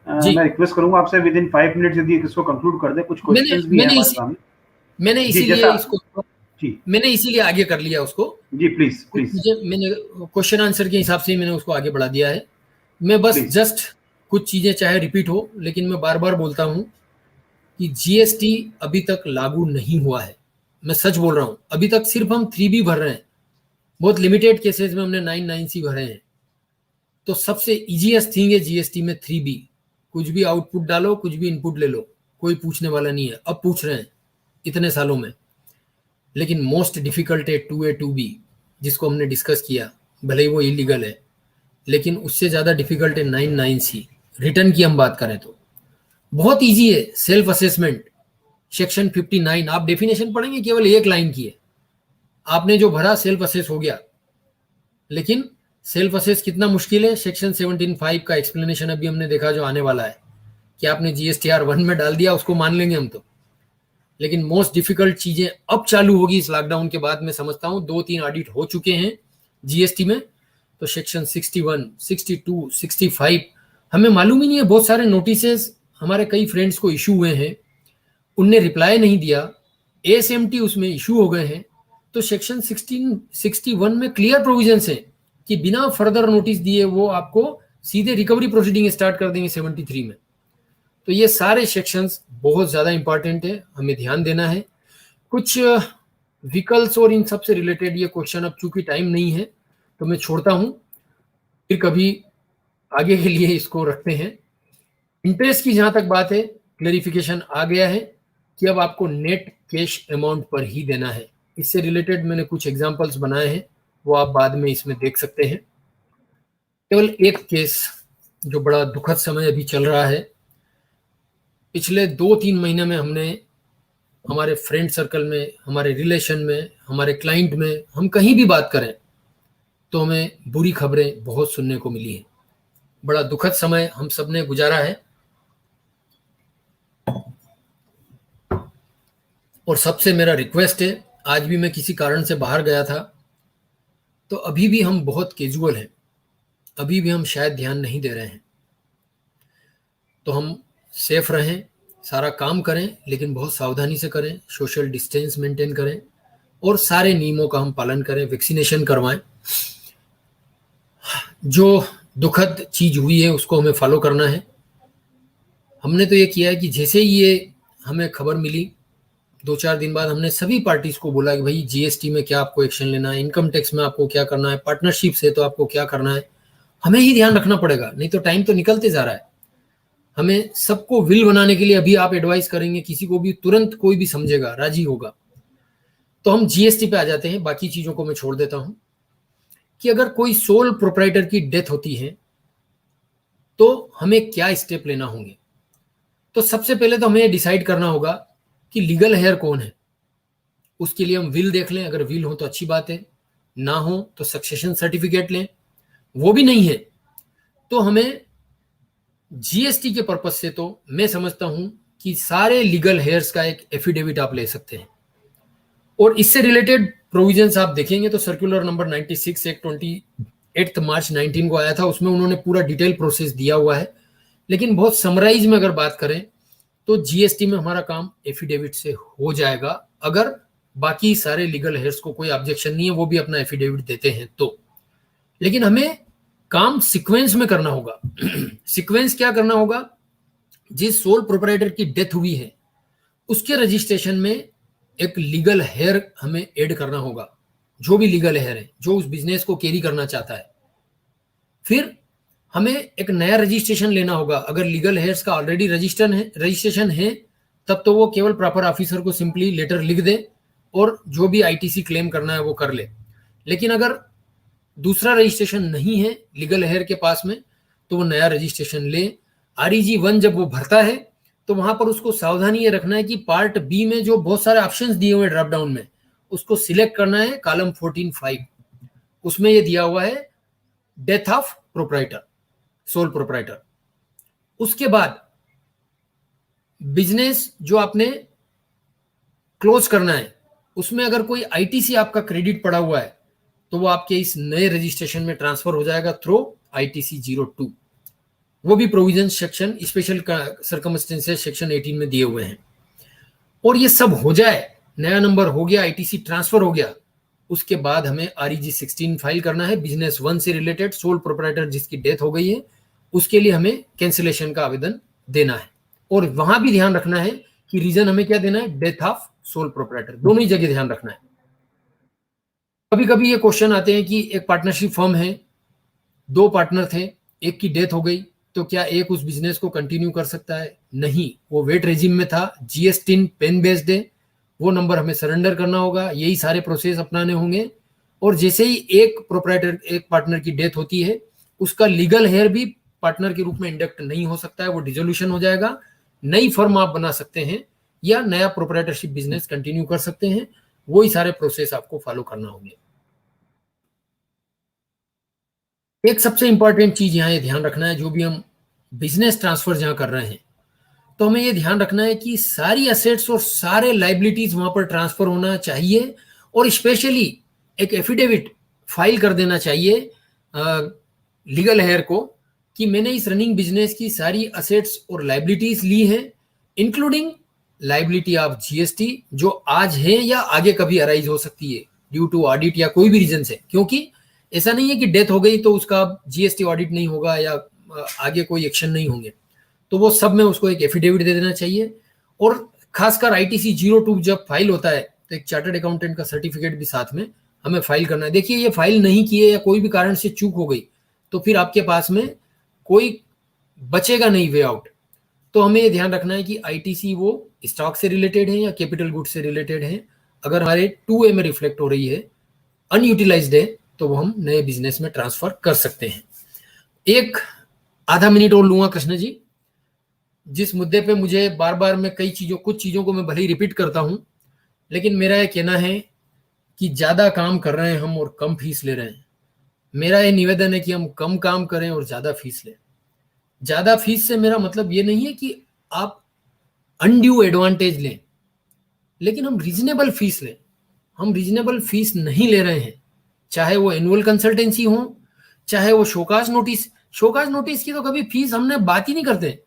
जी। मैं रिक्वेस्ट करूंगा आपसे विद इन 5 मिनट्स यदि इसको कंक्लूड कर दें, कुछ क्वेश्चंस भी हैं मैंने हमारे सामने। मैंने जी, इसीलिए जैसा इसको जी, मैंने इसीलिए आगे कर लिया उसको। जी प्लीज़, कुछ प्लीज़, चीजें मैंने क्वेश्चन आंसर के हिसाब से ही मैंने उसको आगे बढ़ा दिया है। मैं बस प्लीज़। जस्ट कुछ चीजें चाहे रिपीट हो, लेकिन मैं बार-बार बोलता हूं कि जीएसटी अभी तक लागू नहीं हुआ है। मैं सच बोल रहा हूं, अभी तक सिर्फ हम 3B भर रहे हैं। बहुत लिमिटेड केसेस में हमने 99C भरे हैं। तो सबसे इजीएस्ट थिंग है जीएसटी में 3B। कुछ भी आउटपुट डालो, कुछ भी इनपुट ले लो, कोई पूछने वाला नहीं है। अब पूछ रहे हैं इतने सालों में। लेकिन मोस्ट डिफिकल्ट है 2A 2B, जिसको हमने डिस्कस किया। भले ही वो इलीगल है, लेकिन उससे ज़्यादा डिफिकल्ट है 99C। रिटर्न की हम बात करें तो बहुत इजी है। सेल्फ असेसमेंट सेक्शन 59, आप डेफिनेशन पढ़ेंगे, केवल एक लाइन की है। आपने जो भरा सेल्फ असेस हो गया। लेकिन सेल्फ असेस कितना मुश्किल है, सेक्शन 17(5) का एक्सप्लेनेशन अभी हमने देखा जो आने वाला है, कि आपने जीएसटीआर 1 में डाल दिया, उसको मान लेंगे हम तो। लेकिन मोस्ट डिफिकल्ट चीजें अब चालू होगी इस लॉकडाउन के बाद। मैं समझता हूं 2-3 ऑडिट हो चुके हैं जीएसटी में। तो सेक्शन 61, 62, 65 हमें मालूम ही नहीं है। बहुत सारे नोटिसेस हमारे कई फ्रेंड्स को इशू हुए हैं, उनने रिप्लाई नहीं दिया, एएसएमटी उसमें इशू हो गए हैं। तो सेक्शन 61 में क्लियर प्रोविजंस है कि बिना फर्दर नोटिस दिए वो आपको सीधे रिकवरी प्रोसीडिंग स्टार्ट कर देंगे 73 में। तो ये सारे सेक्शंस बहुत ज़्यादा इंपॉर्टेंट है, हमें ध्यान देना है। कुछ व्हीकल्स और इन सब से रिलेटेड ये क्वेश्चन, अब चूंकि टाइम नहीं है तो मैं छोड़ता हूँ, फिर कभी आगे के लिए इसको रखते हैं। इंटरेस्ट की जहाँ तक बात है, क्लेरिफिकेशन आ गया है कि अब आपको नेट कैश अमाउंट पर ही देना है। इससे रिलेटेड मैंने कुछ एग्जांपल्स बनाए हैं, वो आप बाद में इसमें देख सकते हैं। केवल एक केस जो बड़ा दुखद समय अभी चल रहा है, पिछले 2-3 महीने में हमने हमारे फ्रेंड सर्कल में, हमारे रिलेशन में, हमारे क्लाइंट में, हम कहीं भी बात करें तो हमें बुरी खबरें बहुत सुनने को मिली है। बड़ा दुखद समय हम सब ने गुजारा है। और सबसे मेरा रिक्वेस्ट है, आज भी मैं किसी कारण से बाहर गया था, तो अभी भी हम बहुत कैजुअल हैं, अभी भी हम शायद ध्यान नहीं दे रहे हैं। तो हम सेफ रहें, सारा काम करें, लेकिन बहुत सावधानी से करें, सोशल डिस्टेंस मेंटेन करें और सारे नियमों का हम पालन करें, वैक्सीनेशन करवाएं। जो दुखद चीज हुई है उसको हमें फॉलो करना है। हमने तो ये किया है कि जैसे ही ये हमें खबर मिली, 2-4 दिन बाद हमने सभी पार्टीज को बोला कि भाई जीएसटी में क्या आपको एक्शन लेना है, इनकम टैक्स में आपको क्या करना है, पार्टनरशिप से तो आपको क्या करना है। हमें ही ध्यान रखना पड़ेगा, नहीं तो टाइम तो निकलते जा रहा है। हमें सबको विल बनाने के लिए अभी आप एडवाइस करेंगे, किसी को भी तुरंत कोई भी समझेगा, राजी होगा। तो हम जीएसटी पे आ जाते हैं, बाकी चीजों को मैं छोड़ देता हूं। कि अगर कोई सोल प्रोप्राइटर की डेथ होती है तो हमें क्या स्टेप लेना होंगे। तो सबसे पहले तो हमें डिसाइड करना होगा कि लीगल हेयर कौन है। उसके लिए हम विल देख लें, अगर विल हो तो अच्छी बात है, ना हो तो सक्सेशन सर्टिफिकेट लें। वो भी नहीं है तो हमें जीएसटी के पर्पज से तो मैं समझता हूं कि सारे लीगल हेयर्स का एक एफिडेविट आप ले सकते हैं। और इससे रिलेटेड प्रोविजंस आप देखेंगे तो सर्कुलर नंबर 96 एक 28 मार्च 19 को आया था, उसमें उन्होंने पूरा डिटेल प्रोसेस दिया हुआ है। लेकिन बहुत समराइज में अगर बात करें तो जीएसटी में हमारा काम एफिडेविट से हो जाएगा, अगर बाकी सारे लीगल हेयर्स को कोई ऑब्जेक्शन नहीं है, वो भी अपना एफिडेविट देते हैं तो। लेकिन हमें काम सीक्वेंस में करना होगा। सीक्वेंस क्या करना होगा, जिस सोल प्रोप्राइटर की डेथ हुई है उसके रजिस्ट्रेशन में एक लीगल हेयर हमें ऐड करना होगा, जो भी लीगल हेयर है जो उस बिजनेस को कैरी करना चाहता है। फिर हमें एक नया रजिस्ट्रेशन लेना होगा। अगर लीगल हेयर्स का ऑलरेडी रजिस्ट्रेशन है तब तो वो केवल प्रॉपर ऑफिसर को सिंपली लेटर लिख दे और जो भी आईटीसी क्लेम करना है वो कर ले। लेकिन अगर दूसरा रजिस्ट्रेशन नहीं है लीगल हेयर के पास में तो वो नया रजिस्ट्रेशन ले। आरईजी 1 जब वो भरता है तो वहां पर उसको सावधानी ये रखना है कि पार्ट बी में जो बहुत सारे ऑप्शंस दिए हुए हैं ड्रॉप डाउन में, उसको सिलेक्ट करना है कॉलम 14(5). उसमें ये दिया हुआ है death of proprietor, sole proprietor. उसके बाद बिजनेस जो आपने क्लोज करना है उसमें अगर कोई आईटीसी आपका क्रेडिट पड़ा हुआ है तो वो आपके इस नए रजिस्ट्रेशन में ट्रांसफर हो जाएगा थ्रू आईटीसी 02। वो भी provision section special circumstances section 18 में दिए हुए हैं। और ये सब हो जाए, नया नंबर हो गया, आईटीसी ट्रांसफर हो गया, उसके बाद हमें REG 16 फाइल करना है। बिजनेस 1 से रिलेटेड सोल प्रोप्राइटर जिसकी डेथ हो गई है उसके लिए हमें कैंसिलेशन का आवेदन देना है। और वहां भी ध्यान रखना है कि रीजन हमें क्या देना है, डेथ ऑफ सोल प्रोप्राइटर, दोनों ही जगह ध्यान रखना है। कभी कभी ये क्वेश्चन आते हैं कि एक पार्टनरशिप फर्म है, 2 पार्टनर थे, एक की डेथ हो गई, तो क्या एक उस बिजनेस को कंटिन्यू कर सकता है? नहीं, वो वेट रेजिम में था, GS10 पेन बेस्ड है, वो नंबर हमें सरेंडर करना होगा, यही सारे प्रोसेस अपनाने होंगे। और जैसे ही एक प्रोप्राइटर, एक पार्टनर की डेथ होती है, उसका लीगल हेयर भी पार्टनर के रूप में इंडक्ट नहीं हो सकता है, वो डिसोल्यूशन हो जाएगा। नई फर्म आप बना सकते हैं या नया प्रोप्राइटरशिप बिजनेस कंटिन्यू कर सकते हैं, वही सारे प्रोसेस आपको फॉलो करना होंगे। एक सबसे इंपॉर्टेंट चीज यहाँ ये ध्यान रखना है, जो भी हम बिजनेस ट्रांसफर जहां कर रहे हैं, तो हमें ये ध्यान रखना है कि सारी एसेट्स और सारे लाइबिलिटीज वहां पर ट्रांसफर होना चाहिए। और स्पेशली एक एफिडेविट फाइल कर देना चाहिए लीगल हेयर को कि मैंने इस रनिंग बिजनेस की सारी एसेट्स और लाइबिलिटीज ली हैं, इंक्लूडिंग लाइबिलिटी ऑफ GST, जो आज है या आगे कभी अराइज हो सकती है ड्यू टू ऑडिट या कोई भी रीजन से। क्योंकि ऐसा नहीं है कि डेथ हो गई तो उसका GST ऑडिट नहीं होगा या आगे कोई एक्शन नहीं होंगे, तो वो सब में उसको एक एफिडेविट दे देना चाहिए। और खासकर ITC 02 जब फाइल होता है तो एक चार्टर्ड अकाउंटेंट का सर्टिफिकेट भी साथ में हमें फाइल करना है। देखिए, ये फाइल नहीं किए या कोई भी कारण से चूक हो गई तो फिर आपके पास में कोई बचेगा नहीं वे आउट। तो हमें ये ध्यान रखना है कि ITC वो स्टॉक से रिलेटेड है या कैपिटल गुड से रिलेटेड है। अगर हमारे 2A में रिफ्लेक्ट हो रही है, अनयूटिलाइज्ड है, तो वो हम नए बिजनेस में ट्रांसफर कर सकते हैं। एक आधा मिनट और लूंगा कृष्ण जी, जिस मुद्दे पे मुझे बार बार मैं कुछ चीजों को मैं भले ही रिपीट करता हूं, लेकिन मेरा यह कहना है कि ज्यादा काम कर रहे हैं हम और कम फीस ले रहे हैं। मेरा यह निवेदन है कि हम कम काम करें और ज्यादा फीस लें। ज्यादा फीस से मेरा मतलब ये नहीं है कि आप अनड्यू एडवांटेज लें, लेकिन हम रीजनेबल फीस लें। हम रीजनेबल फीस नहीं ले रहे हैं, चाहे वो एनुअल कंसल्टेंसी हो, चाहे वो शोकाज नोटिस की तो कभी फीस हमने बात ही नहीं करते।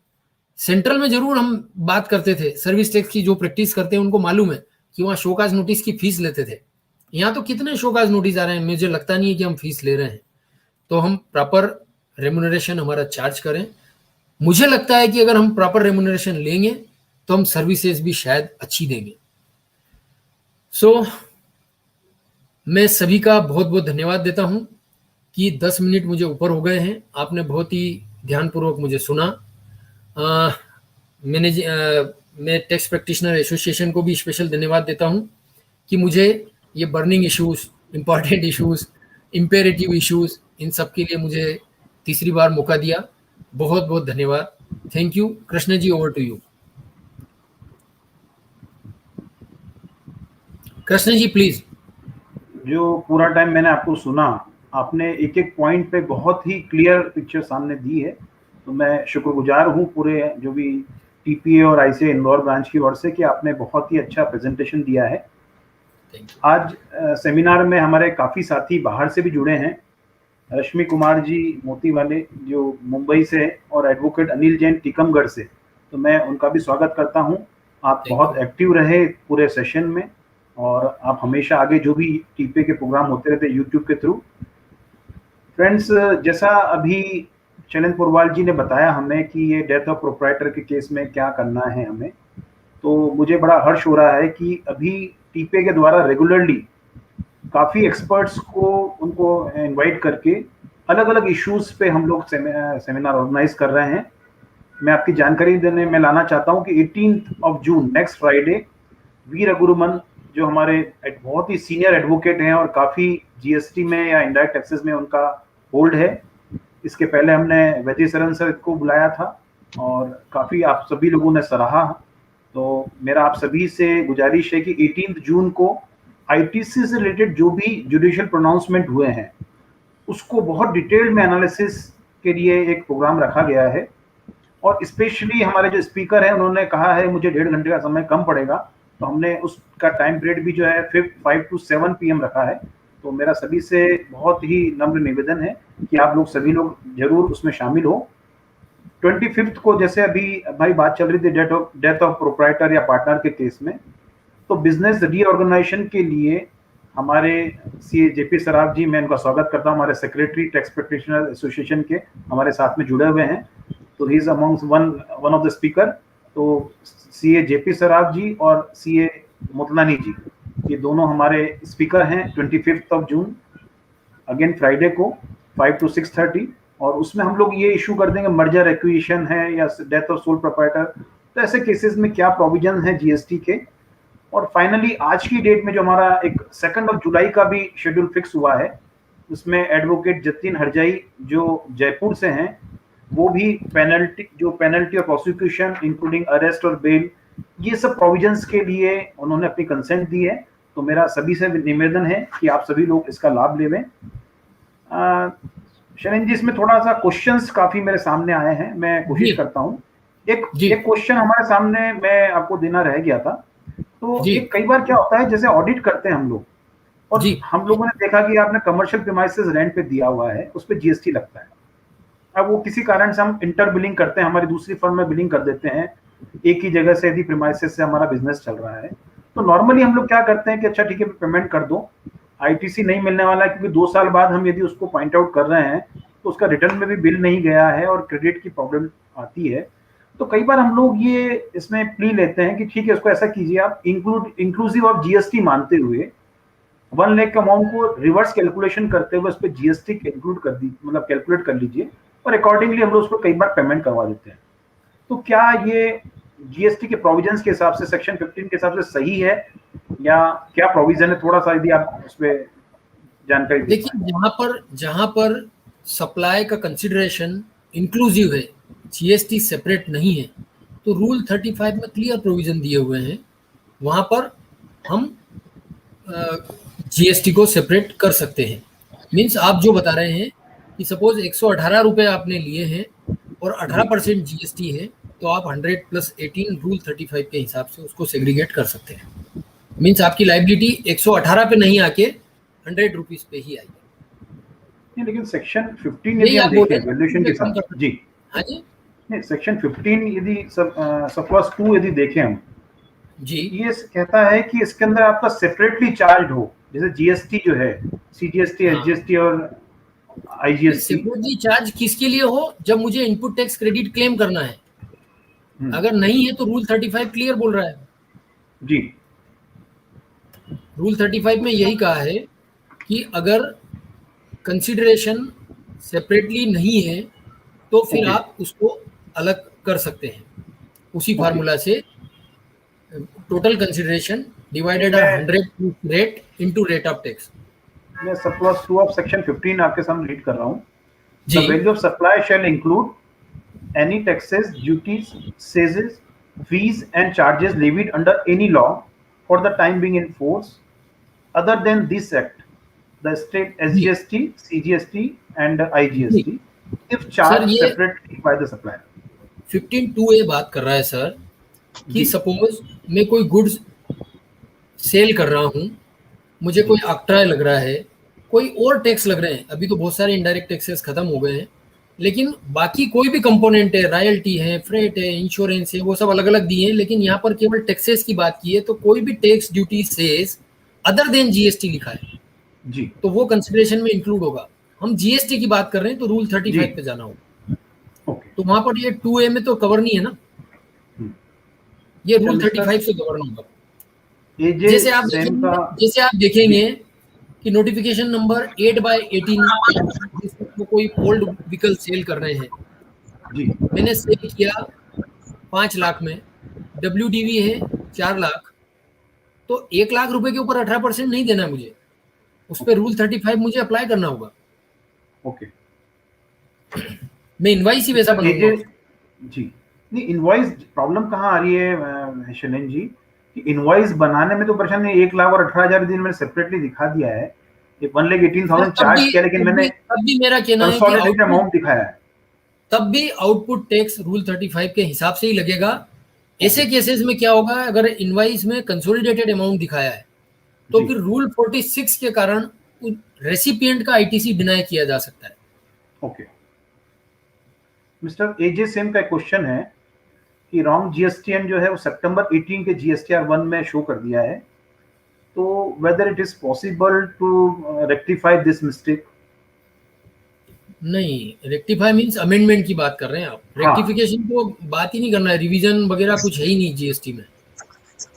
सेंट्रल में जरूर हम बात करते थे, सर्विस टैक्स की जो प्रैक्टिस करते हैं उनको मालूम है कि वहाँ शोकाज नोटिस की फीस लेते थे। यहाँ तो कितने शोकाज नोटिस आ रहे हैं, मुझे लगता नहीं है कि हम फीस ले रहे हैं। तो हम प्रॉपर रेम्युनरेशन हमारा चार्ज करें। मुझे लगता है कि अगर हम प्रॉपर रेम्युनरेशन लेंगे तो हम सर्विसेज भी शायद अच्छी देंगे। मैं सभी का बहुत बहुत धन्यवाद देता हूं कि 10 मिनट मुझे ऊपर हो गए हैं। आपने बहुत ही ध्यानपूर्वक मुझे सुना। मैं टैक्स प्रैक्टिशनर एसोसिएशन को भी स्पेशल धन्यवाद देता हूं कि मुझे ये burning issues, important issues, imperative issues, इन सब के लिए मुझे तीसरी बार मौका दिया। बहुत बहुत धन्यवाद। Thank you. Krishna ji, over to you. Krishna ji please. जो पूरा टाइम मैंने आपको सुना, आपने एक एक पॉइंट पे बहुत ही क्लियर पिक्चर सामने दी है, तो मैं शुक्रगुजार हूँ पूरे जो भी TPA और ICA इंदौर ब्रांच की ओर से कि आपने बहुत ही अच्छा प्रेजेंटेशन दिया है। आज सेमिनार में हमारे काफ़ी साथी बाहर से भी जुड़े हैं। रश्मि कुमार जी मोती वाले जो मुंबई से, और एडवोकेट अनिल जैन टीकमगढ़ से, तो मैं उनका भी स्वागत करता हूं। आप बहुत एक्टिव रहे पूरे सेशन में, और आप हमेशा आगे जो भी TPA के प्रोग्राम होते रहते यूट्यूब के थ्रू। फ्रेंड्स, जैसा अभी चलन पुरवाल जी ने बताया हमें कि ये डेथ ऑफ प्रोप्राइटर के केस में क्या करना है हमें, तो मुझे बड़ा हर्ष हो रहा है कि अभी TPA के द्वारा रेगुलरली काफ़ी एक्सपर्ट्स को उनको इनवाइट करके अलग अलग इश्यूज पे हम लोग सेमिनार ऑर्गेनाइज कर रहे हैं। मैं आपकी जानकारी देने में लाना चाहता हूं कि 18 जून नेक्स्ट फ्राइडे वी रघुरमन, जो हमारे बहुत ही सीनियर एडवोकेट हैं और काफ़ी GST में या इंडायरेक्ट टैक्सेस में उनका होल्ड है, इसके पहले हमने वैद्यशरण सर को बुलाया था और काफ़ी आप सभी लोगों ने सराहा। तो मेरा आप सभी से गुजारिश है कि 18 जून को ITC से रिलेटेड जो भी जुडिशियल प्रोनाउंसमेंट हुए हैं उसको बहुत डिटेल्ड में एनालिसिस के लिए एक प्रोग्राम रखा गया है। और स्पेशली हमारे जो स्पीकर हैं उन्होंने कहा है मुझे 1.5 घंटे का समय कम पड़ेगा, तो हमने उसका टाइम पीरियड भी जो है 5 to 7 PM रखा है। तो मेरा सभी से बहुत ही नम्र निवेदन है कि आप लोग सभी लोग जरूर उसमें शामिल हो। 25 को जैसे अभी भाई बात चल रही थी डेथ ऑफ प्रोप्राइटर या पार्टनर के केस में, तो बिजनेस रीऑर्गेनाइजेशन के लिए हमारे सीए जेपी सराफ जी, मैं इनका स्वागत करता हूँ, हमारे सेक्रेटरी टैक्स प्रैक्टिशनर एसोसिएशन के हमारे साथ में जुड़े हुए हैं, तो he is amongst one of the speaker. तो सीए जेपी सराफ जी और सीए मुतलानी जी, ये दोनों हमारे स्पीकर हैं 25 जून, अगेन फ्राइडे को 5 to 6:30, और उसमें हम लोग ये इशू कर देंगे मर्जर एक्विजिशन है या डेथ ऑफ सोल प्रोप्राइटर, तो ऐसे केसेस में क्या प्रोविजन है जीएसटी के। और फाइनली आज की डेट में जो हमारा एक 2 जुलाई का भी शेड्यूल फिक्स हुआ है, उसमें एडवोकेट जतिन हरजाई जो जयपुर से हैं, वो भी पेनल्टी और प्रोसिक्यूशन इंक्लूडिंग अरेस्ट और बेल, ये सब प्रोविजंस के लिए उन्होंने अपनी कंसेंट दी है। तो मेरा सभी से निवेदन है कि आप सभी लोग इसका लाभ लेवें। शरण जी, इसमें थोड़ा सा क्वेश्चंस काफी मेरे सामने आए हैं, मैं कोशिश करता हूँ। एक क्वेश्चन हमारे सामने मैं आपको देना रह गया था। तो एक कई बार क्या होता है, जैसे ऑडिट करते हैं हम लोग, और हम लोगों ने देखा कि आपने कमर्शियल प्रीमाइसेस रेंट पे दिया हुआ है, उस पे जीएसटी लगता है। अब वो किसी कारण से हम इंटर बिलिंग करते हैं, हमारी दूसरी फर्म में बिलिंग कर देते हैं एक ही जगह से, यदि प्रीमाइसेस से हमारा बिजनेस चल रहा है, तो नॉर्मली हम लोग क्या करते हैं कि अच्छा ठीक है पेमेंट कर दो, आईटीसी नहीं मिलने वाला है, क्योंकि 2 साल बाद हम यदि उसको पॉइंट आउट कर रहे हैं तो उसका रिटर्न में भी बिल नहीं गया है और क्रेडिट की प्रॉब्लम आती है। तो कई बार हम लोग ये इसमें प्ली लेते हैं कि ठीक है उसको ऐसा कीजिए आप, इंक्लूसिव ऑफ जीएसटी मानते हुए 1 लाख के अमाउंट को रिवर्स कैलकुलेशन करते हुए उस पर जीएसटी इंक्लूड कर दी, मतलब कैलकुलेट कर लीजिए, और अकॉर्डिंगली हम लोग उसको कई बार पेमेंट करवा देते हैं। तो क्या ये जीएसटी के प्रोविजंस के हिसाब से सेक्शन 15 के हिसाब से सही है, या क्या प्रोविजन है, थोड़ा सा यदि आप उसमें जानकारी देखिए, जहां पर सप्लाई का कंसिडरेशन इंक्लूसिव है, जीएसटी सेपरेट नहीं है, तो रूल 35 में क्लियर प्रोविजन दिए हुए हैं, वहां पर हम जीएसटी को सेपरेट कर सकते हैं। मीन्स आप जो बता रहे हैं कि सपोज 118 रुपए आपने लिए हैं और 18% जीएसटी है, तो आप 100 + 18 रूल 35 के हिसाब से उसको सेग्रीगेट कर सकते हैं। मीन्स आपकी लाइबिलिटी 118 पे नहीं आके 100 रुपीज पे ही आएगी। लेकिन सेक्शन 15 यदि आप देखें वैल्यूएशन के साथ, जी हाँ जी, नहीं, सेक्शन 15 यदि सब क्लॉज 2 यदि देखें हम जी, ये कहता है कि इसके अंदर आपका सेपरेटली चार्ज हो, जैसे जीएसटी जो है, सीजीएसटी, एसजीएसटी और आईजीएसटी। सेपरेटली चार्ज किसके लिए हो? जब मुझे इनपुट टैक्स क्रेडिट क्लेम करना है, अगर नहीं है तो रूल 35 क्लियर बोल रहा है जी। रूल 35 में यही कहा है कि अगर कंसिडरेशन सेपरेटली नहीं है तो फिर आप उसको अलग कर सकते हैं उसी फार्मूला से, total consideration divided 100 rate into rate of tax. मैं सब क्लॉज 2 ऑफ सेक्शन 15 आपके सामने रीड कर रहा हूं। The value of supply shall include any taxes, duties, sages, fees and charges levied under any law for the time being in force other than this act, the state SGST, CGST and IGST if charged separately by the supplier। 15(2)(a) बात कर रहा है sir कि suppose मैं कोई goods sale कर रहा हूं, मुझे कोई ऑक्ट्रॉय लग रहा है, कोई और टैक्स लग रहे हैं, अभी तो बहुत सारे इनडायरेक्ट टैक्सेस खत्म हो गए हैं, लेकिन बाकी कोई भी कंपोनेंट है, रॉयल्टी है, फ्रेट है, इंश्योरेंस है, वो सब अलग अलग दिए हैं, लेकिन यहाँ पर केवल टैक्सेस की बात की है, तो कोई भी tax, duty, cess other than GST लिखा है जी, तो वो कंसिडरेशन में इंक्लूड होगा। हम जीएसटी की बात कर रहे हैं तो रूल 35 पे जाना होगा। तो वहां पर ये 2A में तो कवर नहीं है ना, ये रूल 35 से गवर्न होगा। जैसे आप देखेंगे कि नोटिफिकेशन नंबर 8/18 वो कोई ओल्ड व्हीकल सेल कर रहे हैं जी, मैंने सेल किया 5 लाख में, WDV है 4 लाख, तो 1 लाख रुपए के ऊपर 18% नहीं देना मुझे, उस पर रूल 35 मुझे अप्लाई करना होगा। ओके, मैं इनवॉइस ही वैसा बनाऊंगा जी। नहीं, इनवॉइस प्रॉब्लम कहाँ आ रही है शैलेंद्र जी, कि इनवॉइस बनाने में तो परेशानी 1 लाख और 18,000 दिन मैंने सेपरेटली दिखा दिया है, 1,18,000 चार्ज किया, लेकिन मैंने तब भी मेरा कहना है कि अमाउंट दिखाया है, तब भी आउटपुट टैक्स रूल 35 के हिसाब से ही लगेगा। ऐसे केसेस में क्या होगा, अगर इनवॉइस में कंसोलिडेटेड अमाउंट दिखाया है तो फिर रूल 46 के कारण रेसिपिएंट का आईटीसी डिनाई किया जा सकता है। ओके, मिस्टर एजे सेम का एक क्वेश्चन है कि रॉन्ग जीएसटीएन जो है वो सितंबर 18 के जीएसटीआर 1 में शो कर दिया है, तो whether it is possible to rectify this mistake? नहीं, रेक्टिफाई मीन्स अमेंडमेंट की बात कर रहे हैं आप। हाँ। रेक्टिफिकेशन तो बात ही नहीं करना है, रिवीजन वगैरह कुछ है ही नहीं जीएसटी में।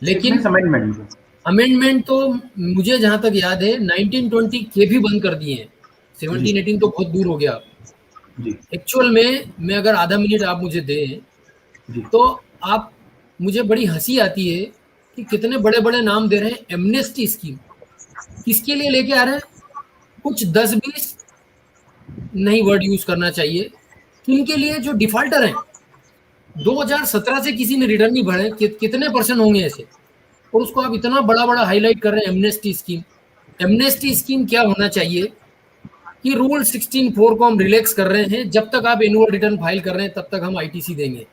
लेकिन अमेंडमेंट अमेंडमेंट तो मुझे जहां तक याद है 1920 के भी बंद कर दिए हैं, 1718 तो बहुत दूर हो गया। जी एक्चुअल में मैं अगर आधा मिनट आप मुझे दें जी तो आप, मुझे बड़ी हंसी आती है कि कितने बड़े बड़े नाम दे रहे हैं। एमनेस्टी स्कीम किसके लिए लेके आ रहे हैं? कुछ 10-20 नहीं वर्ड यूज करना चाहिए, किनके लिए? जो डिफॉल्टर हैं। 2017 से किसी ने रिटर्न नहीं भरे, कितने परसेंट होंगे ऐसे? और उसको आप इतना बड़ा बड़ा हाईलाइट कर रहे हैं एमनेस्टी स्कीम। एमनेस्टी स्कीम क्या होना चाहिए कि रूल 16(4) को हम रिलैक्स कर रहे हैं, जब तक आप एनुअल रिटर्न फाइल कर रहे हैं तब तक हम आईटीसी देंगे।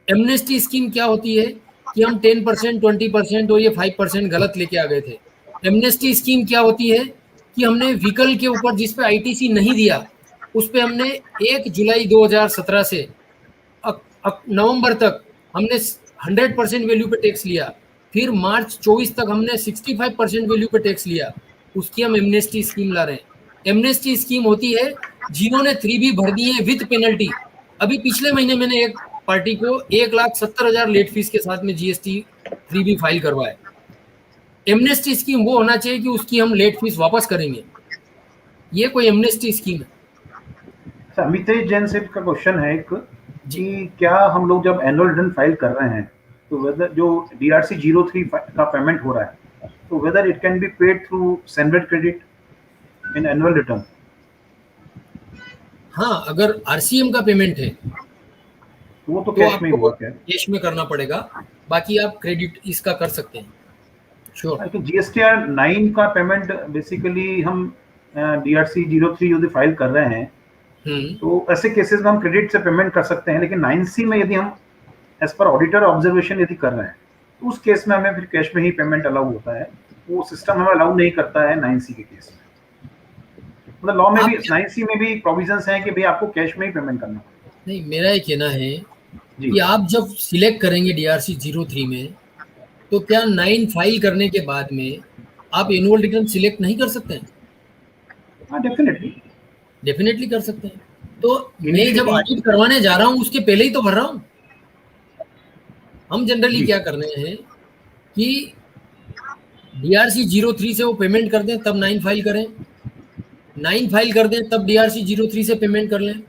एमनेस्टी स्कीम क्या होती है कि हम 10%, 20% और ये 5% गलत लेके आ गए थे। एमनेस्टी स्कीम क्या होती है कि हमने व्हीकल के ऊपर जिस पे आईटीसी नहीं दिया, उस पे हमने 1 जुलाई 2017 से नवंबर तक हमने 100% वैल्यू पे टैक्स लिया। फिर मार्च 24 तक हमने 65% वैल्यू पे टैक्स लिया। उसकी हम एमनेस्टी स्कीम ला रहे हैं। एमनेस्टी स्कीम होती है जिन्होंने 3B भर दिए हैं विद पेनल्टी। अभी पिछले महीने मैंने एक पार्टी को 1,70,000 लेट फीस के साथ में जीएसटी 3B फाइल करवाया। एमनेस्टी स्कीम वो होना चाहिए कि उसकी हम लेट फीस वापस करेंगे, ये कोई एमनेस्टी स्कीम है? अमितेश जैन से का क्वेश्चन है एक कि क्या हम लोग जब एनुअल रिटर्न फाइल कर रहे हैं तो वेदर जो DRC 03 का पेमेंट हो रहा है तो whether it can be paid through sender credit in annual return? हाँ, अगर आरसीएम का पेमेंट है वो तो तो कैश में ही आपको वर्क है। कैश में करना पड़ेगा, बाकी आप क्रेडिट इसका कर सकते हैं। श्योर। लेकिन जीएसटीआर 9 का पेमेंट बेसिकली हम DRC 03 यदि फाइल कर रहे हैं तो ऐसे केसेस में हम क्रेडिट से पेमेंट कर सकते हैं, लेकिन 9C में यदि हम एज पर ऑडिटर ऑब्जर्वेशन यदि कर रहे हैं तो उस केस में हमें फिर कैश में ही पेमेंट अलाउ होता है। वो सिस्टम हमें अलाउ नहीं करता है 9C के केस में। मतलब लॉ में भी 9C में भी प्रोविजंस हैं कि भाई आपको कैश में ही पेमेंट करना पड़ेगा। नहीं, मेरा ये कहना है कि आप जब सिलेक्ट करेंगे DRC 03 में तो क्या 9 फाइल करने के बाद में आप एनुअल रिटर्न सिलेक्ट नहीं कर सकते हैं? हाँ, डेफिनेटली कर सकते हैं। तो मैं जब ऑडिट करवाने जा रहा हूँ उसके पहले ही तो भर रहा हूँ। हम जनरली क्या कर रहे हैं कि DRC 03 से वो पेमेंट कर दें तब 9 फाइल करें, 9 फाइल कर दें तब DRC 03 से पेमेंट कर लें,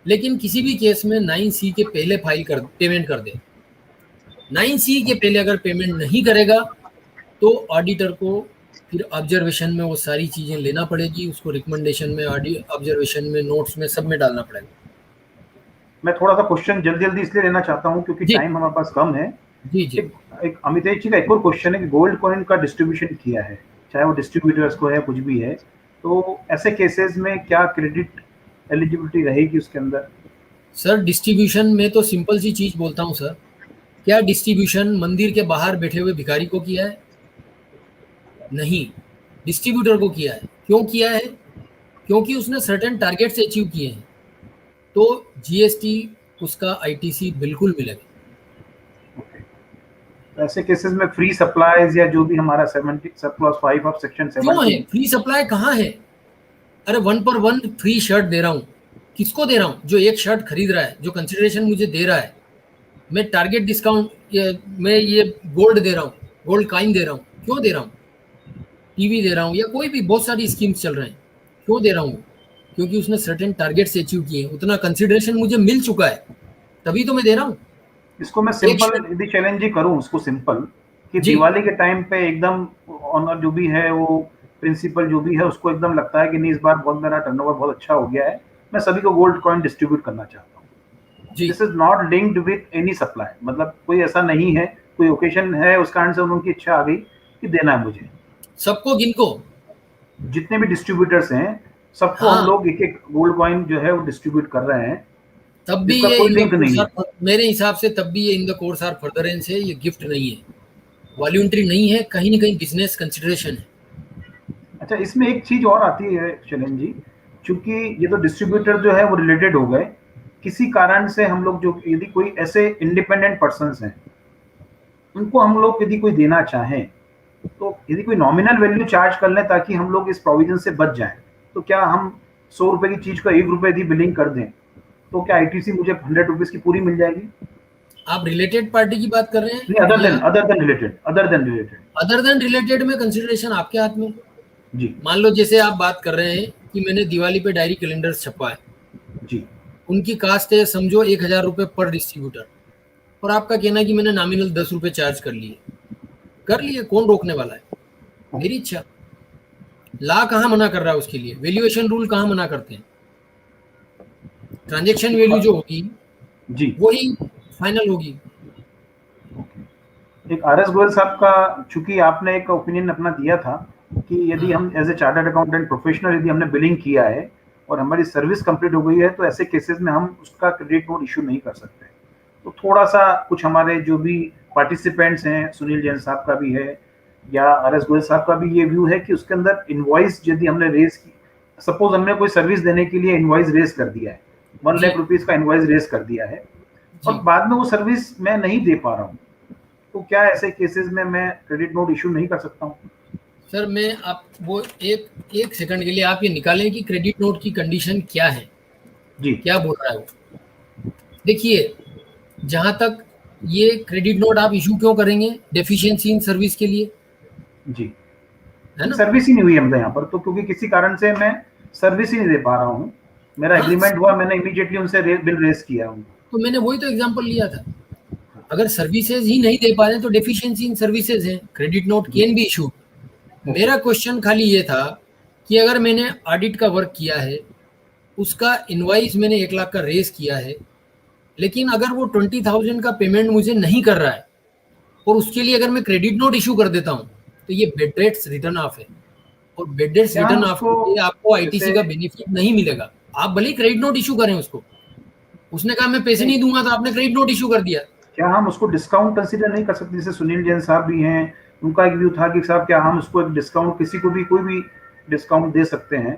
लेकिन किसी भी केस में 9C के पहले पेमेंट कर दें। 9C के पहले अगर पेमेंट नहीं करेगा तो ऑडिटर को फिर ऑब्जर्वेशन में वो सारी चीजें लेना पड़ेगी, उसको रिकमेंडेशन में, ऑब्जर्वेशन में, नोट्स में, सब में डालना पड़ेगा। मैं थोड़ा सा क्वेश्चन जल्दी इसलिए लेना चाहता हूँ क्योंकि टाइम हमारे पास कम है। जी। एक अमितेश जी का एक और क्वेश्चन है कि गोल्ड कॉइन का डिस्ट्रीब्यूशन किया है, चाहे वो डिस्ट्रीब्यूटर्स को है कुछ भी है, तो ऐसे केसेस में क्या क्रेडिट एलिजिबिलिटी रहेगी उसके अंदर? सर, डिस्ट्रीब्यूशन में तो सिंपल सी चीज बोलता हूँ सर, क्या डिस्ट्रीब्यूशन मंदिर के बाहर बैठे हुए भिखारी को किया है? नहीं, डिस्ट्रीब्यूटर को किया है। क्यों किया है? क्योंकि उसने सर्टेन टारगेट्स अचीव किए हैं, तो जीएसटी उसका आईटीसी बिल्कुल मिलेगा। ऐसे केसेस में फ्री सप्लाईज या जो भी हमारा 70+5 ऑफ सेक्शन 7 क्यों है? फ्री सप्लाई कहाँ है? अरे 1 पर 1 फ्री शर्ट दे रहा हूँ। किसको दे रहा हूँ? जो एक शर्ट खरीद रहा है, जो कंसिडरेशन मुझे दे रहा है। मैं टारगेट डिस्काउंट, मैं ये गोल्ड दे रहा हूँ, गोल्ड कॉइन दे रहा हूँ। क्यों दे रहा हूँ? टीवी दे रहा हूँ या कोई भी बहुत सारी स्कीम्स चल रहे हैं। क्यों दे रहा हूँ? क्योंकि उसने सर्टेन टारगेट से अचीव किए, उतना कंसिडरेशन मुझे मिल चुका है, तभी तो मैं दे रहा हूँ। इसको मैं सिंपल यदि चैलेंज ही करूँ उसको सिंपल कि दिवाली के टाइम पे एकदम ऑनर जो भी है वो प्रिंसिपल जो भी है उसको एकदम लगता है कि नहीं इस बार बहुत मेरा टर्नओवर बहुत अच्छा हो गया है, मैं सभी को गोल्ड कॉइन डिस्ट्रीब्यूट करना चाहता हूँ। This is not linked with any supply, मतलब कोई ऐसा नहीं है, कोई ओकेजन है उस कारण से उनकी इच्छा आ गई कि देना है मुझे। सबको, किनको? जितने भी डिस्ट्रीब्यूटर्स हैं सबको हम लोग एक एक गोल्ड कॉइन जो है वो डिस्ट्रीब्यूट कर रहे हैं। तब भी ये लिंक नहीं है मेरे हिसाब से, तब भी ये इन द कोर्स ऑफ फर्दरेंस है, ये गिफ्ट नहीं है, वॉल्यूंटरी नहीं है, कहीं ना कहीं बिजनेस कंसिडरेशन है। अच्छा, इसमें एक चीज और आती है चैलेंज जी, क्योंकि ये तो डिस्ट्रीब्यूटर जो है वो रिलेटेड हो गए, किसी कारण से हम लोग जो यदि कोई ऐसे इंडिपेंडेंट पर्सन्स हैं उनको हम लोग यदि कोई देना चाहें तो यदि कोई नॉमिनल वैल्यू चार्ज कर लें ताकि हम लोग इस प्रोविजन से बच जाएं, तो क्या हम 100 रुपए की चीज को 1 रुपए यदि बिलिंग कर दें तो क्या आईटीसी मुझे 100 रुपीज की पूरी मिल जाएगी? आप रिलेटेड पार्टी की बात कर रहे हैं? नहीं, अदर देन रिलेटेड में कंसिडरेशन आपके हाथ में। जी मान लो जैसे आप बात कर रहे हैं कि मैंने दिवाली पे डायरी कैलेंडर्स छपवाए, जी उनकी कास्ट है समझो 1000 रुपए पर डिस्ट्रीब्यूटर, और आपका कहना है कि मैंने नॉमिनल 10 रुपए चार्ज कर लिए, कौन रोकने वाला है? मेरी इच्छा। ला कहाँ मना कर रहा है उसके लिए? वैल्यूएशन रूल कहाँ मना करते हैं? ट्रांजैक्शन वैल्यू जो होगी जी वही फाइनल होगी। एक आरएस गोयल साहब का, चूंकि आपने एक ओपिनियन अपना दिया था कि यदि हम as a chartered accountant professional यदि हमने बिलिंग किया है और हमारी सर्विस कंप्लीट हो गई है तो ऐसे केसेस में हम उसका क्रेडिट नोट इशू नहीं कर सकते। तो थोड़ा सा कुछ हमारे जो भी पार्टिसिपेंट्स हैं, सुनील जैन साहब का भी है या आरएस गोयल साहब का भी ये व्यू है कि उसके अंदर इनवॉइस यदि हमने रेज की, सपोज हमने कोई सर्विस देने के लिए इनवॉइस रेज कर दिया है, 1 लाख रुपीज का इनवॉइस रेज कर दिया है और बाद में वो सर्विस मैं नहीं दे पा रहा हूँ, तो क्या ऐसे केसेस में मैं क्रेडिट नोट इशू नहीं कर सकता हूँ? सर मैं आप वो एक सेकंड के लिए आप ये निकालें कि क्रेडिट नोट की कंडीशन क्या है जी, क्या बोल रहा है वो। देखिए, जहां तक ये क्रेडिट नोट आप इशू क्यों करेंगे? डेफिशिएंसी इन सर्विस के लिए, जी है ना? सर्विस ही नहीं हुई हमसे यहाँ पर, तो क्योंकि किसी कारण से मैं सर्विस ही नहीं दे पा रहा हूँ, मेरा एग्रीमेंट हुआ, मैंने इमीडिएटली उनसे बिल रेज किया हूँ। तो मैंने वही तो एग्जांपल लिया था। अगर सर्विसेज ही नहीं दे पा रहे तो डेफिशिएंसी इन सर्विसेज है, credit note can be issued. मेरा क्वेश्चन खाली ये था कि अगर मैंने ऑडिट का वर्क किया है, उसका इनवाइस मैंने 1 लाख का रेज किया है, लेकिन अगर वो 20,000 का पेमेंट मुझे नहीं कर रहा है और उसके लिए अगर मैं क्रेडिट नोट इशू कर देता हूँ तो ये बेड डेट्स रिटर्न ऑफ है, और बेड डेट्स रिटर्न ऑफ के लिए आपको आईटीसी का बेनिफिट नहीं मिलेगा। आप भले ही क्रेडिट नोट इशू करें उसको, उसने कहा मैं पैसे नहीं दूंगा तो आपने क्रेडिट नोट इशू कर दिया। क्या हम उसको डिस्काउंट कंसीडर नहीं कर सकते? जैसे सुनील जैन साहब भी हैं, उनका एक व्यू था कि साहब क्या हम उसको एक डिस्काउंट, किसी को भी कोई भी डिस्काउंट दे सकते हैं?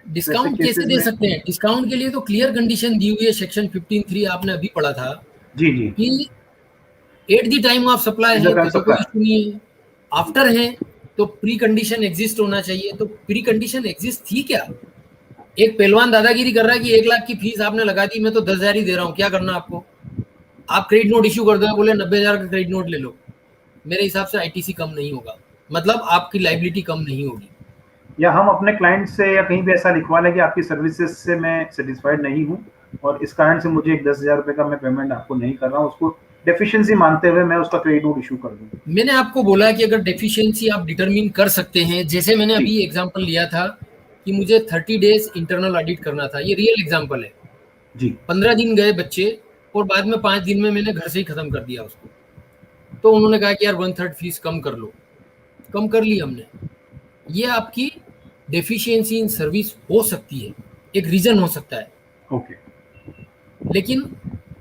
डिस्काउंट कैसे दे सकते हैं? डिस्काउंट के लिए तो क्लियर कंडीशन दी हुई है, सेक्शन 15(3) आपने अभी पढ़ा था जी जी कि at the time of supply है तो कोई इशू नहीं है, आफ्टर है तो प्री कंडीशन एग्जिस्ट होना चाहिए। तो प्री कंडीशन एग्जिस्ट थी क्या? एक पहलवान दादागिरी कर रहा है कि 1 लाख की फीस आपने लगा दी, मैं तो 10,000 ही दे रहा हूँ, क्या करना आपको? आप क्रेडिट नोट इशू कर दो, बोले 90,000 का क्रेडिट नोट ले लो, मेरे हिसाब से आईटीसी कम नहीं होगा, मतलब आपकी लाइबिलिटी कम नहीं होगी। या हम अपने क्लाइंट से या कहीं भी ऐसा लिखवा लें कि आपकी सर्विसेज से मैं सेटिस्फाइड नहीं हूँ और इस कारण से मुझे एक 10,000 रुपए का मैं पेमेंट आपको नहीं कर रहा हूँ, उसको डेफिशिएंसी मानते हुए मैं उसका क्रेडिट नोट इशू कर दूँ। मैंने आपको बोला कि अगर डेफिशिएंसी आप डिटरमिन कर सकते हैं, जैसे मैंने अभी एग्जांपल लिया था कि मुझे 30 डेज इंटरनल ऑडिट करना था, ये रियल एग्जांपल है जी। 15 दिन गए बच्चे और बाद में 5 दिन में मैंने घर से ही खत्म कर दिया उसको, तो उन्होंने कहा कि यार 1/3 फीस कम कर लो, कम कर ली हमने। ये आपकी डेफिशिएंसी इन सर्विस हो सकती है, एक रीजन हो सकता है। ओके। लेकिन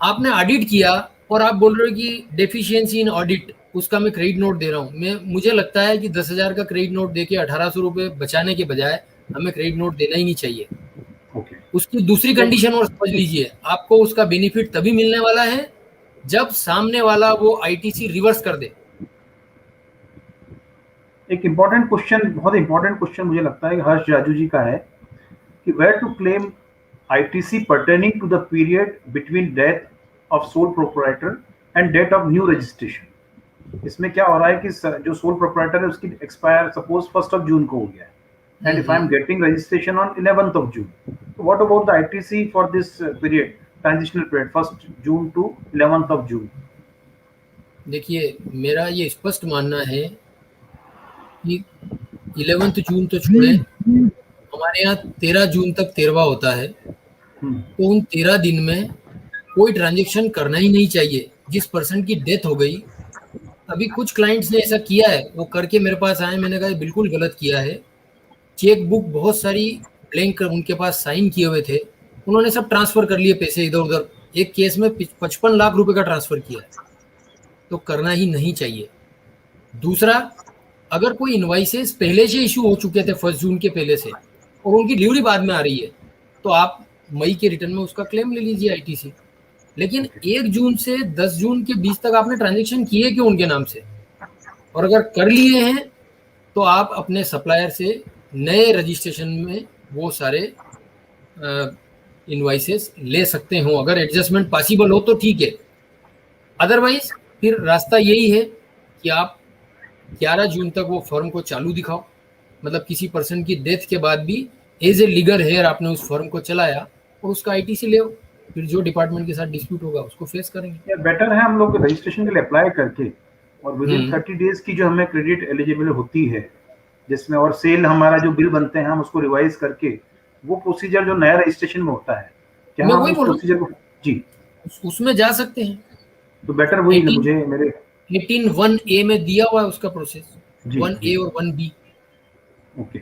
आपने ऑडिट किया और आप बोल रहे हो कि डेफिशिएंसी इन ऑडिट, उसका मैं क्रेडिट नोट दे रहा हूँ। मुझे लगता है कि 10,000 का क्रेडिट नोट देके 1,800 रुपए बचाने के बजाय हमें क्रेडिट नोट देना ही नहीं चाहिए। ओके। उसकी दूसरी कंडीशन और समझ लीजिए, आपको उसका बेनिफिट तभी मिलने वाला है जब सामने वाला वो आईटीसी रिवर्स कर दे। एक इम्पोर्टेंट क्वेश्चन, बहुत इंपॉर्टेंट क्वेश्चन मुझे लगता है हर्ष जाजू जी का है कि where to claim ITC pertaining to the period between death of sole proprietor and date of new registration. इसमें क्या हो रहा है कि जो सोल प्रोप्राइटर है उसकी एक्सपायर सपोज 1 जून को हो गया है and if I am getting registration on 11th of June, so what about the ITC for this period, transitional period 1st June to 11th of June? देखिए, मेरा ये स्पष्ट मानना है कि 11 जून तो छोड़े, हमारे यहाँ 13 जून तक तेरवा होता है, तो उन 13 दिन में कोई ट्रांजेक्शन करना ही नहीं चाहिए। जिस पर्सन की डेथ हो गई, अभी कुछ क्लाइंट्स ने ऐसा किया है, वो करके मेरे पास आए, मैंने कहा बिल्कुल गलत किया है। चेक बुक बहुत सारी ब्लैंक उनके पास साइन किए हुए थे, उन्होंने सब ट्रांसफर कर लिए पैसे इधर उधर। एक केस में 55 लाख रुपए का ट्रांसफर किया है, तो करना ही नहीं चाहिए। दूसरा, अगर कोई इनवाइसेस पहले से इशू हो चुके थे 1 जून के पहले से और उनकी डिलीवरी बाद में आ रही है, तो आप मई के रिटर्न में उसका क्लेम ले लीजिए आईटीसी। लेकिन 1 जून से 10 जून के बीच तक आपने ट्रांजेक्शन किए क्यों उनके नाम से? और अगर कर लिए हैं तो आप अपने सप्लायर से नए रजिस्ट्रेशन में वो सारे इनवाइसेस ले सकते हो, अगर एडजस्टमेंट पॉसिबल हो तो ठीक है। अदरवाइज फिर रास्ता यही है कि आप 11 जून तक वो फर्म को चालू दिखाओ, मतलब किसी पर्सन की डेथ के बाद भी एज ए लीगल हेयर आपने उस फर्म को चलाया और उसका आईटीसी ले आओ, फिर जो डिपार्टमेंट के साथ डिस्प्यूट होगा उसको फेस करेंगे। या बेटर है हम लोग रजिस्ट्रेशन के लिए अप्लाई करके और विद इन 30 डेज की जो हमें क्रेडिट एलिजिबल होती है, जिसमें और सेल हमारा जो बिल बनते हैं हम उसको रिवाइज करके वो प्रोसीजर जो नया रजिस्ट्रेशन में होता है, क्या मैं हम वही उस बोल रहा प्रोसीजर को जी उसमें जा सकते हैं। तो बेटर वही 18 मुझे मेरे 18(1)(a) में दिया हुआ है उसका प्रोसेस, जी 1A और 1B। ओके।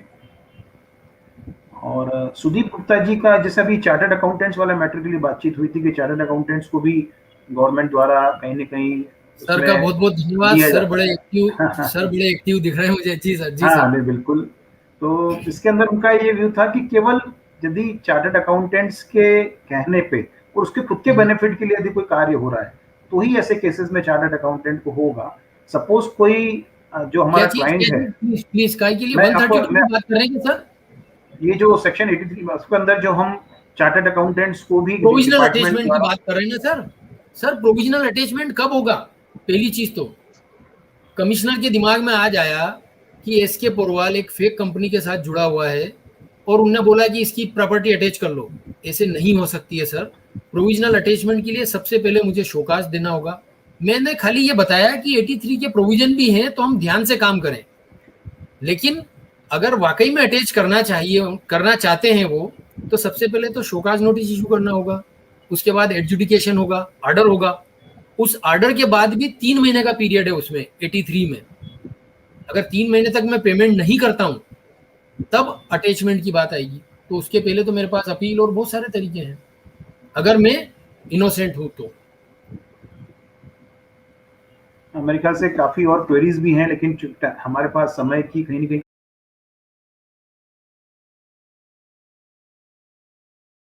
और सुदीप गुप्ता जी का जैसे अभी चार्टर्ड अकाउंटेंट्स वाला मैटर के लिए बातचीत हुई थी कि चार्टर्ड अकाउंटेंट्स को भी गवर्नमेंट द्वारा कहीं न कहीं सर का बहुत बहुत धन्यवाद। दिया सर जाता बड़े है। एक्टिव सर बड़े एक्टिव दिख रहे हैं मुझे। जी सर, जी हाँ सर। नहीं बिल्कुल। तो इसके अंदर उनका ये व्यू था कि केवल यदि चार्टर्ड अकाउंटेंट्स के कहने पे और उसके खुद के बेनिफिट के लिए यदि कोई कार्य हो रहा है तो ही ऐसे केसेस में चार्टर्ड अकाउंटेंट को होगा। सपोज कोई जो क्या हमारा चीज क्लाइंट है, प्लीज प्लीज काय के लिए मैं 132 आपको की बात कर रहे हैं क्या सर? ये जो सेक्शन 83 उसके अंदर जो हम चार्टर्ड अकाउंटेंट्स को भी प्रोविजनल डिपार्टमेंट अटैचमेंट की द्वारा बात कर रहे हैं ना सर? सर प्रोविजनल अटैचमेंट कब होगा? पहली चीज तो कमिश्नर के दिमाग में आज आया कि एसके पोरवाल एक फेक कंपनी के साथ जुड़ा हुआ है और उनने बोला कि इसकी प्रॉपर्टी अटैच कर लो। ऐसे नहीं हो सकती है सर। प्रोविजनल अटैचमेंट के लिए सबसे पहले मुझे शोकाज देना होगा। मैंने खाली ये बताया कि 83 के प्रोविजन भी हैं तो हम ध्यान से काम करें, लेकिन अगर वाकई में अटैच करना चाहते हैं वो, तो सबसे पहले तो शोकाज नोटिस इशू करना होगा, उसके बाद एडजुडिकेशन होगा, ऑर्डर होगा। उस ऑर्डर के बाद भी 3 महीने का पीरियड है उसमें 83 में। अगर 3 महीने तक मैं पेमेंट नहीं करता हूं तब अटैचमेंट की बात आएगी। तो उसके पहले तो मेरे पास अपील और बहुत सारे तरीके हैं, अगर मैं इनोसेंट हूं तो। मेरे ख्याल से काफी और क्वेरीज भी हैं, लेकिन हमारे पास समय की कहीं न कहीं